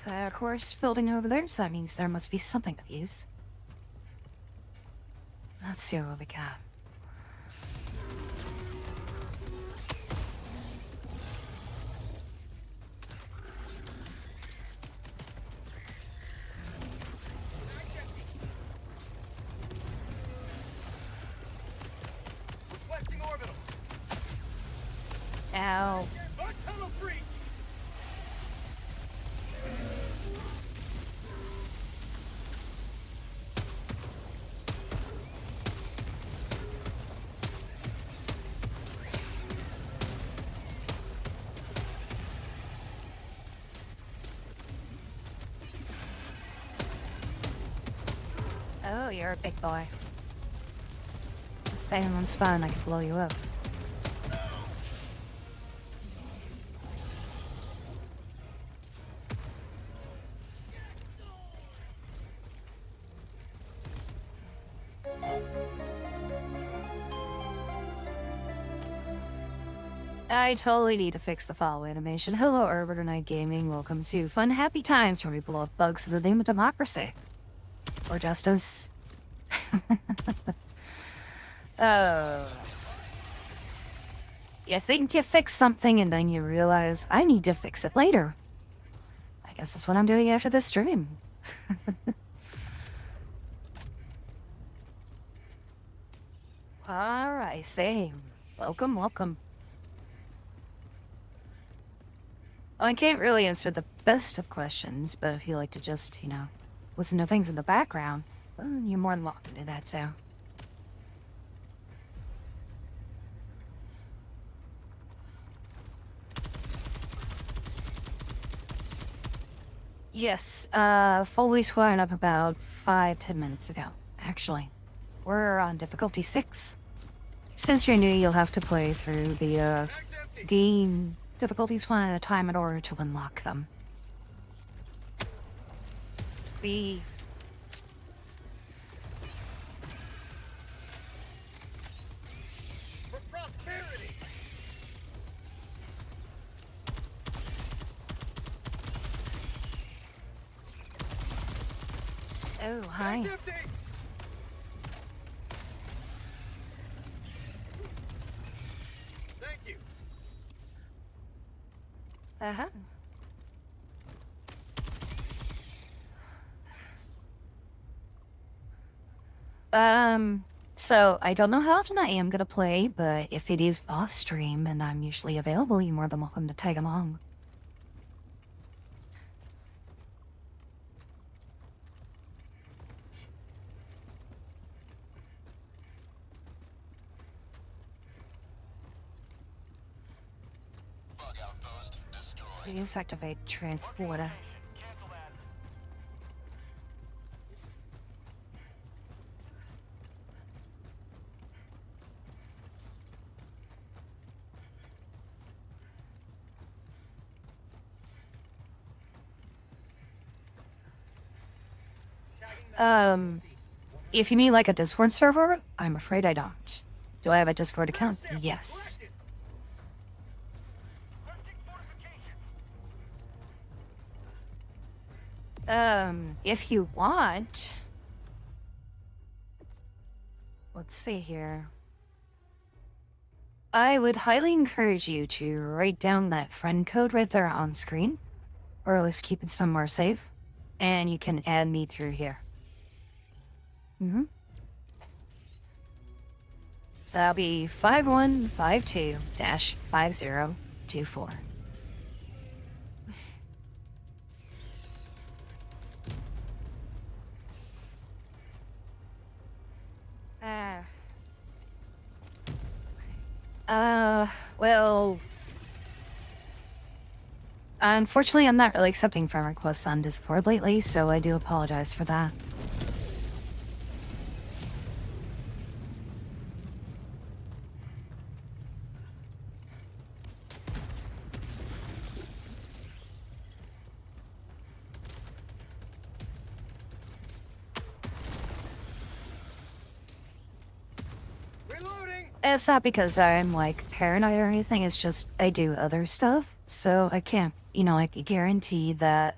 Of course, building over there, so that means there must be something of use. Let's see what we got. Requesting orbital. Ow. Bug tunnel free. Oh, you're a big boy. Saying one's fun, I could blow you up. I totally need to fix the follow animation. Hello, Urban Night Gaming. Welcome to Fun Happy Times where we blow up bugs in the name of democracy. Or justice. Oh. You think you fix something and then you realize I need to fix it later. I guess that's what I'm doing after this stream. Alright, same. Welcome, welcome. Well, I can't really answer the best of questions, but if you like to just, you know, listen to things in the background, well, you're more than welcome to do that too. Yes, fully squared up about 5-10 minutes ago, actually. We're on difficulty 6. Since you're new, you'll have to play through the game difficulties one at a time in order to unlock them. The For prosperity! Oh, hi. Back empty! Thank you. Uh-huh. So I don't know how often I am gonna play, but if it is off stream and I'm usually available, you're more than welcome to tag along. Bug outpost destroyed. Please activate transporter. Cancel that. If you mean like a Discord server, I'm afraid I don't. Do I have a Discord account? Yes. Requesting fortifications. If you want... Let's see here. I would highly encourage you to write down that friend code right there on screen, or at least keep it somewhere safe, and you can add me through here. So that'll be 5152-5024. Well... Unfortunately, I'm not really accepting friend requests on Discord lately, so I do apologize for that. Reloading! It's not because I'm, like, paranoid or anything, it's just I do other stuff, so I can't, you know, like, guarantee that,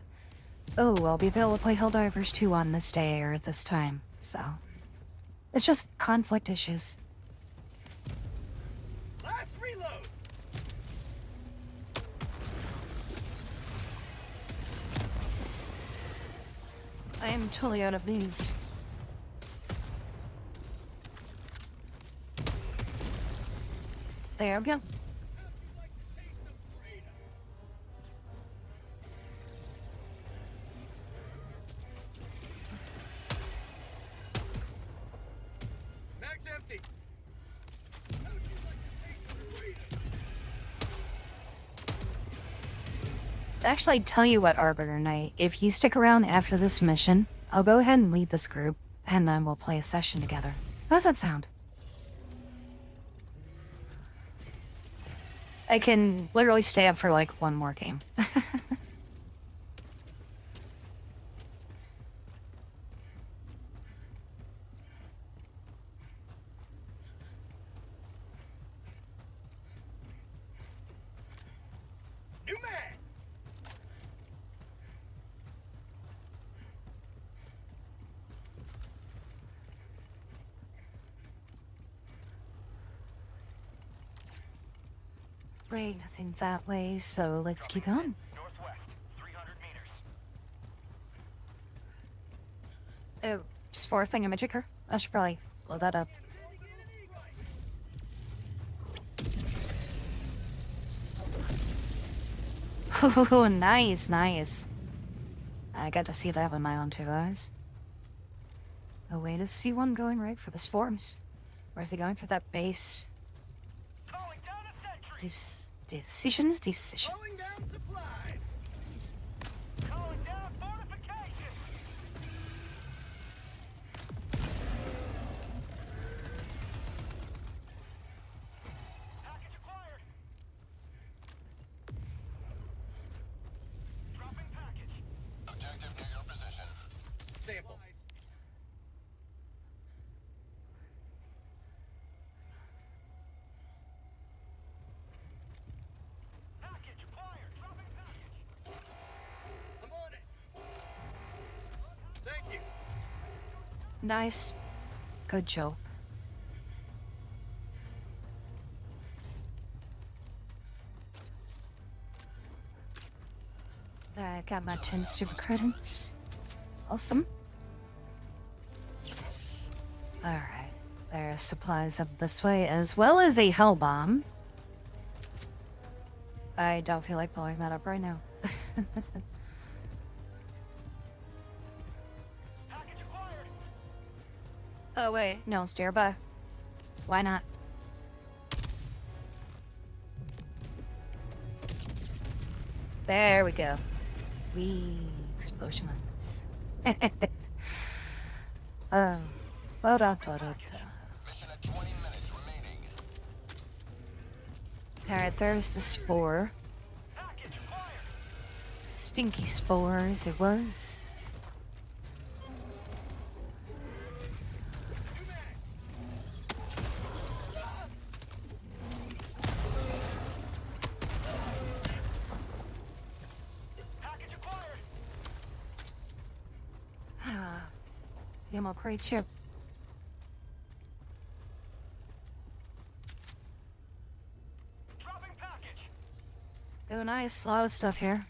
oh, I'll be available to play HellDrivers 2 on this day or this time, so... It's just conflict issues. Last reload! I am totally out of news. There we go. Mag's empty. Actually, tell you what, Arbiter Knight, if you stick around after this mission, I'll go ahead and lead this group, and then we'll play a session together. How's that sound? I can literally stay up for like one more game. New mag! Right, nothing that way, so let's keep on. Northwest, 300 meters. Oh, spore thingamajigger. I should probably blow that up. Oh, nice, nice. I got to see that with my own 2 eyes. A way to see one going right for the swarms. Or if they're going for that base. Calling down a sentry. Decisions. Calling down fortifications. Package acquired. Dropping package. Objective near your position. Sample. Package acquired. Dropping package. I'm on it. Thank you. Nice. Good job. I got my 10 super credits. Awesome. Alright. There are supplies up this way, as well as a hell bomb. I don't feel like blowing that up right now. Package acquired. Oh wait, no, it's nearby. Why not? There we go. Explosions. Oh. Mission at 20 minutes remaining. Alright, there's the spore. Package acquired. Stinky spores it was. Package acquired. Ammo crates here. Dropping package. Oh, nice. A lot of stuff here.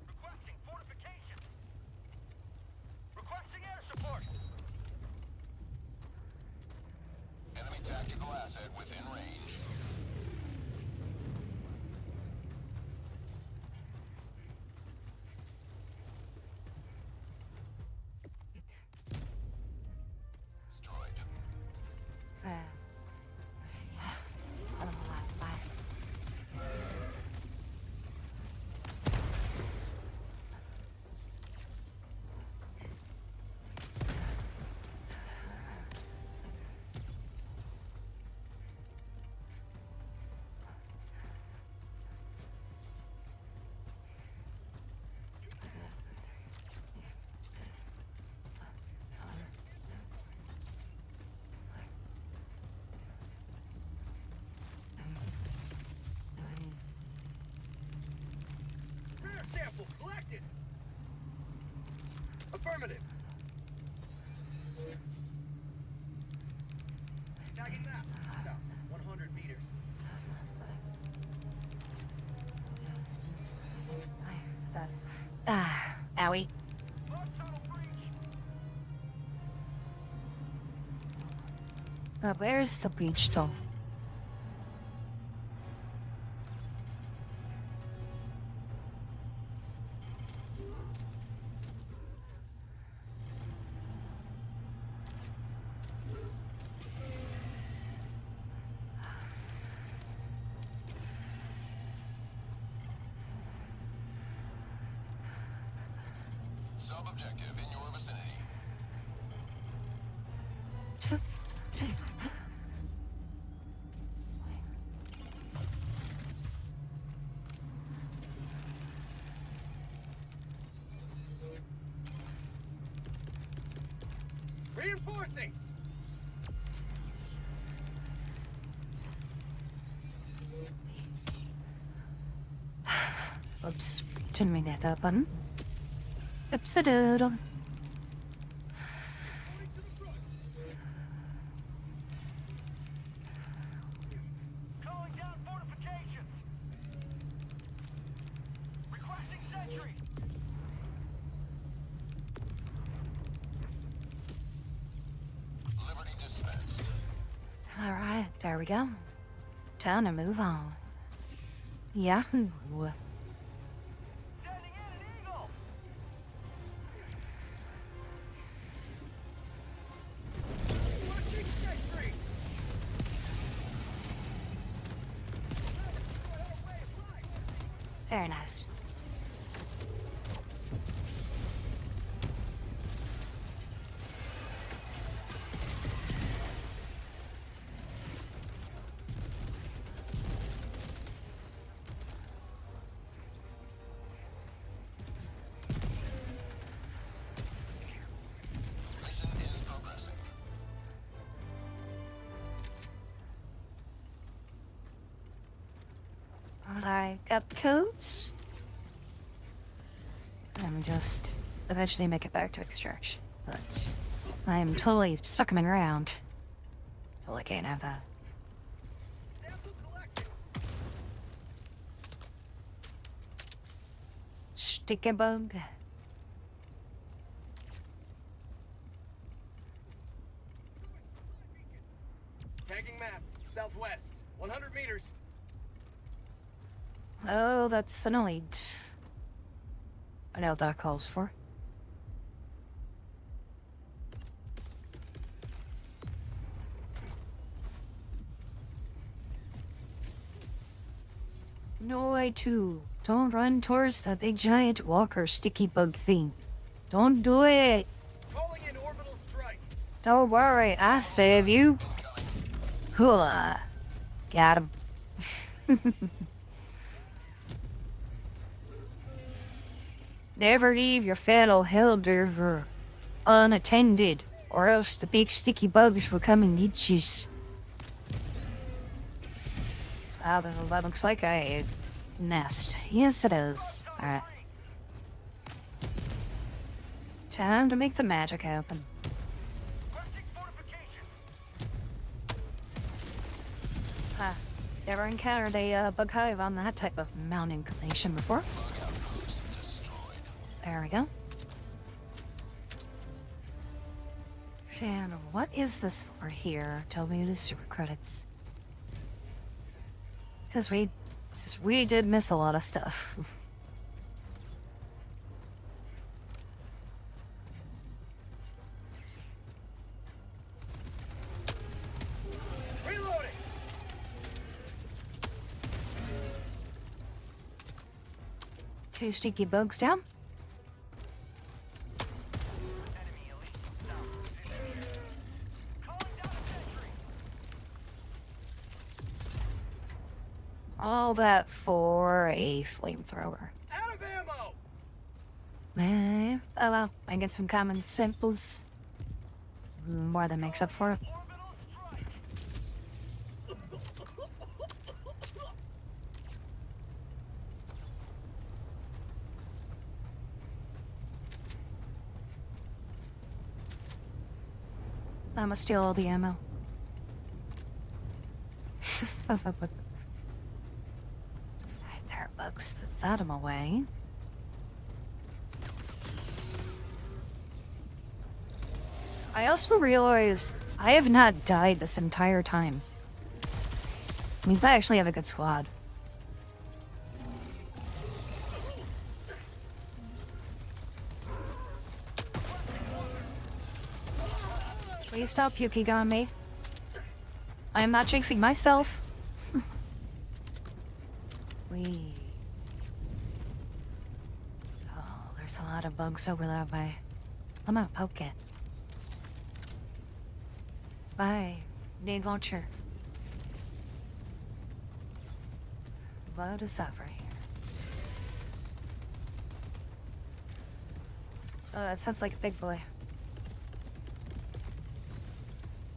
Requesting fortifications. Requesting air support. Enemy tactical asset within range. Destroyed. I don't know why. Rare sample collected. Affirmative. Tagging map. South, 100 meters. Owie. Log tunnel breach. Where's the breach though? Sub-objective in your vicinity. Reinforcing. Oops, didn't mean to hit that button. Oops-a-doodle. Calling down fortifications. we go. Time to move on. Yahoo! Very nice. Mission is progressing. Alright, got the codes. I'm just eventually make it back to extraction. But I'm totally stuck in around. Totally can't have that. Sticky bug. Tagging map, southwest, 100 meters. Oh, that's annoying. I know what that calls for. No, I too. Don't run towards that big giant walker sticky bug thing. Don't do it. Calling in orbital strike. Don't worry, I save you. Hooah. Got him. Never leave your fellow HellDriver unattended, or else the big sticky bugs will come and get you. Ah, that looks like a nest. Yes, it is. Alright. Time to make the magic happen. Huh. Never encountered a bug hive on that type of mountain inclination before. There we go. And what is this for here? Tell me the super credits. Because we did miss a lot of stuff. Reloading. Two sticky bugs down. All that for a flamethrower. Out of ammo. Oh well, I get some common samples. More than makes up for it. I'm gonna steal all the ammo. Right there, bugs. That them away. I also realized I have not died this entire time. Means I actually have a good squad. Please stop puking on me. I am not jinxing myself. Oh, there's a lot of bugs over that way. I'm gonna poke it. Bye. Need launcher. What is that for here? Oh, that sounds like a big boy.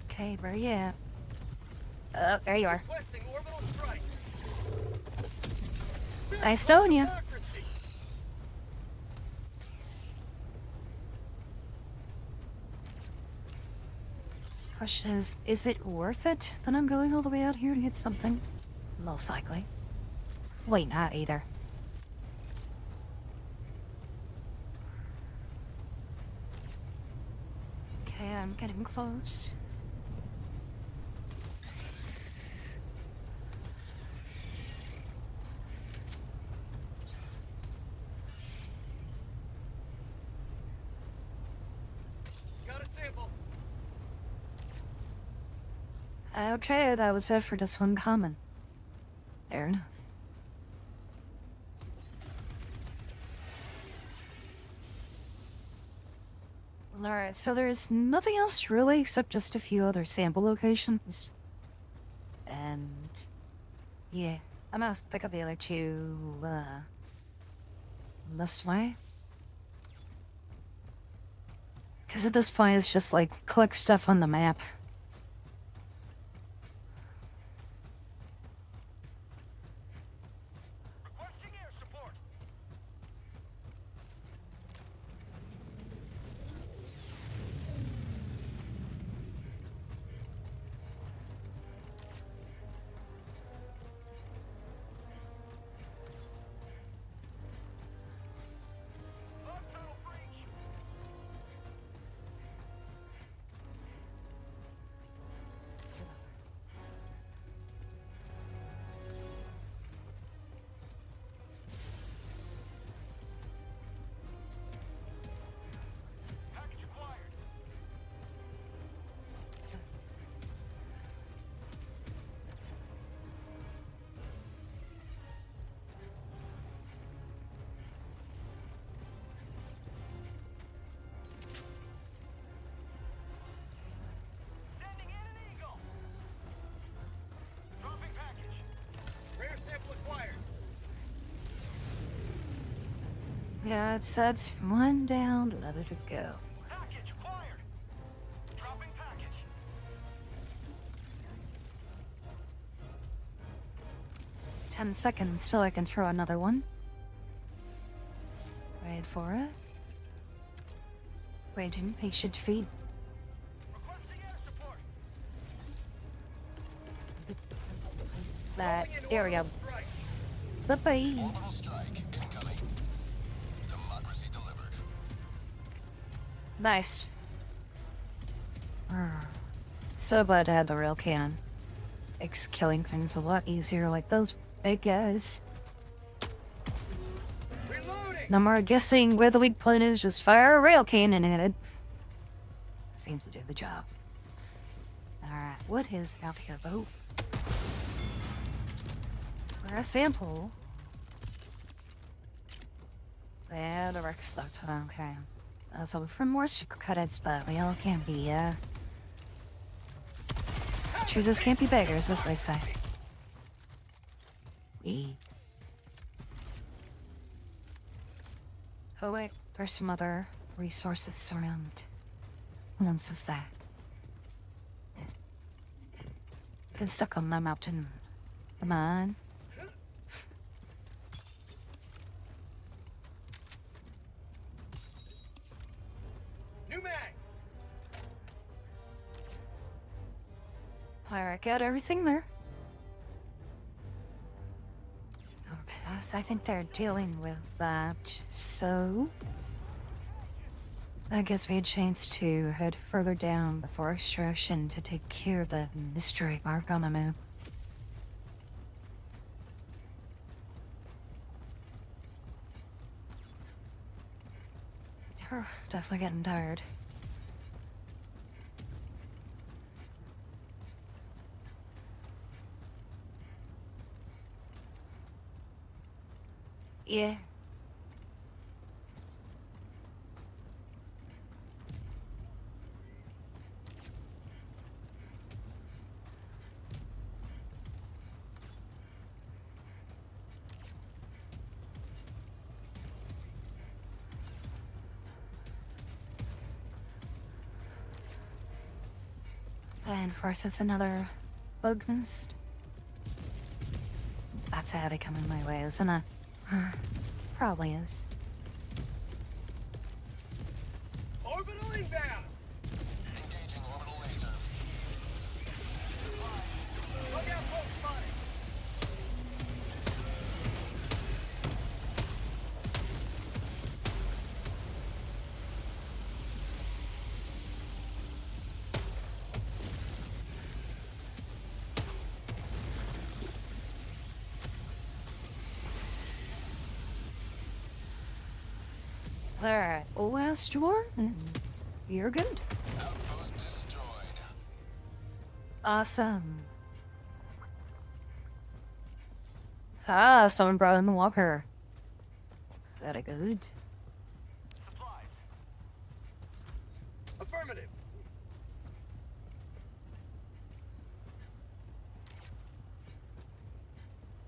Okay, where are you at? Oh, there you are. Requesting orbital strike. Nice knowing you. Democracy. Question is it worth it that I'm going all the way out here to hit something? Most likely. Wait, not either. Okay, I'm getting close. Okay, that was it for this one comment. Fair enough. Alright, so there's nothing else really except just a few other sample locations. And yeah, I must pick up the other two, this way. Because at this point it's just like collect stuff on the map. Requesting air support. Log tunnel breach. Package acquired. Sending in an eagle. Dropping package. Rare sample acquired. Yeah, that's one down, another to go. Package acquired. Dropping package. 10 seconds till I can throw another one. Wait for it. Waiting, patient feet. Requesting air support. There we go. Bye-bye. Orbital strike incoming. Democracy delivered. Nice. So glad I had the rail cannon. Makes killing things a lot easier, like those big guys. Reloading. No more guessing where the weak point is, just fire a rail cannon at it. Seems to do the job. Alright, what is out here, boat? We're a sample. Yeah, the wreck's locked. Okay. So for more secret credits, but we all can't be, choosers can't be beggars, as they say. Oh wait, there's some other resources around. What else is that? Get stuck on the mountain. Come on. New mag. Alright, got everything there. Okay, so I think they're dealing with that, so... that gives me a chance to head further down before extraction to take care of the mystery mark on the map. Definitely getting tired. Yeah. And of course, it's another bug nest. That's a heavy coming my way, isn't it? Probably is. Orbital inbound. Engaging orbital laser. Look out, folks, spotted. Alright, last one. You're good. Outpost destroyed. Awesome. Ah, someone brought in the walker. Very good. Supplies. Affirmative.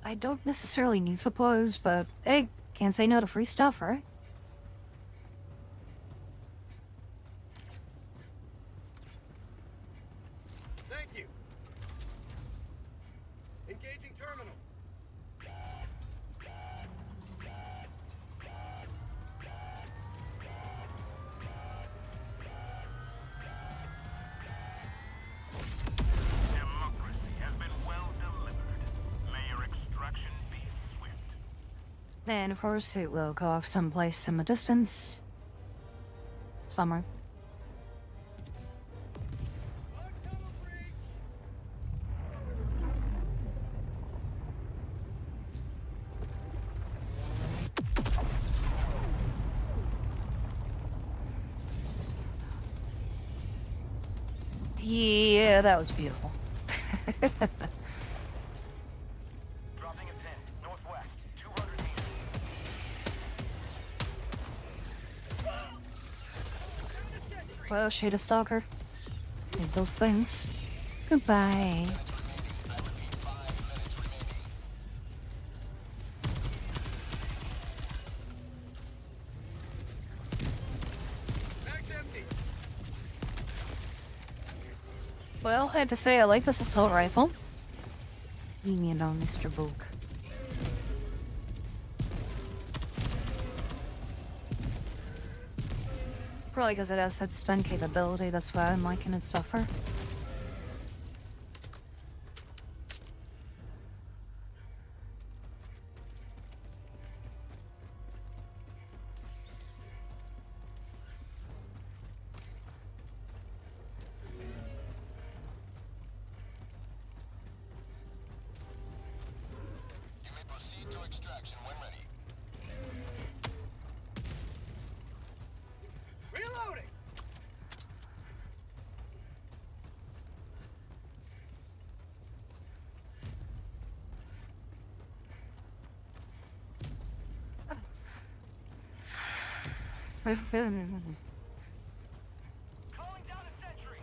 I don't necessarily need supplies, but hey, can't say no to free stuff, right? Thank you. Engaging terminal. Democracy has been well delivered. May your extraction be swift. Then, of course, it will go off someplace in the distance. Somewhere. Yeah, that was beautiful. Dropping a pin. Northwest. 200 meters. Well, Shada Stalker. Need those things. Goodbye. Mag's empty. Well, I had to say I like this assault rifle. Leave me alone, Mr. Book. Probably because it has that stun capability, that's why I'm liking it suffer. You may proceed to extraction when ready. Reloading. Calling down a sentry.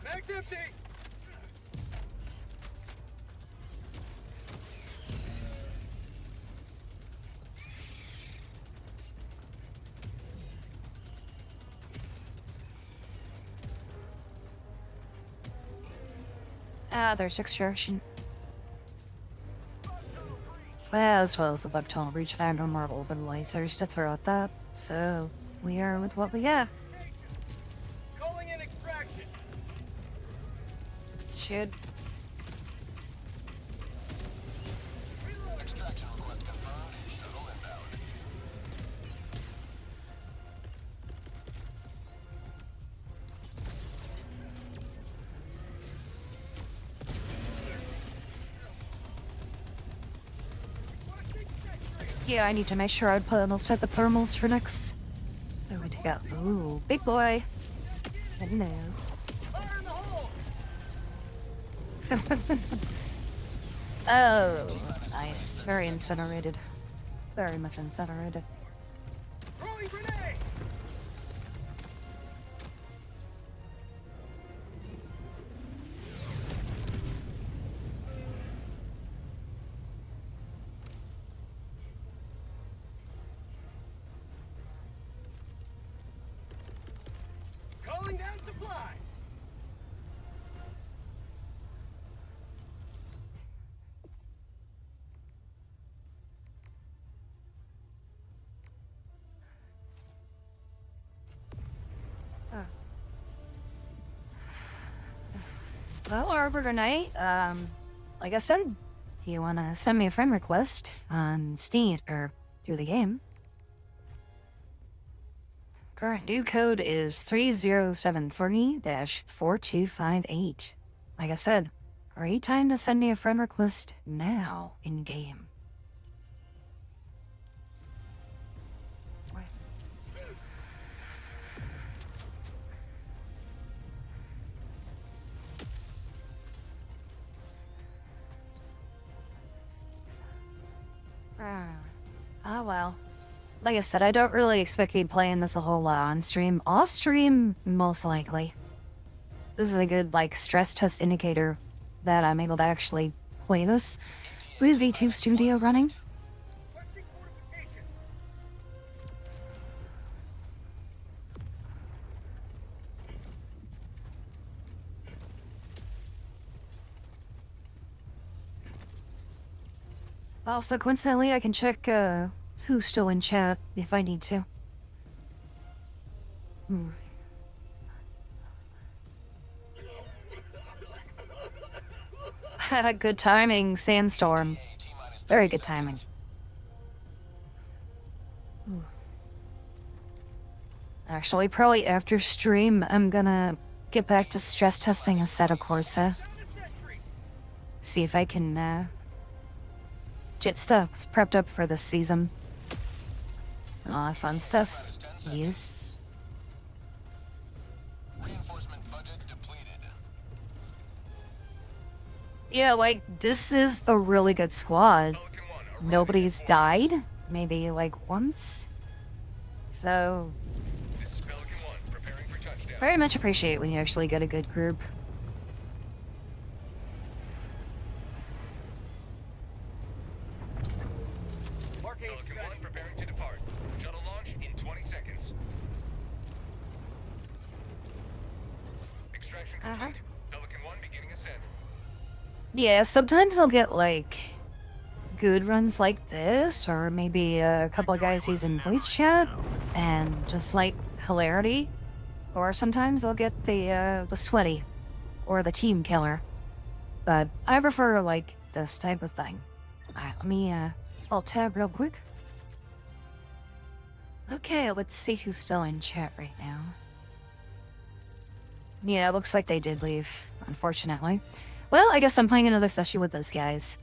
Mag's empty. Ah, there's extraction. Well, as well as the bug tunnel breach and no more open lasers to throw at that. So, we are with what we got. Calling in extraction. Should. Extraction request confirmed. Shuttle inbound. Yeah, I need to make sure I put on those type of thermals for next. There we go. Ooh, big boy. Hello. Fire in the hole. Oh, nice. Very incinerated. Very much incinerated. Throwing grenade. Calling down supplies. Well, Arbiter Knight, like I said, if you want to send me a friend request on Steam or through the game, Current new code is 30740-4258. Like I said, great time to send me a friend request now in game. Ah, well. Like I said, I don't really expect to be playing this a whole lot on stream. Off stream, most likely. This is a good, like, stress test indicator that I'm able to actually play this with VTube Studio running. Also, coincidentally, I can check, who's still in chat if I need to. Good timing, Sandstorm. Very good timing. Actually, probably after stream, I'm gonna get back to stress testing Assetto Corsa. See if I can, get stuff prepped up for this season. Aw, fun stuff. Yes. Reinforcement budget depleted. Yeah, like, this is a really good squad. Nobody's died, maybe, like, once. So, This is Pelican 1, preparing for touchdown. very much appreciate when you actually get a good group. Pelican 1 preparing to depart. Shuttle launch in 20 seconds. Extraction complete. Pelican 1 beginning ascent. Yeah, sometimes I'll get, like, good runs like this, or maybe a couple of guys using voice chat, and just, like, hilarity. Or sometimes I'll get the sweaty, or the team killer. But I prefer, like, this type of thing. Alright, let me, I'll tab real quick. Okay, let's see who's still in chat right now. Yeah, it looks like they did leave, unfortunately. Well, I guess I'm playing another session with those guys.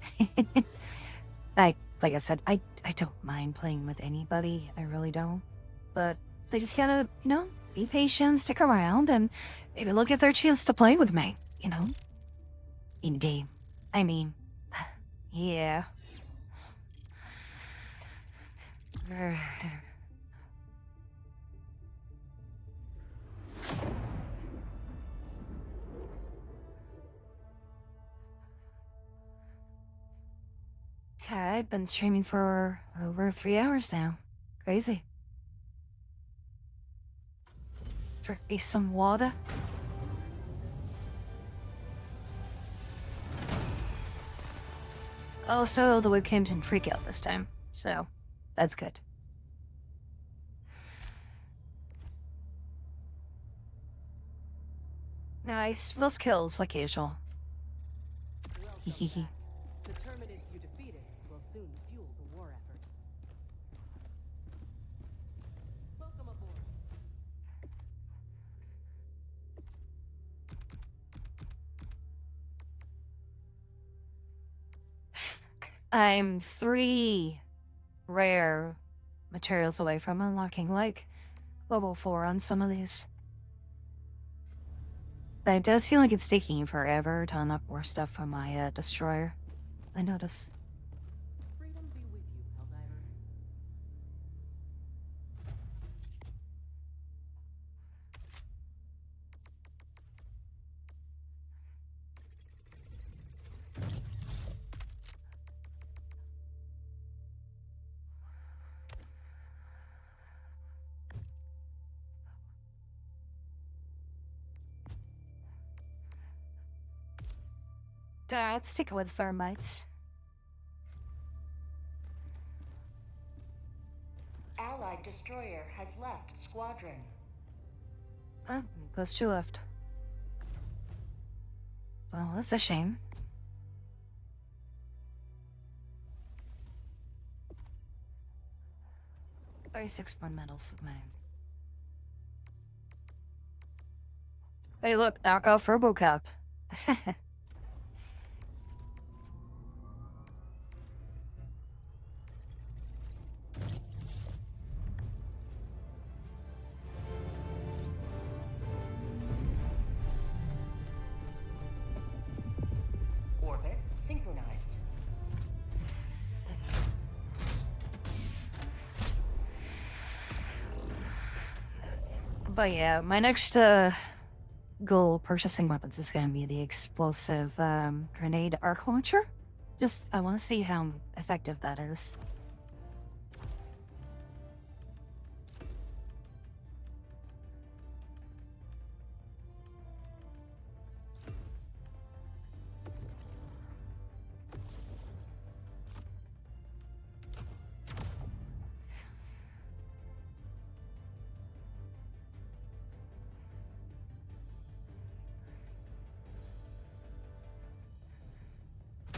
Like I said, I don't mind playing with anybody, I really don't. But they just gotta, you know, be patient, stick around, and maybe they'll get their chance to play with me, you know? In-game. I mean, yeah. Okay, I've been streaming for over 3 hours now. Crazy. Drink me some water. Also, the webcam didn't freak out this time, so that's good. Nice. Those kills, like usual. Hehehe. The Terminids you defeated will soon fuel the war effort. Welcome aboard. I'm 3 rare materials away from unlocking, like, level 4 on some of these. But it does feel like it's taking forever to unlock more stuff from my, destroyer. I notice. Freedom be with you, HellDiver. Let's stick with thermites. Allied destroyer has left squadron. Oh, goes 2 left. Well, that's a shame. $36 more medals of mine. Hey, look, knockoff RoboCop. Orbit synchronized. But yeah, my next goal purchasing weapons is gonna be the explosive grenade arc launcher. Just I want to see how effective that is.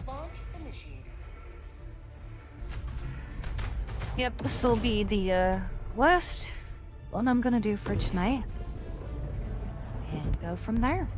Launch initiated. Yep, this will be the last one I'm gonna do for tonight, and go from there.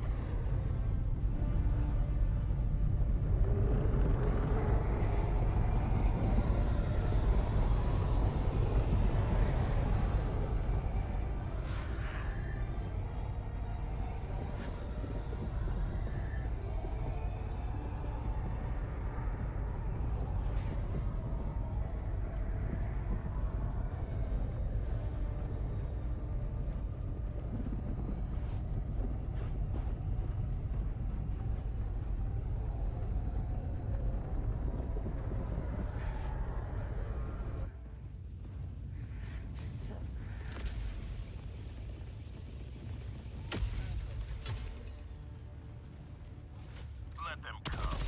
Let them come.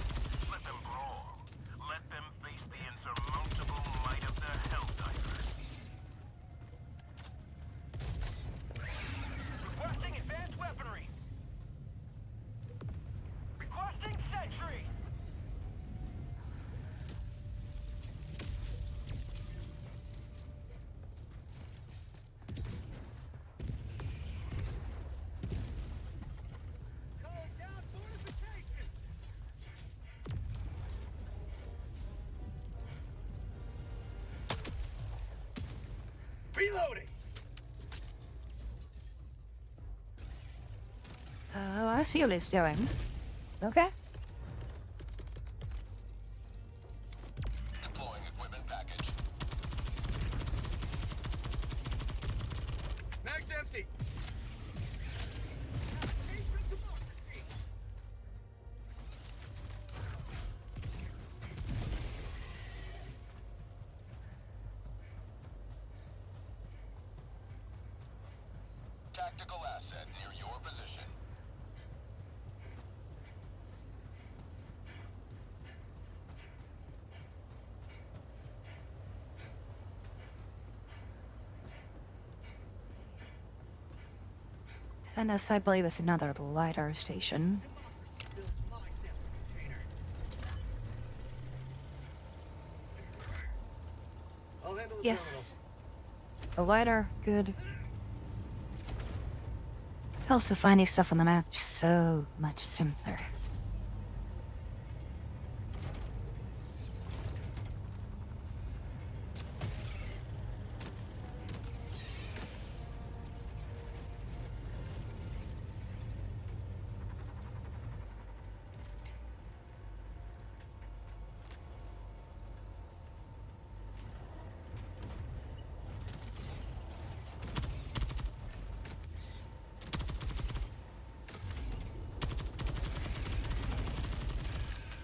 Let them brawl. Let them face the insurmountable might of the HellDrivers. Requesting advanced weaponry. Requesting sentry. Calling down fortifications. Reloading. Oh, I see what it's doing. Okay. Deploying equipment package. Mag's empty. Tactical asset near your position. And this, I believe, is another LiDAR station. Builds my sample container. I'll handle the Yes. A LiDAR, good. Also, finding stuff on the map is so much simpler.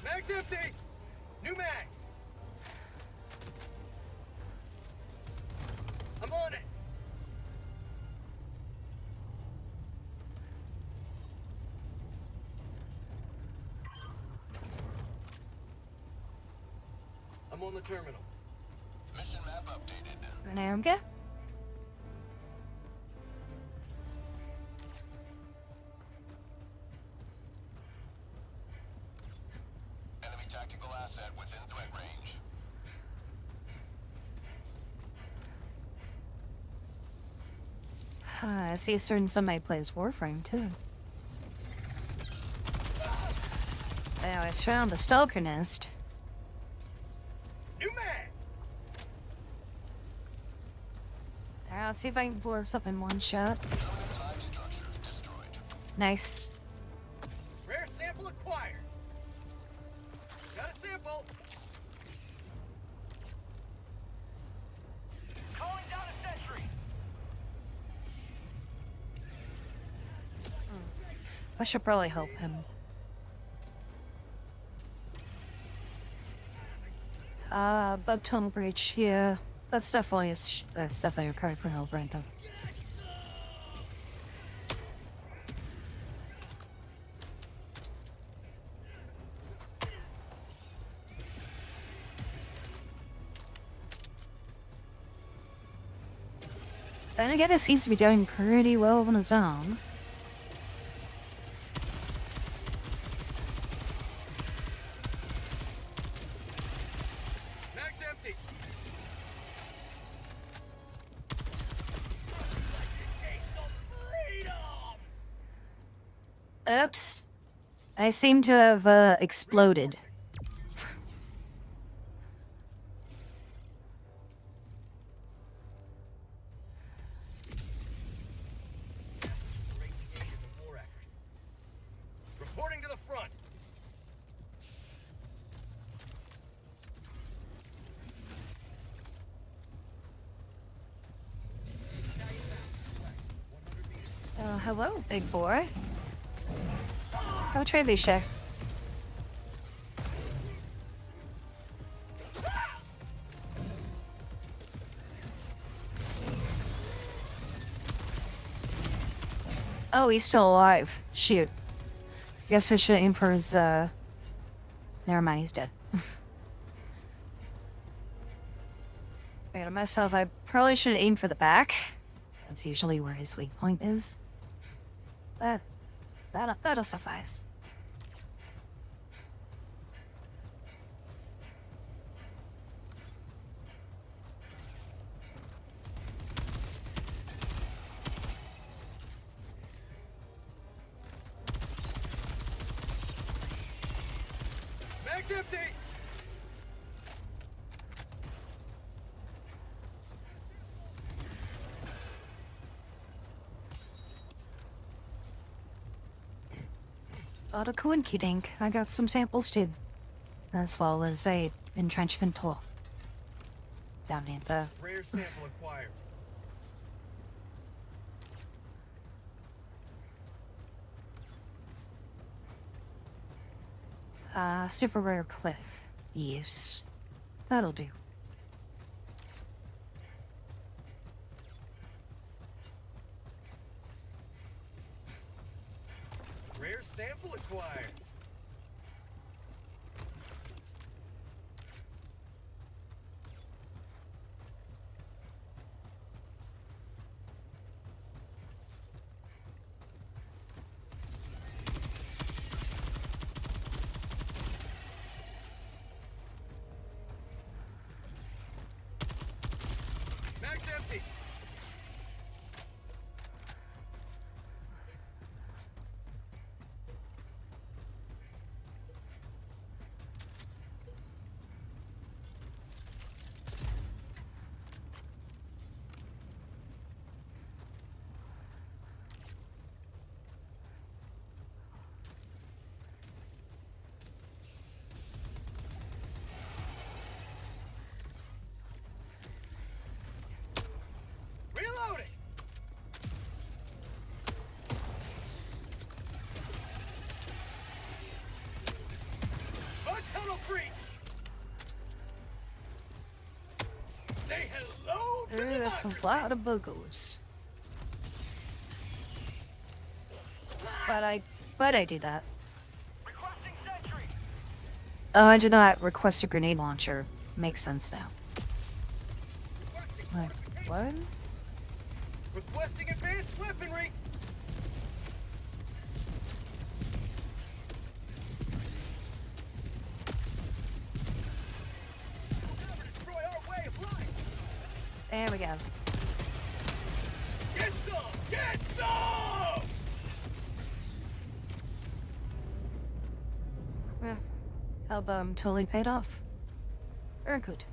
Mag's empty! New mag! I'm on it! I'm on the terminal. Mission map updated. Renamga? Enemy tactical asset within threat range. I see a certain somebody plays Warframe too. Just found the stalker nest. New mag! Alright, let's see if I can blow this up in one shot. Nice. Rare sample acquired. Got a sample. Calling down a sentry. I should probably help him. Bug tunnel breach, yeah. That's definitely stuff that required for help right though. Then again, it seems to be doing pretty well on its own. Mag's empty. Oops. I seem to have exploded. Greatly aided the war effort. Reporting to the front. Hello, big boy. How trade share? Oh, he's still alive. Shoot. Guess I should aim for his, Never mind, he's dead. I gotta myself, I probably should aim for the back. That's usually where his weak point is. But that'll suffice. Mag's empty. Auto coinciding. I got some samples too. As well as a entrenchment tool. Down at the Rare sample acquired. super rare cliff. Yes. That'll do. Rare sample acquired. Mag's empty. Reloading. Bug tunnel breach. Say hello to Ooh, that's a lot of boogers. But I do that. Requesting sentry. Oh, I did not request a grenade launcher. Makes sense now. Wait, what? Requesting advanced weaponry. Never destroy our way of life. There we go. Get some! Get some! Album totally paid off. Very good.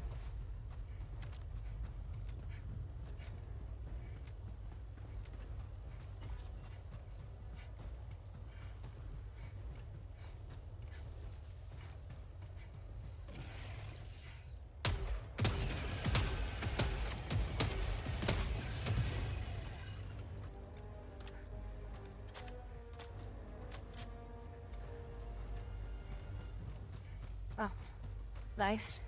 Oh, nice.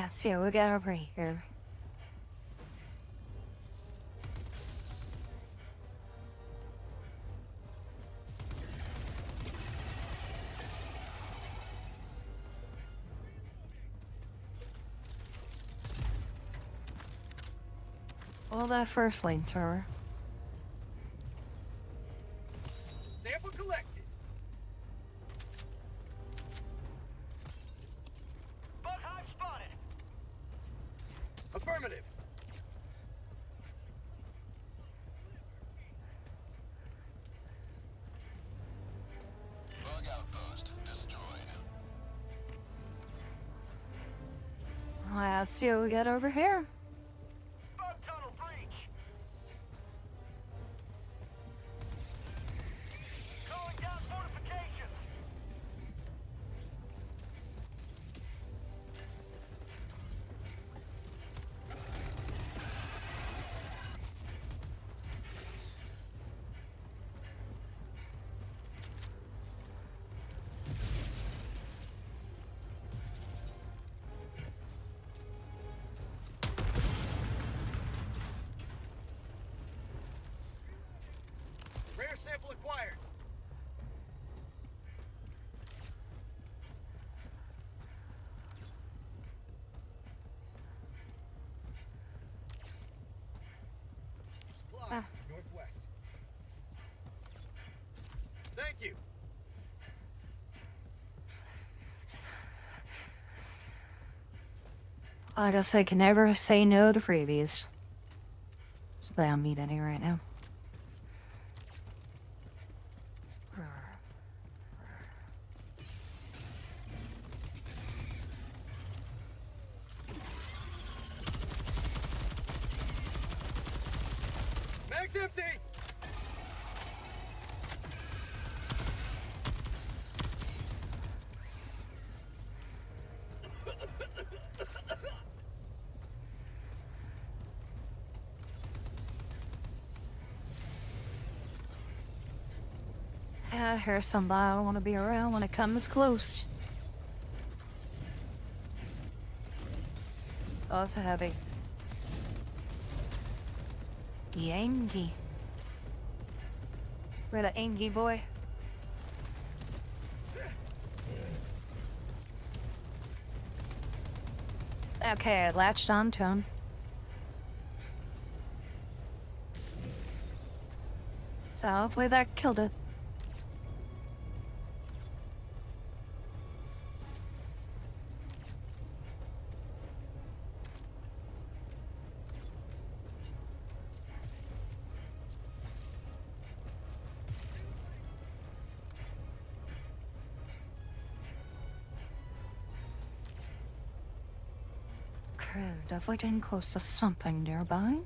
See what we got over here. Well, that first flamethrower. Sample collected. Bug hive spotted. Affirmative. Bug outpost destroyed. Let's see what we got over here. Bug tunnel breach. Calling down fortifications. Rare sample acquired. Supplies northwest. Thank you. I just say can never say no to freebies. So they don't mean any right now. Mag's empty. Yeah, here's somebody I don't want to be around when it comes close. Oh, it's a heavy. Yankee. We're the Yankee boy. Okay, I latched onto him. So hopefully that killed it. Crew definitely getting close to something nearby.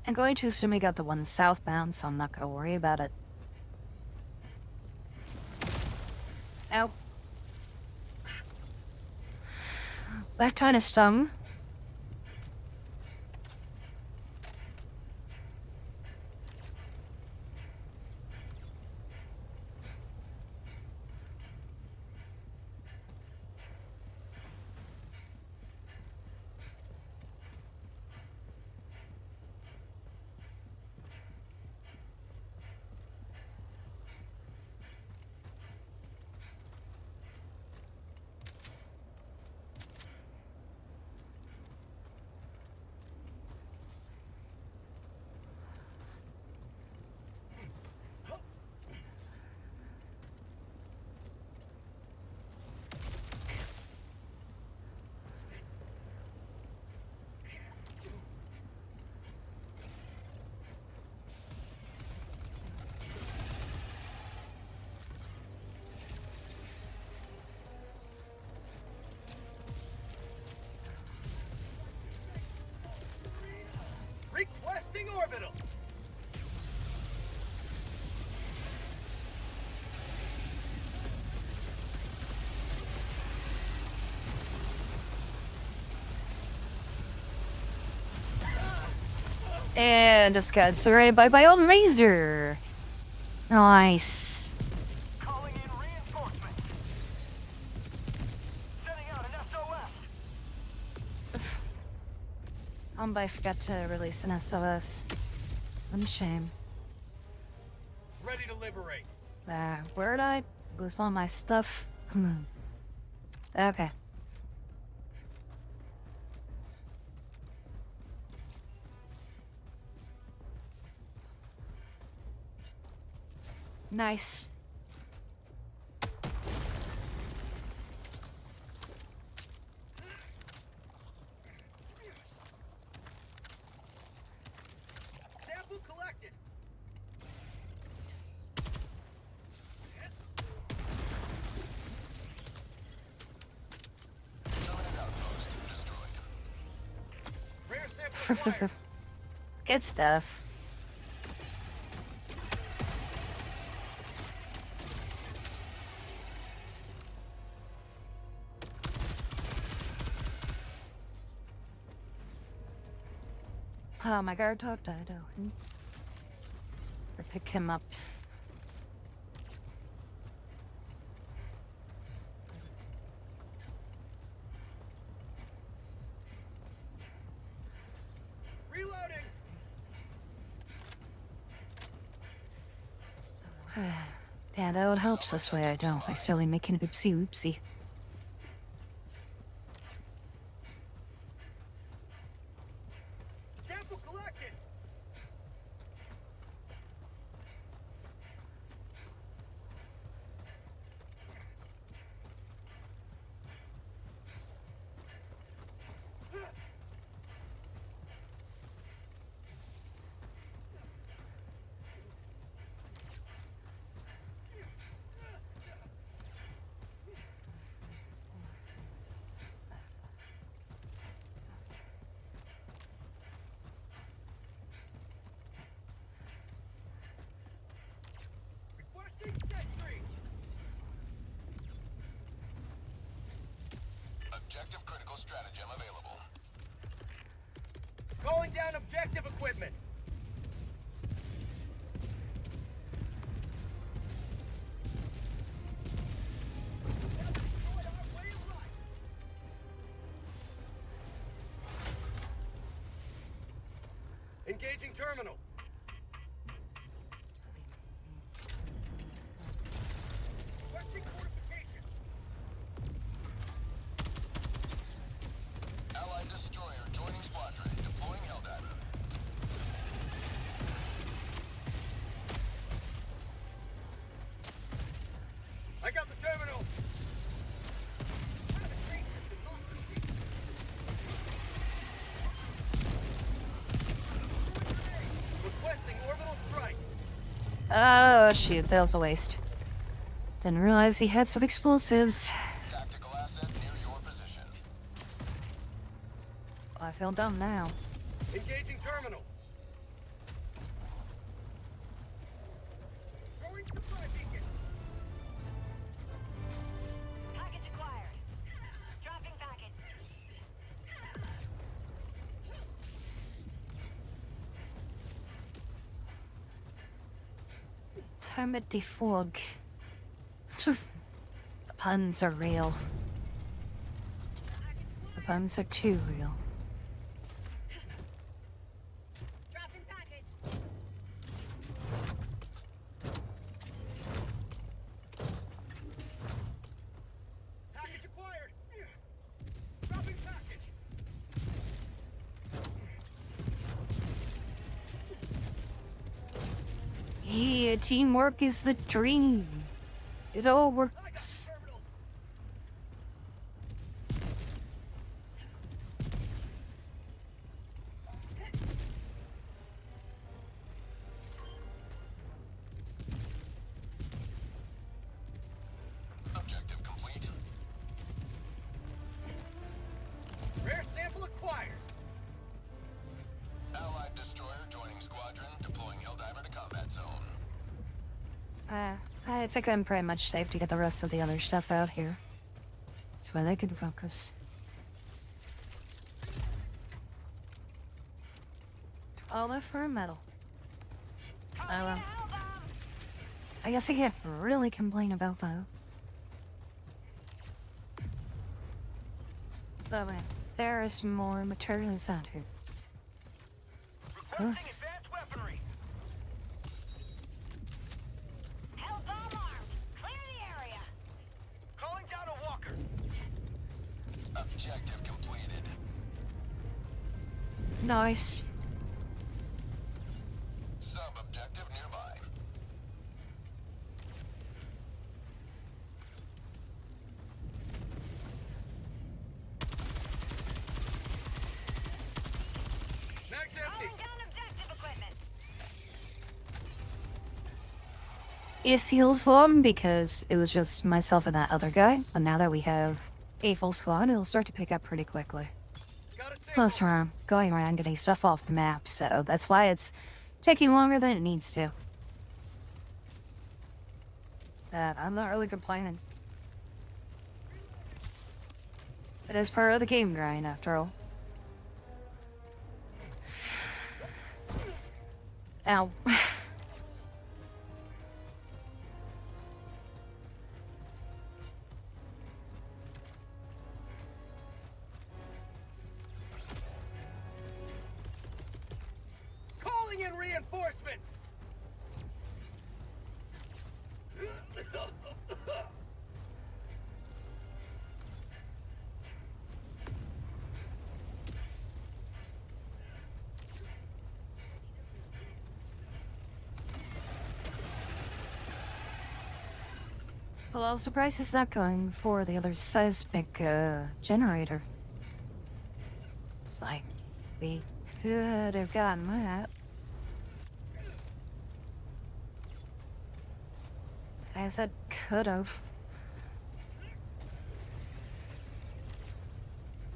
I'm going to assume we got the one southbound, so I'm not gonna worry about it. Ow. Back to his stum. Requesting orbital. And just got surrounded by my own razor. Nice. Calling in reinforcements. Sending out an SOS. I forgot to release an SOS. What a shame. Ready to liberate. Where'd I lose all my stuff? Okay. Nice. Sample collected. Rare sample acquired. Good stuff. Oh, my guard top died. Oh. Or pick him up. Reloading. Yeah, that would help this way I don't necessarily make an oopsie. Sample collected. Requesting sentry. Objective critical stratagem available. Calling down objective equipment. Engaging terminal. Requesting fortification. Allied destroyer joining squadron. Deploying HellDrivers. I got the terminal. Requesting orbital strike. Oh, shoot, that was a waste. Didn't realize he had some explosives. Tactical asset near your position. I feel dumb now. Engaging terminal. Package acquired. Dropping package. Time at defog. The puns are real. The puns are too real. Dropping package. Package acquired. Dropping package. Yeah, teamwork is the dream. It all works. Objective complete. Rare sample acquired. Allied destroyer joining squadron, deploying HellDriver to combat zone. I think I'm pretty much safe to get the rest of the other stuff out here. That's why they can focus. All that for a medal. Oh well. I guess I can't really complain about that. But wait, there is more materials out here. Of course. Advanced weaponry. Hell bomb armed. Clear the area. Calling down a walker. Objective completed. Nice. Sub-objective nearby. Mag's empty. Calling down objective equipment. It feels long because it was just myself and that other guy, but now that we have a full squad, it'll start to pick up pretty quickly. Got a sample. Plus, we're going around getting stuff off the map, so that's why it's taking longer than it needs to. That I'm not really complaining. It is part of the game grind, after all. Ow. Calling in reinforcements. Well, I was surprised it's not going for the other seismic generator. It's like, we could have gotten that. I said could have.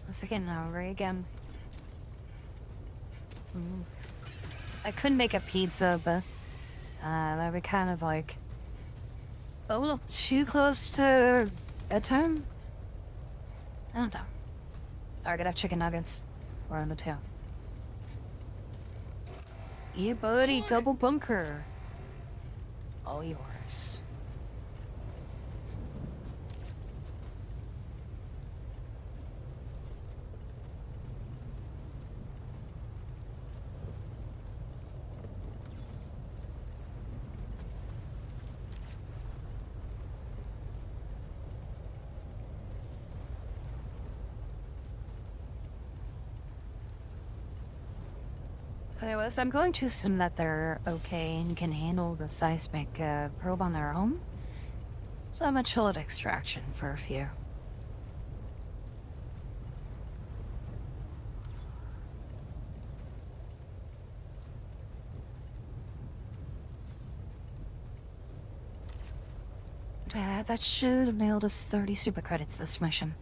Once again, now, right again. I could make a pizza, but that would be kind of like a little too close to bedtime. I don't know. Or I could have chicken nuggets. Or on the tail. Yeah, buddy, double bunker. All yours. Anyways, I'm going to assume that they're okay and can handle the seismic probe on their own. So I'm gonna chill at extraction for a few. That should have nailed us 30 super credits this mission.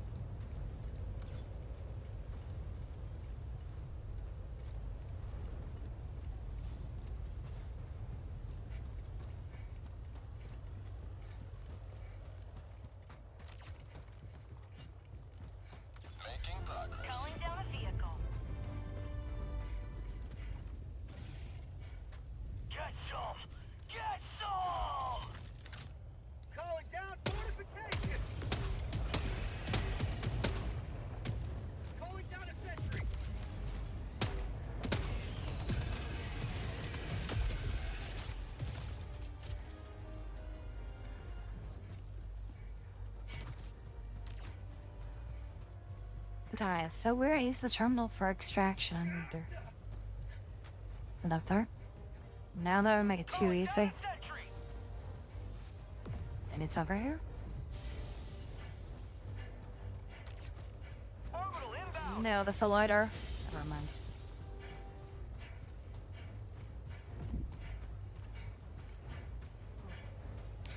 Alright, so where is the terminal for extraction? And up there? Now that would make it too easy. And it's over here? No, that's a lighter. Never mind.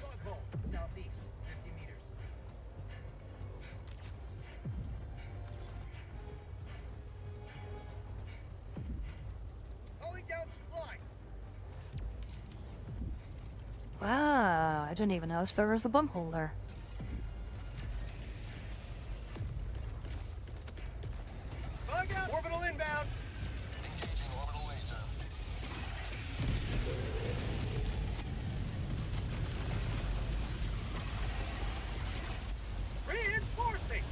Log vault, southeast, 50 meters. Hauling down supplies. Wow, I didn't even notice there was a bump hole there. Bug out. Orbital inbound. Engaging orbital laser. Reinforcing.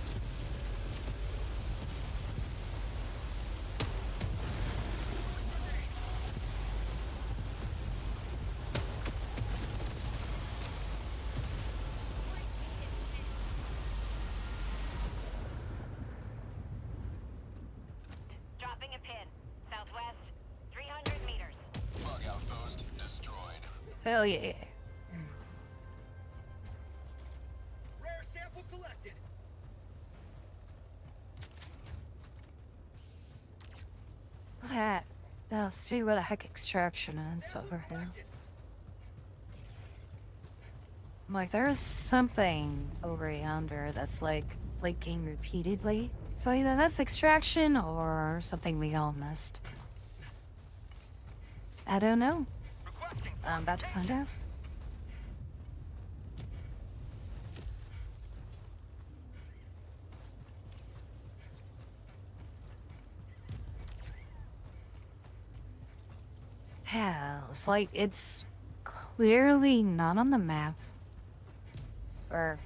Dropping a pin. Southwest, 300 meters. Bug outpost destroyed. Hell yeah. Rare sample collected. Look at that. Now see where the heck extraction is over here. I'm like, there's something over yonder that's like blinking repeatedly. So either that's extraction or something we all missed. I don't know. I'm about to find out. Hell, it's like it's clearly not on the map. Or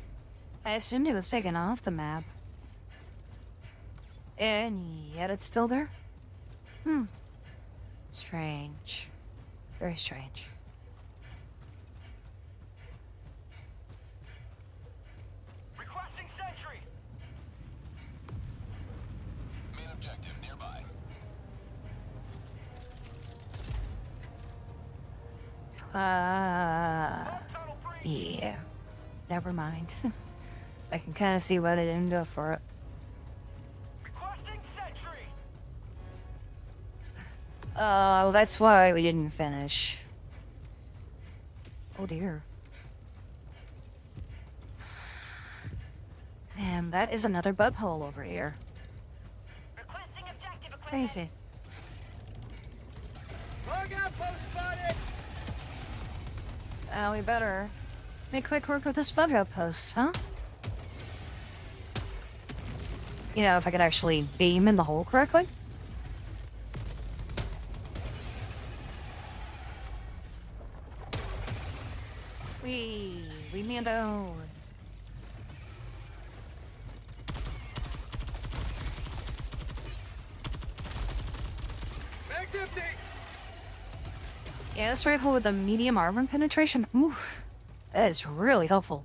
I assumed it was taken off the map. And yet it's still there? Strange. Very strange. Requesting sentry. Main objective nearby. Tunnel breach. Yeah. Never mind. I can kind of see why they didn't go for it. Requesting sentry. Well, that's why we didn't finish. Oh dear. Damn, that is another butthole over here. Requesting objective equipment. Crazy. Bug outpost spotted. We better make quick work with this bug outpost, huh? You know, if I could actually aim in the hole correctly. Leave me alone. Mag's empty. Yeah, this rifle with the medium armor penetration. Ooh, that is really helpful.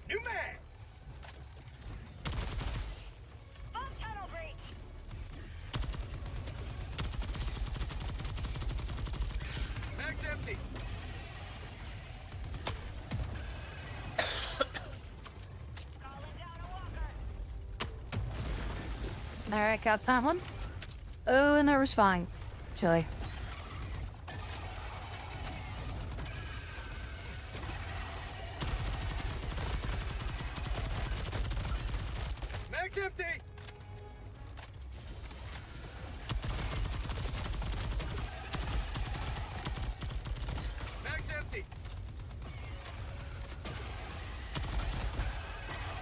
New mag. Bomb tunnel breach. Mag's empty. Calling down a walker. Alright, got that one. Oh, and there was fine. Chili. Mag's empty. Mag's empty.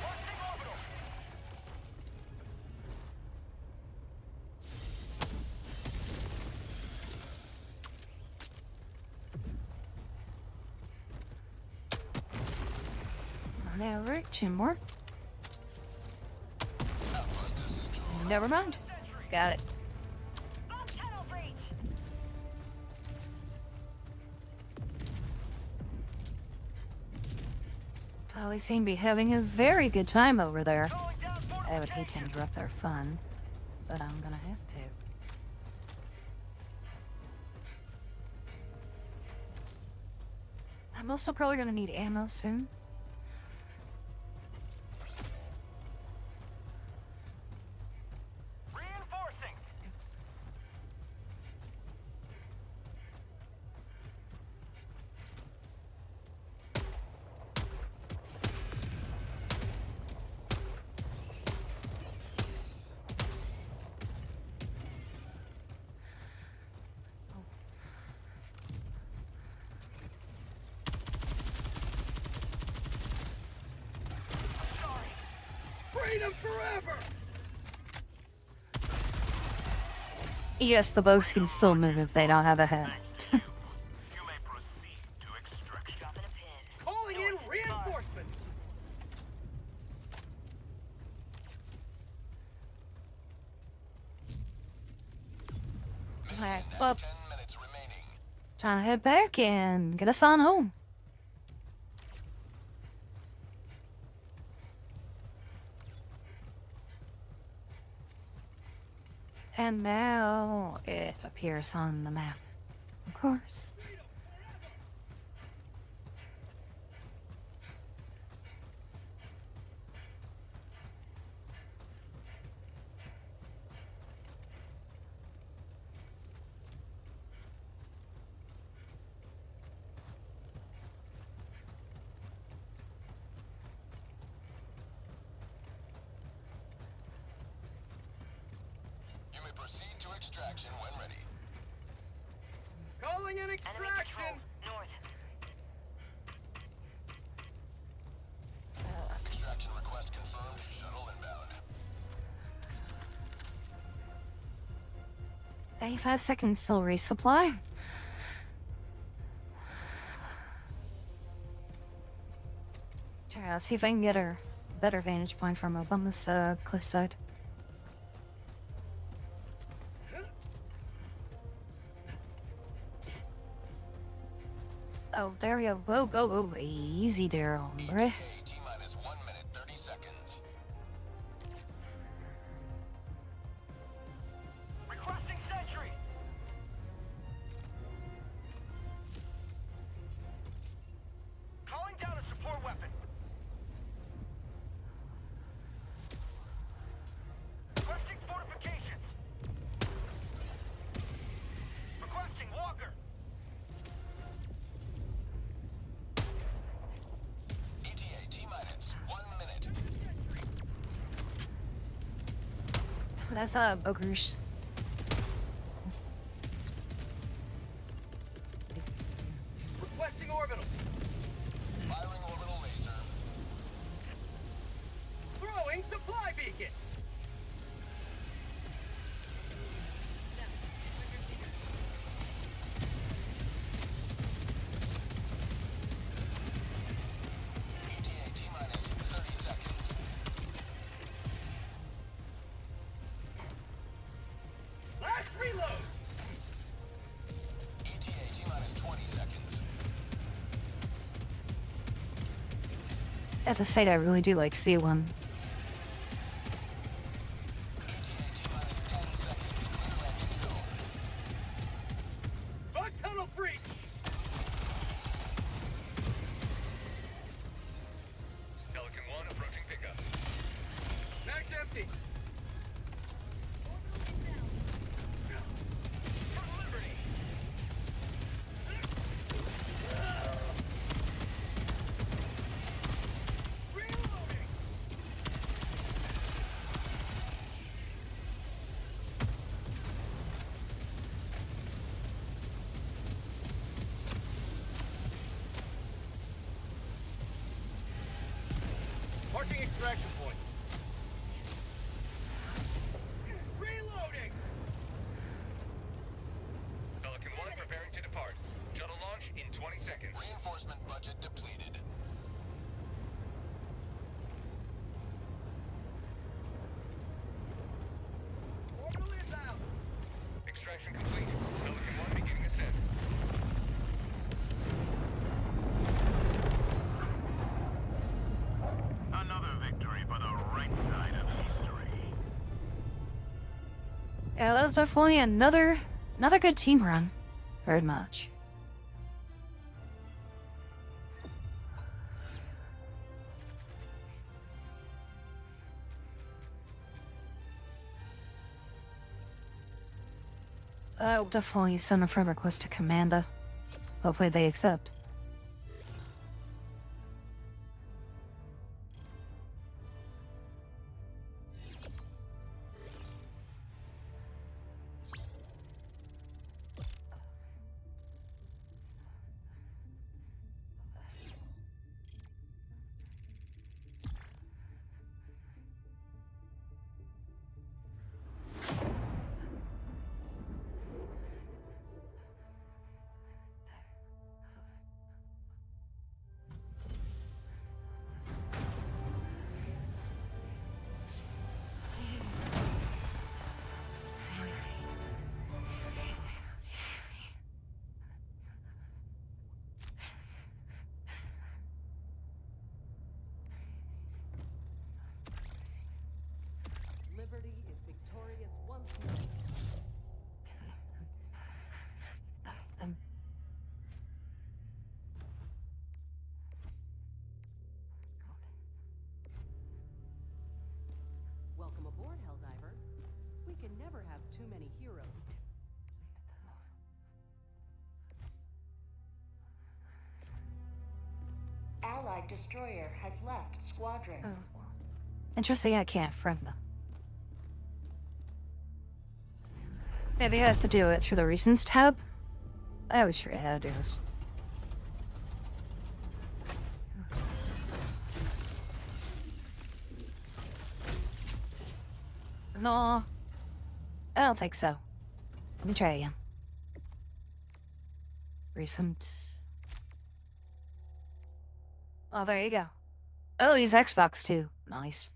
Launching orbital. Now, right, 2 more. Outpost destroyed. Never mind. Got it. Bomb tunnel breach. Oh, they seem to be having a very good time over there. I would hate to interrupt their fun, but I'm gonna have to. I'm also probably gonna need ammo soon. Reinforcing. Freedom forever! Yes, the bows can still move if they don't have a head. You may proceed to extraction. Dropping a pin. Calling in reinforcements! Alright, well, 10 minutes remaining. time to head back and get us on home. And now it appears on the map. Of course. You may proceed to extraction when ready. Calling in Enemy extraction! patrol. North. Extraction request confirmed. Shuttle inbound. 35 seconds till resupply. Try to see if I can get a better vantage point from up on this cliff side. Oh, there we go. Whoa, go, go. Easy there, hombre. ETA T-minus 1 minute 30 seconds. Requesting sentry. Calling down a support weapon. Requesting fortifications. Requesting walker. ETA T-minus 1 minute. That's ogres. Requesting orbital! Firing orbital laser. Throwing supply beacon! ETA T-minus 30 seconds. Last reload! ETA T-minus 20 seconds. At the site, I really do like C1. ETA T-minus 10 seconds. Clear landing zone. Bug tunnel breach! Pelican 1 approaching pickup. Mag's empty! For liberty. Reloading! Marking extraction point. Reloading! Pelican 1 preparing to depart. Shuttle launch in 20 seconds. Reinforcement budget depleted. Orbital inbound! Extraction complete. Pelican 1 beginning ascent. Yeah, that was definitely another good team run. Very much. I'll definitely send a friend request to Commander. Hopefully they accept. Liberty is victorious once more. Welcome aboard, HellDiver. We can never have too many heroes. Allied destroyer has left squadron. Oh. Interesting, I can't friend them. Maybe it has to do it through the Recents tab? I always forget how to do this. No, I don't think so. Let me try again. Recent. Oh, there you go. Oh, he's Xbox too. Nice.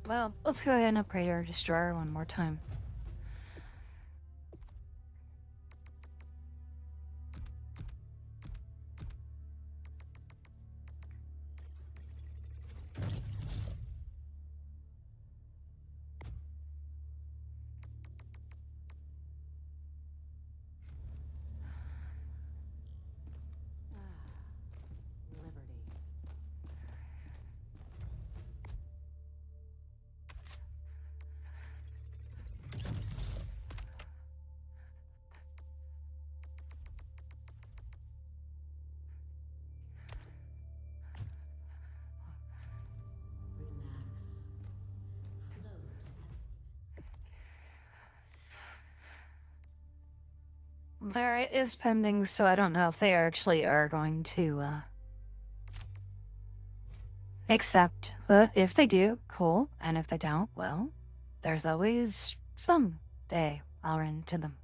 Well, let's go ahead and upgrade our destroyer one more time. Liberty. There it is pending, so I don't know if they actually are going to accept. But if they do, cool. And if they don't, well, there's always some day I'll run into them.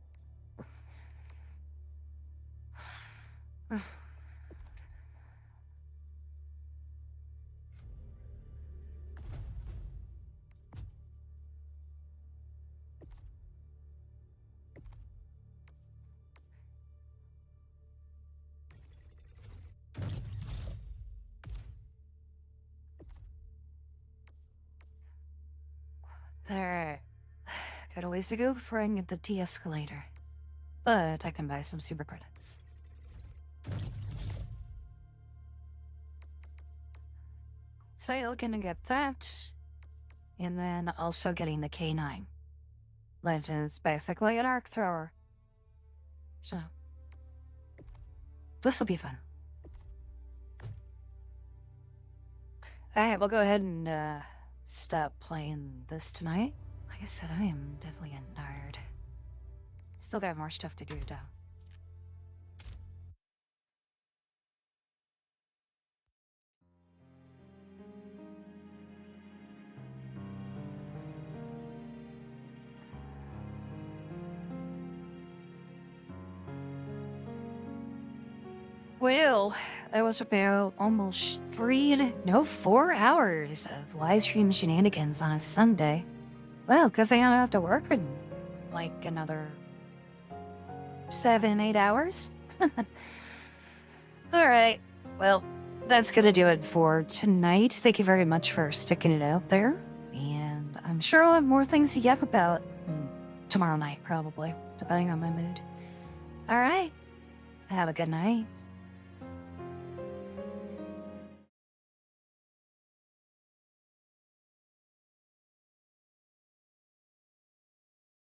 There. Got a ways to go before I can get the de-escalator. But I can buy some super credits. So you're looking to get that. And then also getting the K9. Which is basically an arc thrower. So. This will be fun. Alright, we'll go ahead and stop playing this tonight. Like I said, I am definitely getting tired. Still got more stuff to do though. Well, it was about almost 4 hours of live stream shenanigans on Sunday. Well, good thing I don't have to work in like another 7-8 hours. Alright, well, that's gonna do it for tonight. Thank you very much for sticking it out there. And I'm sure I'll have more things to yap about tomorrow night, probably, depending on my mood. Alright, have a good night.